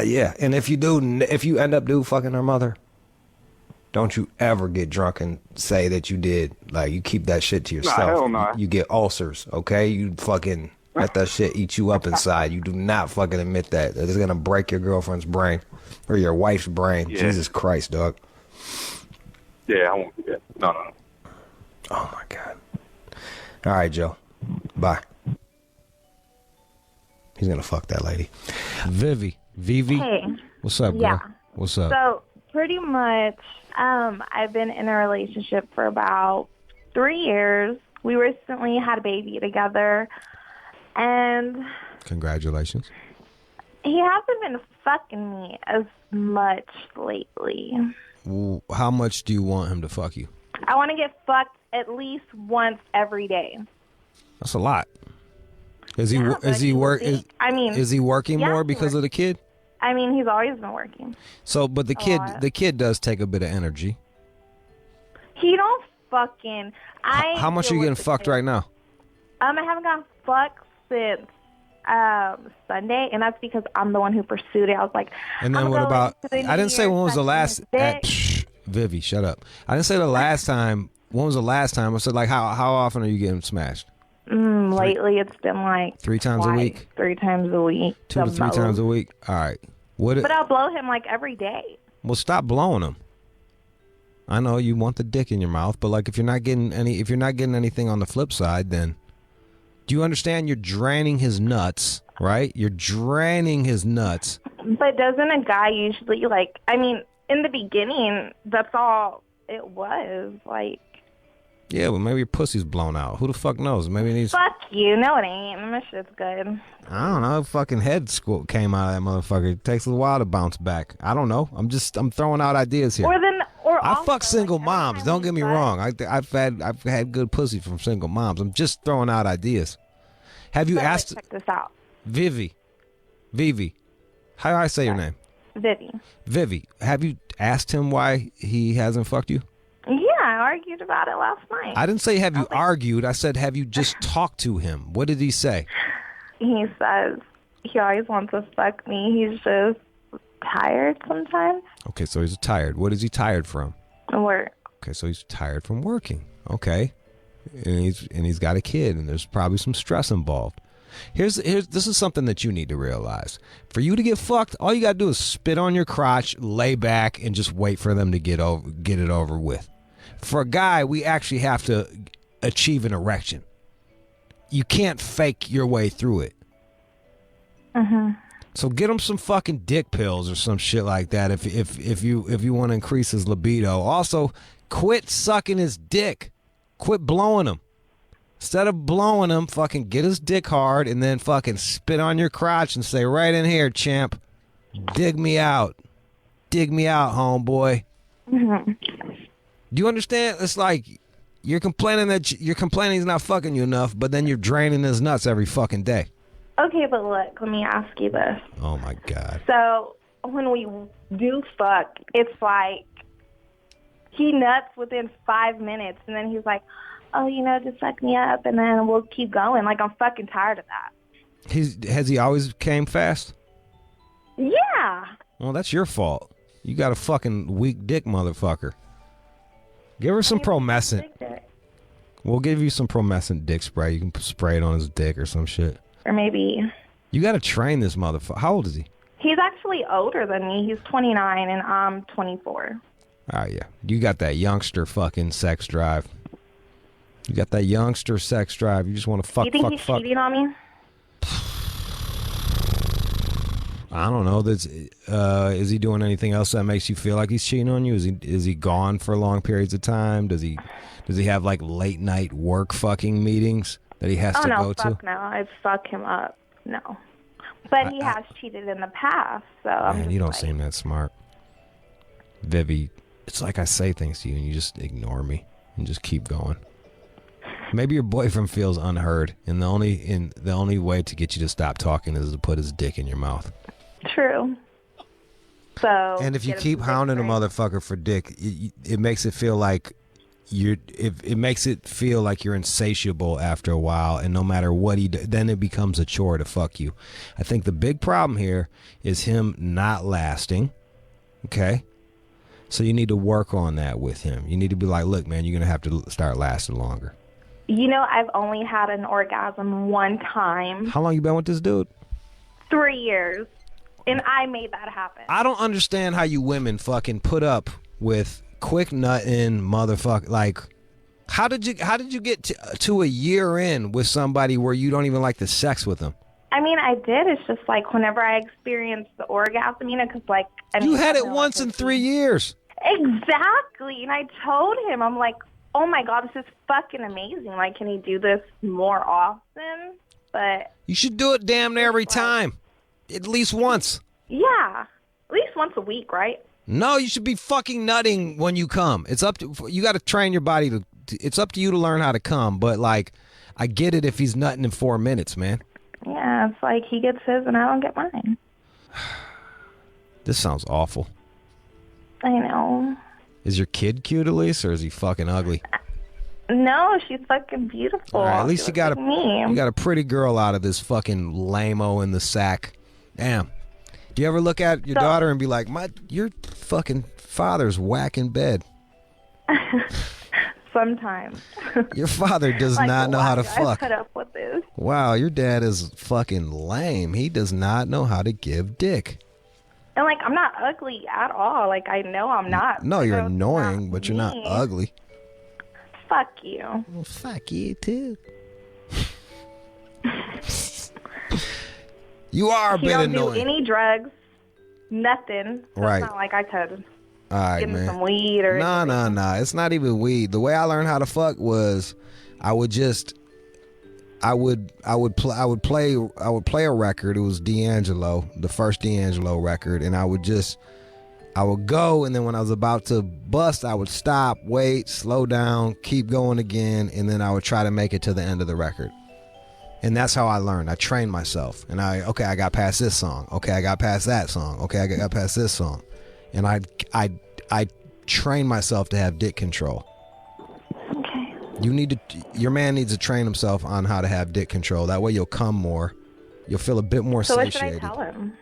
Yeah. And if you end up fucking her mother, don't you ever get drunk and say that you did. Like, you keep that shit to yourself. Nah, hell nah. You get ulcers, okay? You fucking let that shit eat you up inside. You do not fucking admit that. That is gonna break your girlfriend's brain or your wife's brain. Yeah. Jesus Christ, dog. Yeah, I won't do that. No. Oh my God. All right, Joe. Bye. He's gonna fuck that lady. Vivi. Hey. What's up, girl? Yeah. What's up? So pretty much, I've been in a relationship for about 3 years. We recently had a baby together, and Congratulations. he hasn't been fucking me as much lately. How much do you want him to fuck you? I want to get fucked at least once every day. That's a lot. Is he working Yeah, more because of the kid? I mean, he's always been working. So, but the kid does take a bit of energy. He don't fucking. How much are you getting fucked right now? I haven't gotten fucked since Sunday, and that's because I'm the one who pursued it. I was like, And then what about? I didn't say when was the last. Vivi, shut up. I didn't say the last time. When was the last time? I said, like, how often are you getting smashed? Lately, it's been like 3 times a week. 3 times a week. 2 to 3 times a week. All right. But I'll blow him like every day. Well, stop blowing him. I know you want the dick in your mouth, but like if you're not getting anything on the flip side, then do you understand? You're draining his nuts, right? You're draining his nuts. But doesn't a guy usually in the beginning, that's all it was like. Yeah, but maybe your pussy's blown out. Who the fuck knows? Maybe it needs. Fuck you. No, it ain't. My shit's good. I don't know. Fucking head came out of that motherfucker. It takes a while to bounce back. I don't know. I'm throwing out ideas here. I fuck single moms. Don't get me wrong. I've had good pussy from single moms. I'm just throwing out ideas. Have you asked? Check this out. Vivi. How do I say your name? Vivi. Have you asked him why he hasn't fucked you? Yeah, I argued about it last night. I didn't say have you argued. I said have you just talked to him. What did he say? He says he always wants to fuck me. He's just tired sometimes. Okay, so he's tired. What is he tired from? Work. Okay, so he's tired from working. Okay. And he's got a kid, and there's probably some stress involved. This is something that you need to realize. For you to get fucked, all you gotta do is spit on your crotch, lay back, and just wait for them to get it over with. For a guy, we actually have to achieve an erection. You can't fake your way through it. So get him some fucking dick pills or some shit like that if you want to increase his libido. Also, quit sucking his dick. Quit blowing him. Instead of blowing him, fucking get his dick hard and then fucking spit on your crotch and say, right in here, champ. Dig me out. Dig me out, homeboy. Do you understand? It's like you're complaining he's not fucking you enough, but then you're draining his nuts every fucking day. Okay, but look, let me ask you this. Oh my God. So when we do fuck, it's like he nuts within 5 minutes, and then he's like, oh, just suck me up, and then we'll keep going. Like, I'm fucking tired of that. Has he always came fast? Yeah. Well, that's your fault. You got a fucking weak dick, motherfucker. Give her some Promescent. We'll give you some Promescent dick spray. You can spray it on his dick or some shit. Or maybe. You got to train this motherfucker. How old is he? He's actually older than me. He's 29, and I'm 24. Oh, yeah. You got that youngster fucking sex drive. You got that youngster sex drive. You just want to fuck, you think he's cheating on me? I don't know. Is he doing anything else that makes you feel like he's cheating on you? Is he gone for long periods of time? Does he have like late night work fucking meetings that he has to go to? No. I'd fuck him up. No. But he has cheated in the past, so man, you don't seem that smart. Vivi, it's like I say things to you and you just ignore me and just keep going. Maybe your boyfriend feels unheard, and the only way to get you to stop talking is to put his dick in your mouth. True. So. And if you keep hounding a motherfucker for dick, it makes it feel like it makes it feel like you're insatiable after a while, and no matter what he does, then it becomes a chore to fuck you. I think the big problem here is him not lasting. Okay. So you need to work on that with him. You need to be like, look, man, you're gonna have to start lasting longer. I've only had an orgasm one time. How long you been with this dude? 3 years. And I made that happen. I don't understand how you women fucking put up with quick nutting motherfucker. Like, how did you get to a year in with somebody where you don't even like the sex with them? I mean, I did. It's just like whenever I experienced the orgasm, because like... You had it once in 3 years. Exactly. And I told him, I'm like, oh my God, this is fucking amazing. Like, can he do this more often? But you should do it damn near every time. At least once. Yeah. At least once a week, right? No, you should be fucking nutting when you come. It's up to you. Got to train your body to. It's up to you to learn how to come. But like, I get it if he's nutting in 4 minutes, man. Yeah, it's like he gets his and I don't get mine. This sounds awful. I know. Is your kid cute at least, or is he fucking ugly? No, she's fucking beautiful. All right, at least she you got a pretty girl out of this fucking lame-o in the sack. Damn. Do you ever look at your daughter and be like, your fucking father's whack in bed? Sometimes. Your father does like, not know how to fuck. Put up with this. Wow, your dad is fucking lame. He does not know how to give dick. And like, I'm not ugly at all. Like, I know I'm not. No, you're annoying, but you're not ugly. Fuck you. Well, fuck you too. You are a bit annoying. She don't do any drugs, nothing. So right. It's not like I could all right, give him man. some weed or anything. Nah. It's not even weed. The way I learned how to fuck was, I would play a record. It was D'Angelo, the first D'Angelo record, and I would go, and then when I was about to bust, I would stop, wait, slow down, keep going again, and then I would try to make it to the end of the record. And that's how I learned. I trained myself. And I got past this song. Okay, I got past that song. Okay, I got past this song. And I trained myself to have dick control. Okay. Your man needs to train himself on how to have dick control. That way you'll come more. You'll feel a bit more So what should I satiated. tell him?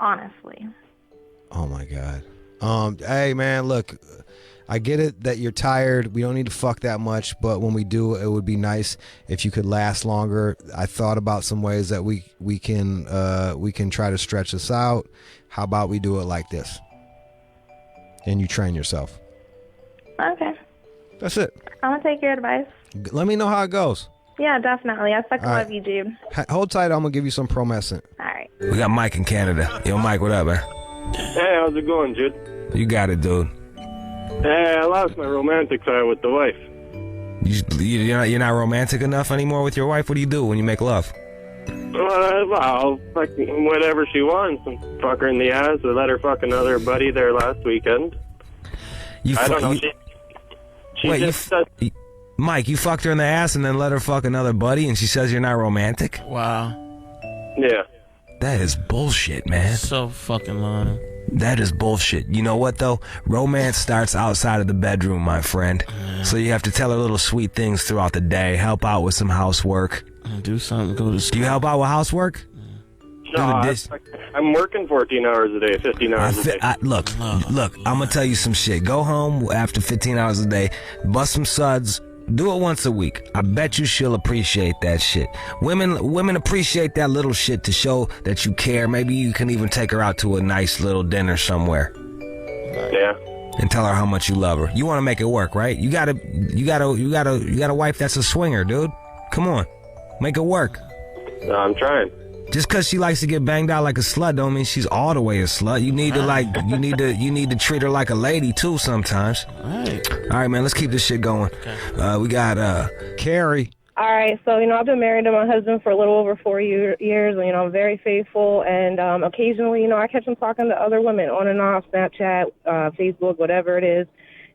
Honestly. Oh my God. Hey man, look, I get it that you're tired. We don't need to fuck that much, but when we do, it would be nice if you could last longer. I thought about some ways that we can try to stretch this out. How about we do it like this? And you train yourself. Okay. That's it. I'm gonna take your advice. Let me know how it goes. Yeah, definitely. I fucking All right. love you, Jude. Hold tight. I'm gonna give you some Promescent. All right. We got Mike in Canada. Yo, Mike, what up, man? Hey, how's it going, Jude? You got it, dude. Hey, I lost my romantic side with the wife. You're not romantic enough anymore with your wife. What do you do when you make love? Well, fuck whatever she wants. Fuck her in the ass or let her fuck another buddy there last weekend. I don't know. Mike, you fucked her in the ass and then let her fuck another buddy, and she says you're not romantic? Wow. Yeah. That is bullshit, man. So fucking lying. That is bullshit. You know what, though? Romance starts outside of the bedroom, my friend. So you have to tell her little sweet things throughout the day. Help out with some housework. Do something. Go to school. Do you help out with housework? No, I'm working 14 hours a day, 15 hours a day. Look, I'm going to tell you some shit. Go home after 15 hours a day, bust some suds, do it once a week. I bet you she'll appreciate that shit. Women appreciate that little shit to show that you care. Maybe you can even take her out to a nice little dinner somewhere. Yeah. And tell her how much you love her. You want to make it work, right? You got a wife that's a swinger, dude. Come on. Make it work. I'm trying. Just because she likes to get banged out like a slut don't mean she's all the way a slut. You need to you need to treat her like a lady too sometimes. All right, man. Let's keep this shit going. We got Carrie. All right, so, I've been married to my husband for a little over 4 years, and, I'm very faithful, and occasionally, I catch him talking to other women on and off, Snapchat, Facebook, whatever it is.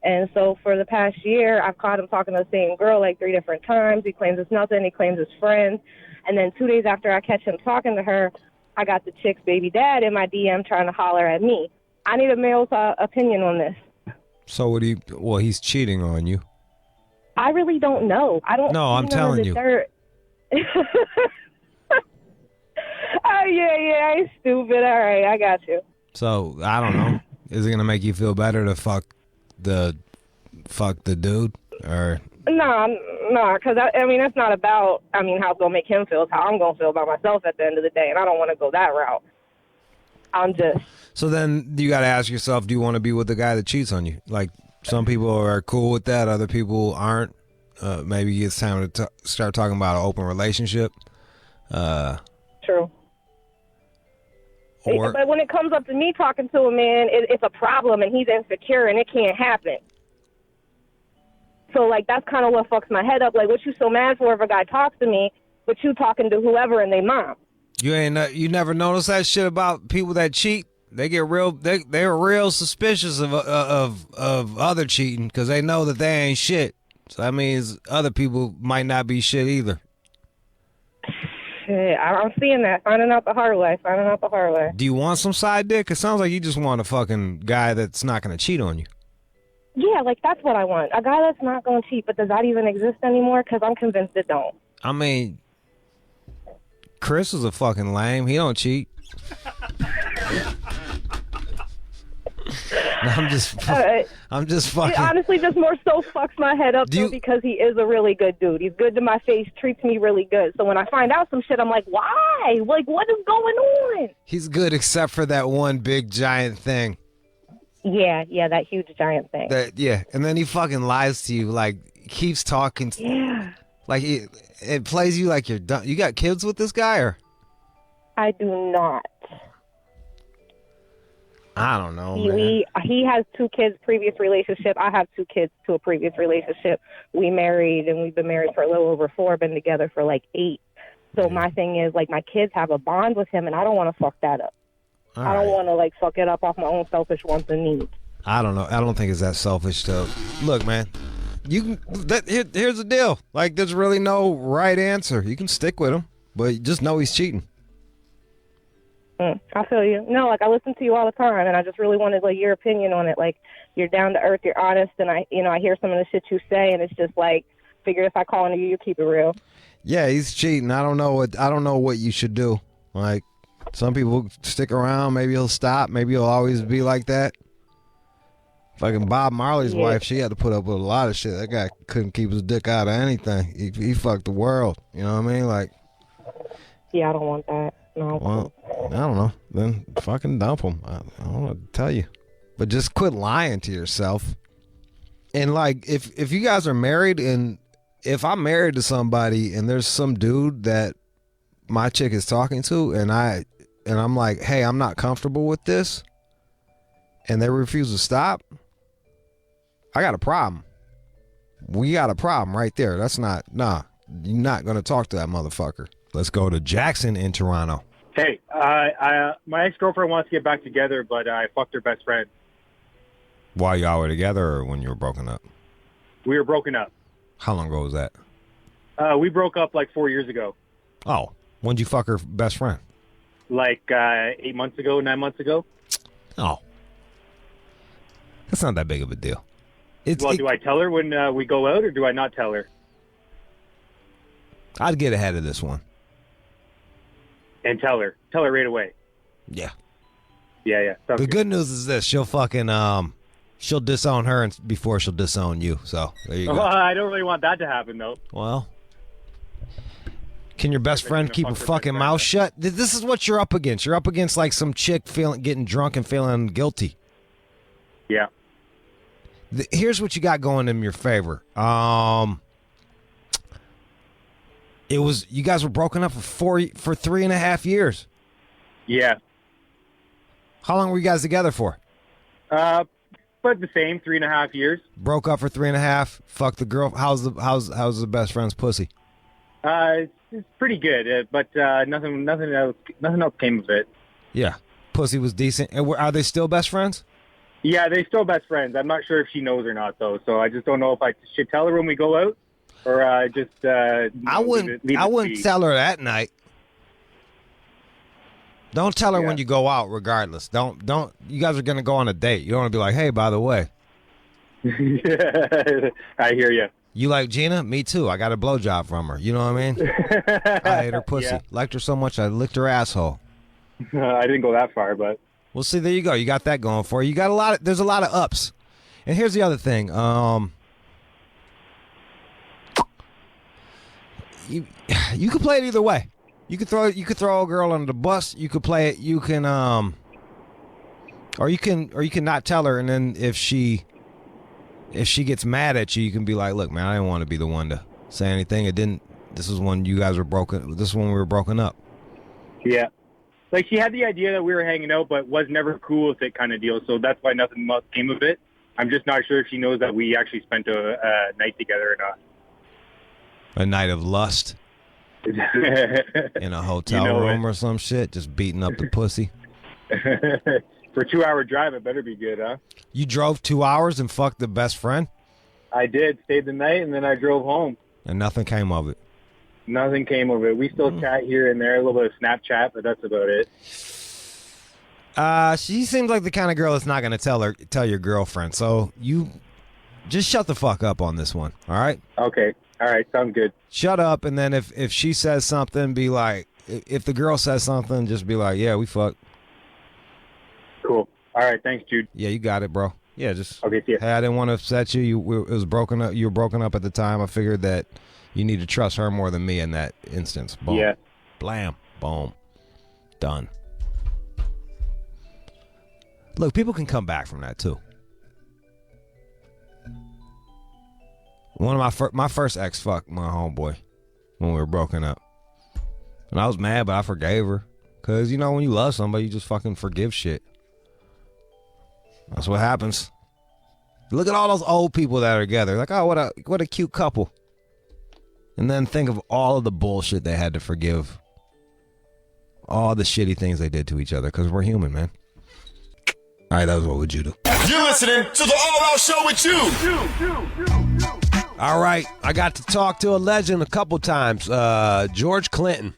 And so for the past year, I've caught him talking to the same girl like 3 different times. He claims it's nothing. He claims it's friends. And then 2 days after I catch him talking to her, I got the chick's baby dad in my DM trying to holler at me. I need a male's opinion on this. So he's cheating on you. I really don't know. I don't. No, I'm telling you. Oh, yeah, I'm stupid. All right, I got you. So, I don't know. Is it going to make you feel better to fuck the dude? Or No, because that's not about, how it's going to make him feel. It's how I'm going to feel about myself at the end of the day, and I don't want to go that route. So then you got to ask yourself, do you want to be with the guy that cheats on you? Like, some people are cool with that, other people aren't. Maybe it's time to start talking about an open relationship. True. Or, but when it comes up to me talking to a man, it's a problem, and he's insecure, and it can't happen. So, that's kind of what fucks my head up. What you so mad for if a guy talks to me, but you talking to whoever and they mom? You never notice that shit about people that cheat? They get they're real suspicious of other cheating because they know that they ain't shit. So that means other people might not be shit either. Shit, I'm seeing that. Finding out the hard way. Do you want some side dick? It sounds like you just want a fucking guy that's not going to cheat on you. Yeah, that's what I want. A guy that's not going to cheat, but does that even exist anymore? Because I'm convinced it don't. Chris is a fucking lame. He don't cheat. I'm just fucking. It honestly just more so fucks my head up because he is a really good dude. He's good to my face, treats me really good. So when I find out some shit, I'm like, why? What is going on? He's good except for that one big giant thing. Yeah, that huge giant thing. And then he fucking lies to you, keeps talking. Yeah. It plays you like you're dumb. You got kids with this guy, or? I do not. I don't know, man. He has 2 kids, previous relationship. I have 2 kids to a previous relationship. We married, and we've been married for a little over 4, been together for 8. So my thing is, my kids have a bond with him, and I don't want to fuck that up. I don't want to, fuck it up off my own selfish wants and needs. I don't know. I don't think it's that selfish, though. Look, man, here's the deal. There's really no right answer. You can stick with him, but just know he's cheating. I feel you. No, I listen to you all the time, and I just really wanted your opinion on it. You're down to earth, you're honest, and I hear some of the shit you say, and it's just figure if I call into you, you keep it real. Yeah, he's cheating. I don't know what you should do. Like, some people stick around. Maybe he'll stop. Maybe he'll always be like that. Fucking Bob Marley's wife, she had to put up with a lot of shit. That guy couldn't keep his dick out of anything. He fucked the world. You know what I mean? Like, Yeah, I don't want that. No. well, I don't know. Then fucking dump him. I don't know what to tell you. But just quit lying to yourself. And like, if you guys are married, and if I'm married to somebody and there's some dude that my chick is talking to, and I'm like, hey, I'm not comfortable with this, and they refuse to stop, I got a problem. We got a problem right there. That's not, you're not going to talk to that motherfucker. Let's go to Jackson in Toronto. Hey, my ex-girlfriend wants to get back together, but I fucked her best friend. While y'all were together or when you were broken up? We were broken up. How long ago was that? We broke up like 4 years ago. Oh, when'd you fuck her best friend? Like 8 months ago, 9 months ago. Oh. That's not that big of a deal. Do I tell her when we go out, or do I not tell her? I'd get ahead of this one. And tell her right away. Yeah. Yeah. The good news is this: she'll fucking she'll disown her before she'll disown you. So there you go. I don't really want that to happen, though. Well, can your best friend keep a fucking mouth shut? This is what you're up against. You're up against like some chick getting drunk and feeling guilty. Yeah. Here's what you got going in your favor. You guys were broken up for 3.5 years. Yeah. How long were you guys together for? But the same, 3.5 years. Broke up for 3.5. Fuck the girl. How's the best friend's pussy? It's pretty good, but nothing else came of it. Yeah, pussy was decent. And are they still best friends? Yeah, they're still best friends. I'm not sure if she knows or not, though. So I just don't know if I should tell her when we go out, or just. I wouldn't tell her that night. Don't tell her when you go out, regardless. Don't. You guys are gonna go on a date. You don't want to be like, hey, by the way. I hear you. You like Gina? Me too. I got a blowjob from her. You know what I mean? I ate her pussy. Yeah. Liked her so much I licked her asshole. I didn't go that far, but. Well, see, there you go. You got that going for you. You got there's a lot of ups. And here's the other thing. You could play it either way. You could throw a girl under the bus. You could play it. You can or you can not tell her, and then if she gets mad at you, you can be like, look, man, I didn't want to be the one to say anything. This is when you guys were broken. This is when we were broken up. Yeah. Like, she had the idea that we were hanging out, but was never cool with it kind of deal. So that's why nothing much came of it. I'm just not sure if she knows that we actually spent a night together or not. A night of lust in a hotel room or some shit, just beating up the pussy. For a 2-hour drive, it better be good, huh? You drove 2 hours and fucked the best friend? I did. Stayed the night, and then I drove home. And nothing came of it? Nothing came of it. We still chat here and there, a little bit of Snapchat, but that's about it. She seems like the kind of girl that's not going to tell your girlfriend. So you just shut the fuck up on this one, all right? Okay. All right. Sounds good. Shut up, and then if she says something, be like, if the girl says something, just be like, yeah, we fucked. Cool. All right. Thanks, Jude. Yeah, you got it, bro. Yeah, just okay. See ya. Hey, I didn't want to upset you. It was broken up. You were broken up at the time. I figured that you need to trust her more than me in that instance. Boom. Yeah. Blam. Boom. Done. Look, people can come back from that too. One of my first ex fucked my homeboy when we were broken up, and I was mad, but I forgave her. Cause you know when you love somebody, you just fucking forgive shit. That's what happens. Look at all those old people that are together. Like, oh, what a cute couple. And then think of all of the bullshit they had to forgive. All the shitty things they did to each other. Because we're human, man. All right, that was What Would You Do? You're listening to the All Out Show with you. All right, I got to talk to a legend a couple times. George Clinton.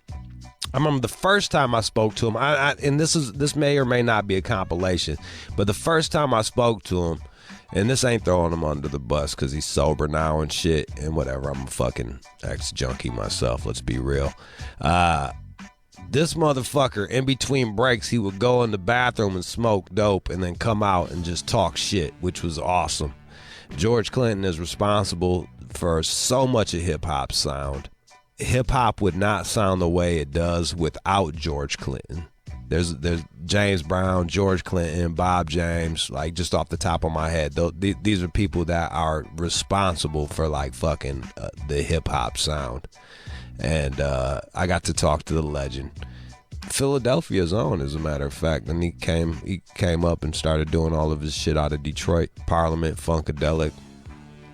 I remember the first time I spoke to him, and this may or may not be a compilation, but the first time I spoke to him, and this ain't throwing him under the bus because he's sober now and shit and whatever. I'm a fucking ex-junkie myself, let's be real. This motherfucker, in between breaks, he would go in the bathroom and smoke dope and then come out and just talk shit, which was awesome. George Clinton is responsible for so much of hip-hop sound. Hip-hop would not sound the way it does without George Clinton. There's James Brown, George Clinton, Bob James, like just off the top of my head. These are people that are responsible for like fucking the hip hop sound. And I got to talk to the legend, Philadelphia's own, as a matter of fact. And he came up and started doing all of his shit out of Detroit, Parliament, Funkadelic,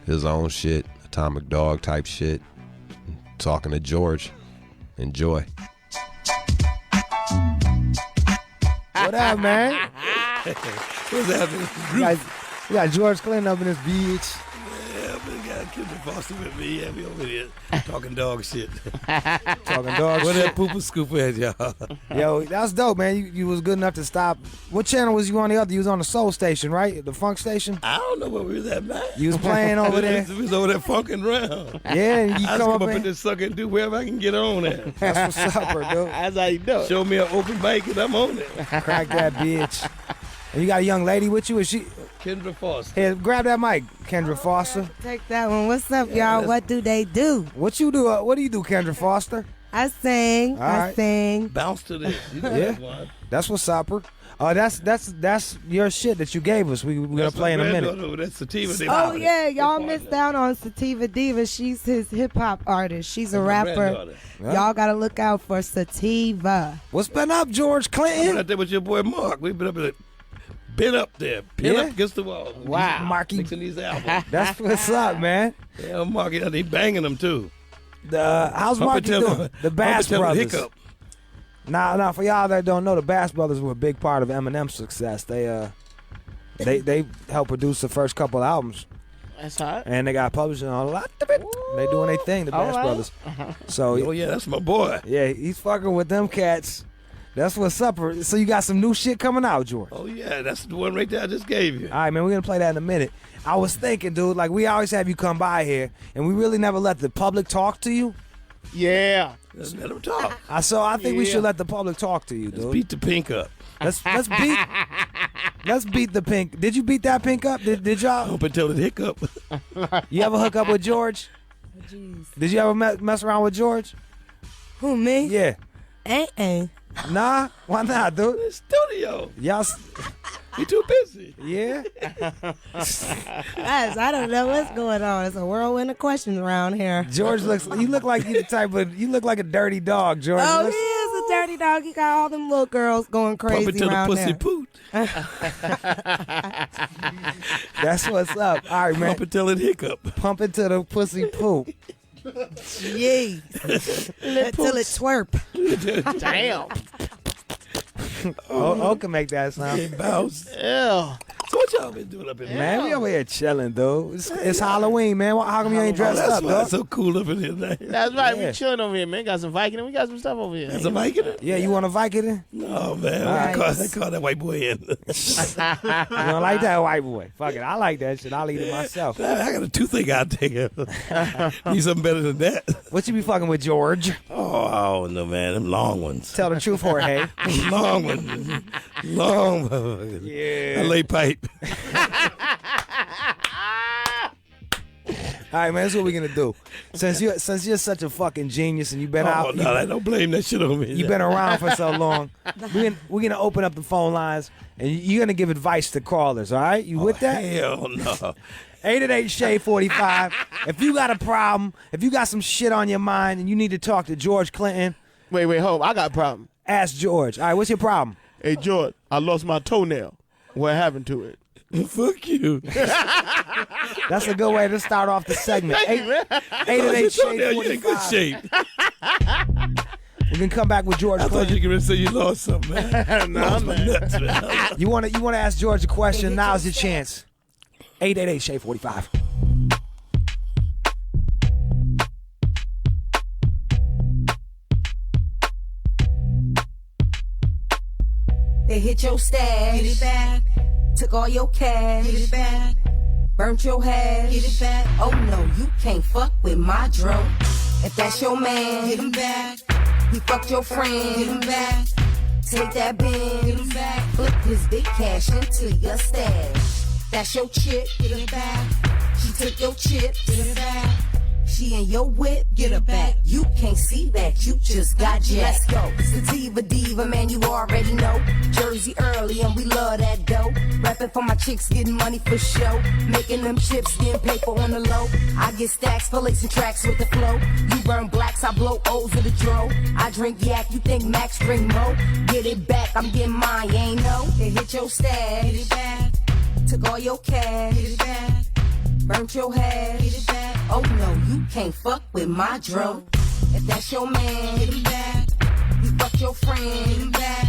his own shit, Atomic Dog type shit. Talking to George. Enjoy. What up, man? What's happening? We got George Clinton up in this beach. Yeah, we got Kendra Foster with me. Yeah, we over here talking dog shit. Talking dog What shit. that pooper scooper at, y'all? Yo, that's dope, man. You was good enough to stop. What channel was you on the other? You was on the Soul Station, right? The Funk Station? I don't know where we was at, man. You was playing over there? We was over there funking around. Yeah, and you I come just up in this sucker and do wherever I can get on there. That's what's up, bro, dude. That's how you do it. Show me an open mic and I'm on it. Crack that bitch. And you got a young lady with you? Is she? Kendra Foster. Here, grab that mic, Kendra Foster. Take that one. What's up, y'all? What do they do? What you do? What do you do, Kendra Foster? I sing. All I right. sing. Bounce to this. You know Yeah, that one. that's what's up, bro. That's your shit that you gave us. We're gonna That's play in my a minute. granddaughter over there, Sativa. They Oh partner. yeah, y'all missed out on Sativa Diva. She's his hip hop artist. She's a That's my rapper. granddaughter. Yeah. Y'all gotta look out for Sativa. What's been up, George I went Clinton? out there with your boy Mark. We've been up there, pinned Yeah? up against the wall. Wow. Marky. Mixing these albums. That's what's up, man. Yeah, Mark, they banging them too. How's Hump Marky and tell doing? him- The Bass hump and tell him Brothers. Hiccup. Now, for y'all that don't know, the Bass Brothers were a big part of Eminem's success. They helped produce the first couple albums, That's hot. and they got published on a lot of it. They doing their thing, the All Bass right. Brothers. So, Oh yeah, that's my boy. yeah, he's fucking with them cats. That's what's up. So you got some new shit coming out, George. Oh yeah, that's the one right there I just gave you. All right, man, we're going to play that in a minute. I was thinking, dude, like we always have you come by here, and we really never let the public talk to you. Yeah. Let's let them talk. So I think we Yeah. should let the public talk to you, dude. Let's beat the pink up. Let's beat the pink. Did you beat that pink up? Did y'all? Up until the hiccup. You ever hook up with George? Did you ever mess around with George? Who, me? Yeah. Nah, why not, dude? Studio. Y'all. You too busy. Yeah. Guys, I don't know what's going on. It's a whirlwind of questions around here. George you look like you the type of, you look like a dirty dog, George. Oh, he is a dirty dog. He got all them little girls going crazy Pump it till the around pussy there. poot. That's what's up. All right, man. Pump it till it hiccup. Pump it to the pussy poop. Yee. Until it twerp. Damn. O can make that sound. Bounce. Yeah. So what y'all been doing up in there? Man, we over here chilling, dude. It's Halloween, man. How come you ain't dressed That's up, why dog? it's so cool up in here. Man. That's right. Yeah. We chilling over here, man. Got some Viking. We got some stuff over here. That's a mic in it? Yeah, you want a Vicodin? No, man. All right. I call that white boy in. You don't like that white boy? Fuck it, I like that shit. I'll eat it myself. I got a toothache out there. Need something better than that. What you be fucking with, George? Oh, I don't know, man. Them long ones. Tell the truth, Jorge. Long ones. Long ones. Yeah. I lay pipe. All right, man. That's what we're gonna do. Since you're such a fucking genius and you've been out, No, don't blame that shit on me. you've been around for so long. We're gonna open up the phone lines and you're gonna give advice to callers. All right, you with that? Hell no. 888-SHADE-45. If you got a problem, if you got some shit on your mind and you need to talk to George Clinton, Wait, hold. I got a problem. ask George. All right, what's your problem? Hey, George, I lost my toenail. What happened to it? Fuck you. That's a good way to start off the segment. Thank you, man. 888-SHADE-45. You in good shape. We can come back with George I thought Clinton. you were going to say you lost something, man. No, Lost my man. nuts, man. You want to ask George a question? Now's your chance. 888-SHADE-45. They hit your stash, get it back. Took all your cash, get it back. Burnt your hash, get it back. Oh no, you can't fuck with my dro. If that's your man, get him back. He fucked your friend, get him back. Take that bin, get him back. Flip his big cash into your stash. That's your chick, get her back. She took your chips, get her back. She in your whip, get her back. You can't see that, you just got jacked. Let's go. Sativa diva, man, you already know. Jersey early and we love that dough. Rapping for my chicks, getting money for show. Making them chips, getting paper on the low. I get stacks, fillets and tracks with the flow. You burn blacks, I blow O's of the dro. I drink yak, you think Max drink Mo. Get it back, I'm getting mine, you ain't know. It hit your stash, get it back. Took all your cash, get it back. Burnt your hash, get it back. Oh no, you can't fuck with my dro. If that's your man, get him back. You fuck your friend, get him back.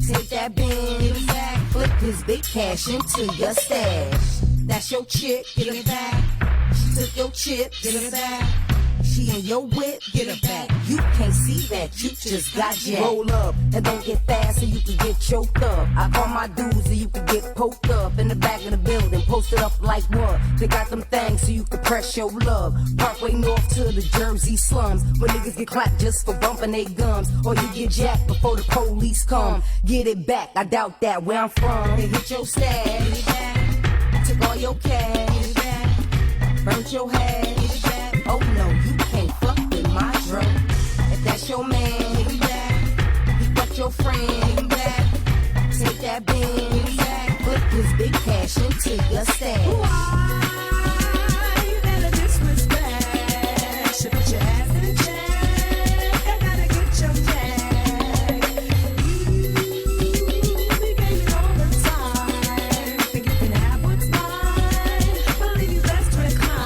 Take that bin, get him back. Flip his big cash into your stash. That's your chick, get her back. She took your chips, get her back. She in your whip, get her back. You can't see that, you just got jacked. Roll up and don't get fast so you can get choked up. I call my dudes so you can get poked up in the back of the building, posted up like what? They got them things so you can press your love. Parkway North to the Jersey slums, where niggas get clapped just for bumping their gums, or you get jacked before the police come. Get it back, I doubt that. Where I'm from, they hit your stash, took all your cash, burnt your hash. Oh no, you can't fuck with my dro. If that's your man, get him back. You fuck your friend, get him back. Take that bin, get him back. Flip his big cash into your stash. Why you gotta disrespect? Should put your ass in check. I gotta get your check. You be gaming all the time. Think you can have what's mine. Believe you best to recline.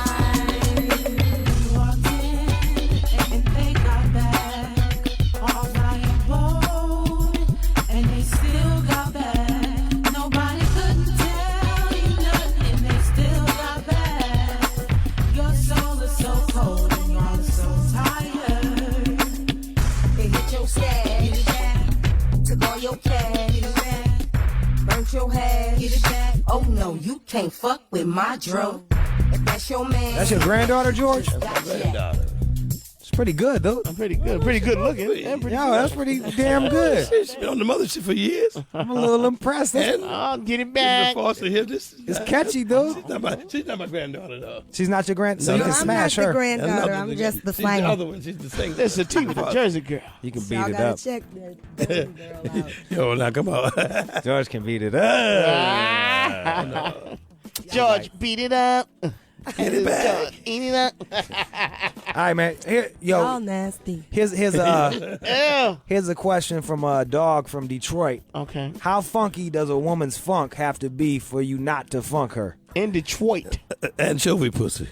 Oh no, you can't fuck with my dro. If that's your man. That's your granddaughter, George? That's my granddaughter. It's pretty good, though. I'm pretty good. Pretty good looking. That's pretty damn good. She's been on the mother shit for years. I'm a little impressed. And I'll get it back. It's catchy, dude. She's not my granddaughter, though. She's not your granddaughter. So you can smash her. I'm not the granddaughter. I'm just the singer. singer. The other one, she's the singer. That's a team, the Jersey girl. You can beat Y'all it gotta up. check that Jersey girl out. Yo, now come on. George can beat it up. No. George, beat it up. Get it back. Eat it up. All right, man. Here, yo. All nasty. Here's a question from a dog from Detroit. Okay. How funky does a woman's funk have to be for you not to funk her? In Detroit. Anchovy pussy.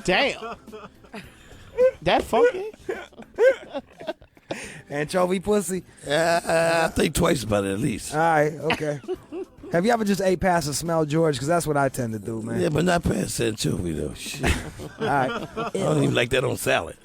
Damn. That funky? Anchovy pussy? I think twice about it at least. All right, okay. Have you ever just ate past the smell, George? Because that's what I tend to do, man. Yeah, but not past anchovy, though. Shit. All right. I don't even like that on salad.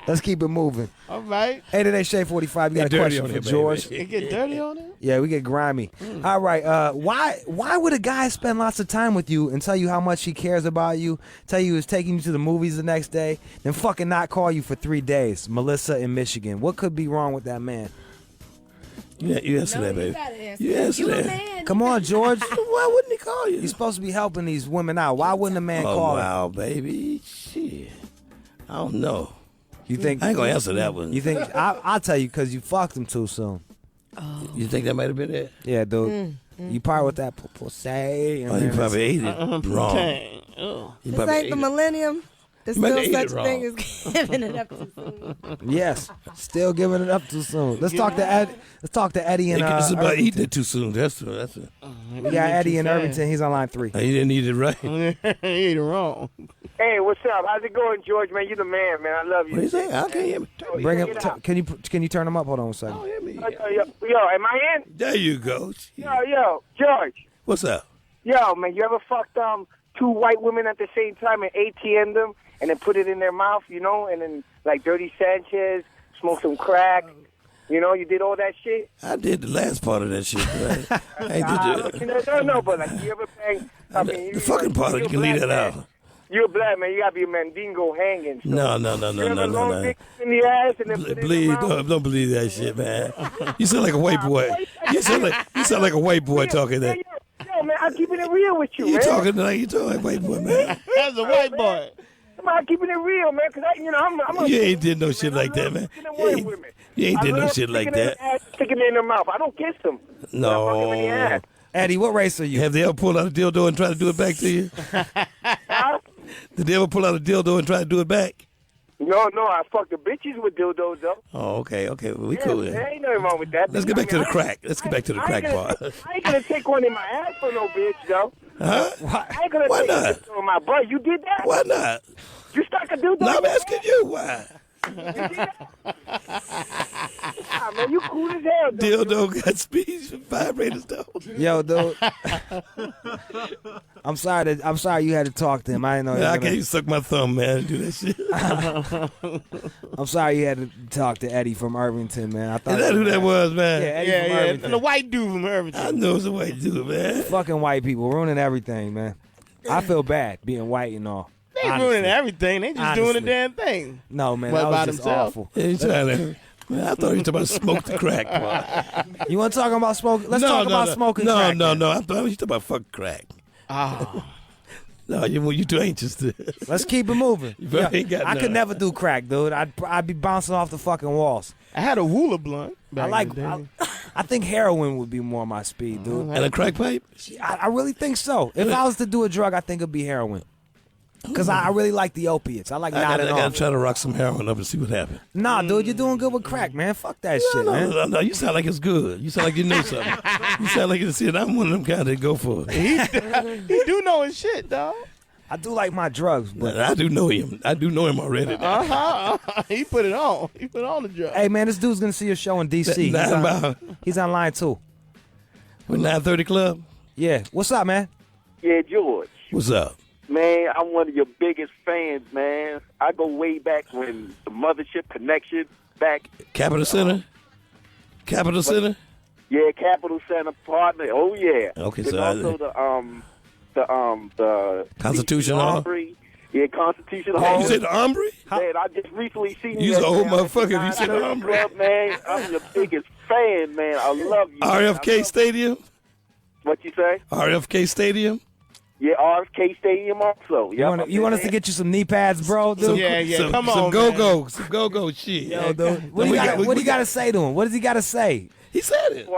Let's keep it moving. All right. Hey, today, Shea 45. You got a question for George? It get dirty on it? Yeah, we get grimy. All right. Why would a guy spend lots of time with you and tell you how much he cares about you, tell you he's taking you to the movies the next day, then fucking not call you for 3 days? Melissa in Michigan. What could be wrong with that man? Yeah, you answer that, baby. You answer that. Man. Come on, George. Why wouldn't he call you? He's supposed to be helping these women out. Why wouldn't a man call him? Wow, baby. Shit. I don't know. You think I ain't gonna answer that one. You think I'll tell you because you fucked him too soon. Oh. You think that might have been it? Yeah, dude. You probably with that pussy. Oh, you probably ate it wrong. You This ain't the millennium. There's You might still have ate such it a thing wrong. as giving it up too soon. Yes, still giving it up too soon. Let's talk to Ed. Let's talk to Eddie and It's about Irvington. eating it too soon. That's it. We got Eddie in Irvington. He's on line 3. You didn't eat it right. You ate it wrong. Hey, what's up? How's it going, George? Man, you the man, man. I love you. What do you say? I can't hear me. Bring him. Can you turn him up? Hold on a second. Yo, am I in? There you go. Yo, George. What's up? Yo, man, you ever fucked 2 white women at the same time and ATM'd them and then put it in their mouth, you know, and then like Dirty Sanchez, smoke some crack, you know, you did all that shit? I did the last part of that shit, but I ain't did No, but like you ever bang? I mean, the fucking part, you can leave that out. You're black, man. You gotta be a mandingo hanging. So. No. Dick in the ass and then put it in Please the mouth? don't believe that shit, man. You sound like a white boy. You sound like a white boy talking that. Yo, man, I'm keeping it real with you, You man. talking like a white boy, man. That's a white boy. Come on, I'm keeping it real, man, because I'm You ain't did no shit like that, man. You ain't did no shit like that. Sticking it in their mouth. I don't kiss them. No. Eddie, what race are you? Have they ever pulled out a dildo and tried to do it back to you? Did they ever pull out a dildo and try to do it back? No, I fuck the bitches with dildos, though. Oh, okay. Well, we cool then. There ain't nothing wrong with that. Let's get back to the crack. Let's get back to the crack part. I ain't gonna take one in my ass for no bitch, though. Huh? I ain't gonna Why take not? it on my butt. You did that? Why not? You stuck a dildo? No, I'm asking you why. Nah, man, you cool as hell, dude. Dildo got speeds and vibrators, though. Yo, dude. I'm sorry you had to talk to him. I didn't know. I can't even suck my thumb, man. Do that shit. I'm sorry you had to talk to Eddie from Irvington, man. I thought Is that who that was, man? Yeah, Eddie from Irvington. The white dude from Irvington. I know it's a white dude, man. Fucking white people ruining everything, man. I feel bad being white and all. They ain't ruining everything. They just doing the damn thing. No, man, What that about was just himself? awful. Yeah, man, I thought you were talking about smoke the crack part. You want to talk about smoking? Let's talk about smoking crack. No. I thought you talking about fucking crack. Oh. No, you too anxious to. Let's keep it moving. Yeah, I could never do crack, dude. I'd be bouncing off the fucking walls. I had a Wooler blunt. I think heroin would be more my speed, dude. And a crack pipe? I really think so. If I was to do a drug, I think it'd be heroin. Because I really like the opiates. I like nodding I off. gotta try to rock some heroin up and see what happens. Nah, dude, you're doing good with crack, man. Fuck that shit, man. No, you sound like it's good. You sound like you know something. You sound like it's it. I'm one of them guys that go for it. He do know his shit, dog. I do like my drugs, but I do know him. I do know him already. He put it on. He put on the drug. Hey, man, this dude's gonna see your show in D.C. He's on line too. With 930 Club? Yeah. What's up, man? Yeah, George. What's up? Man, I'm one of your biggest fans, man. I go way back when the Mothership Connection back. Capitol Center? Capitol Center? Yeah, Capitol Center partner. Oh yeah. Okay, There's so the Constitution Hall? Armory. Yeah, Constitution Hey, Hall. you said the Armory? Man, I just recently seen You's that an old down at motherfucker the if you said the 930 Armory. Club, man. I'm your biggest fan, man. I love you. RFK Stadium? What you say? RFK Stadium? Yeah, RFK Stadium also. You want us to get you some knee pads, bro? Dude? Some go-go. Some go-go shit. Yo, dude. What do you got to say to him? What does he got to say? He said it.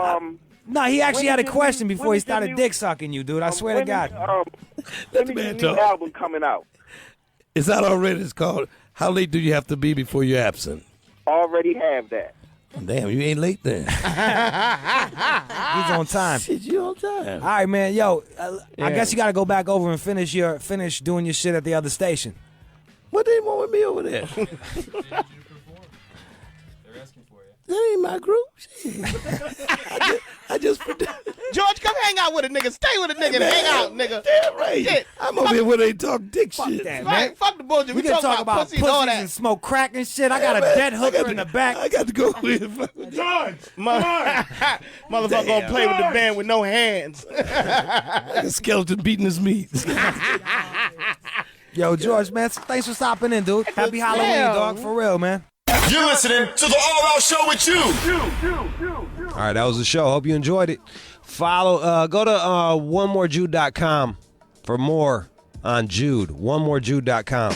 No, he actually had a question before he when started did dick sucking you, dude. I swear to God. When is your new album coming out? It's out already. It's called How Late Do You Have to Be Before You're Absent? Already have that. Damn, you ain't late then. He's on time. Shit, you on time. All right, man. Yo, I guess you got to go back over and finish doing your shit at the other station. What they want with me over there? That ain't my group. I just George, come hang out with a nigga. Stay with a nigga and hang out, nigga. Damn right. Shit. I'm over here where they talk dick shit. that, Right, fuck the bullshit. We We can talk about pussy and all that. and smoke crack and shit. I got a dead hooker in the back. I got to go with George, motherfucker gonna play with the band with no hands. like a skeleton beating his meat. Yo, George, man, thanks for stopping in, dude. Happy Halloween, dog. For real, man. You're listening to the All Out Show with you. All right, that was the show. Hope you enjoyed it. Go to onemorejude.com for more on Jude. onemorejude.com.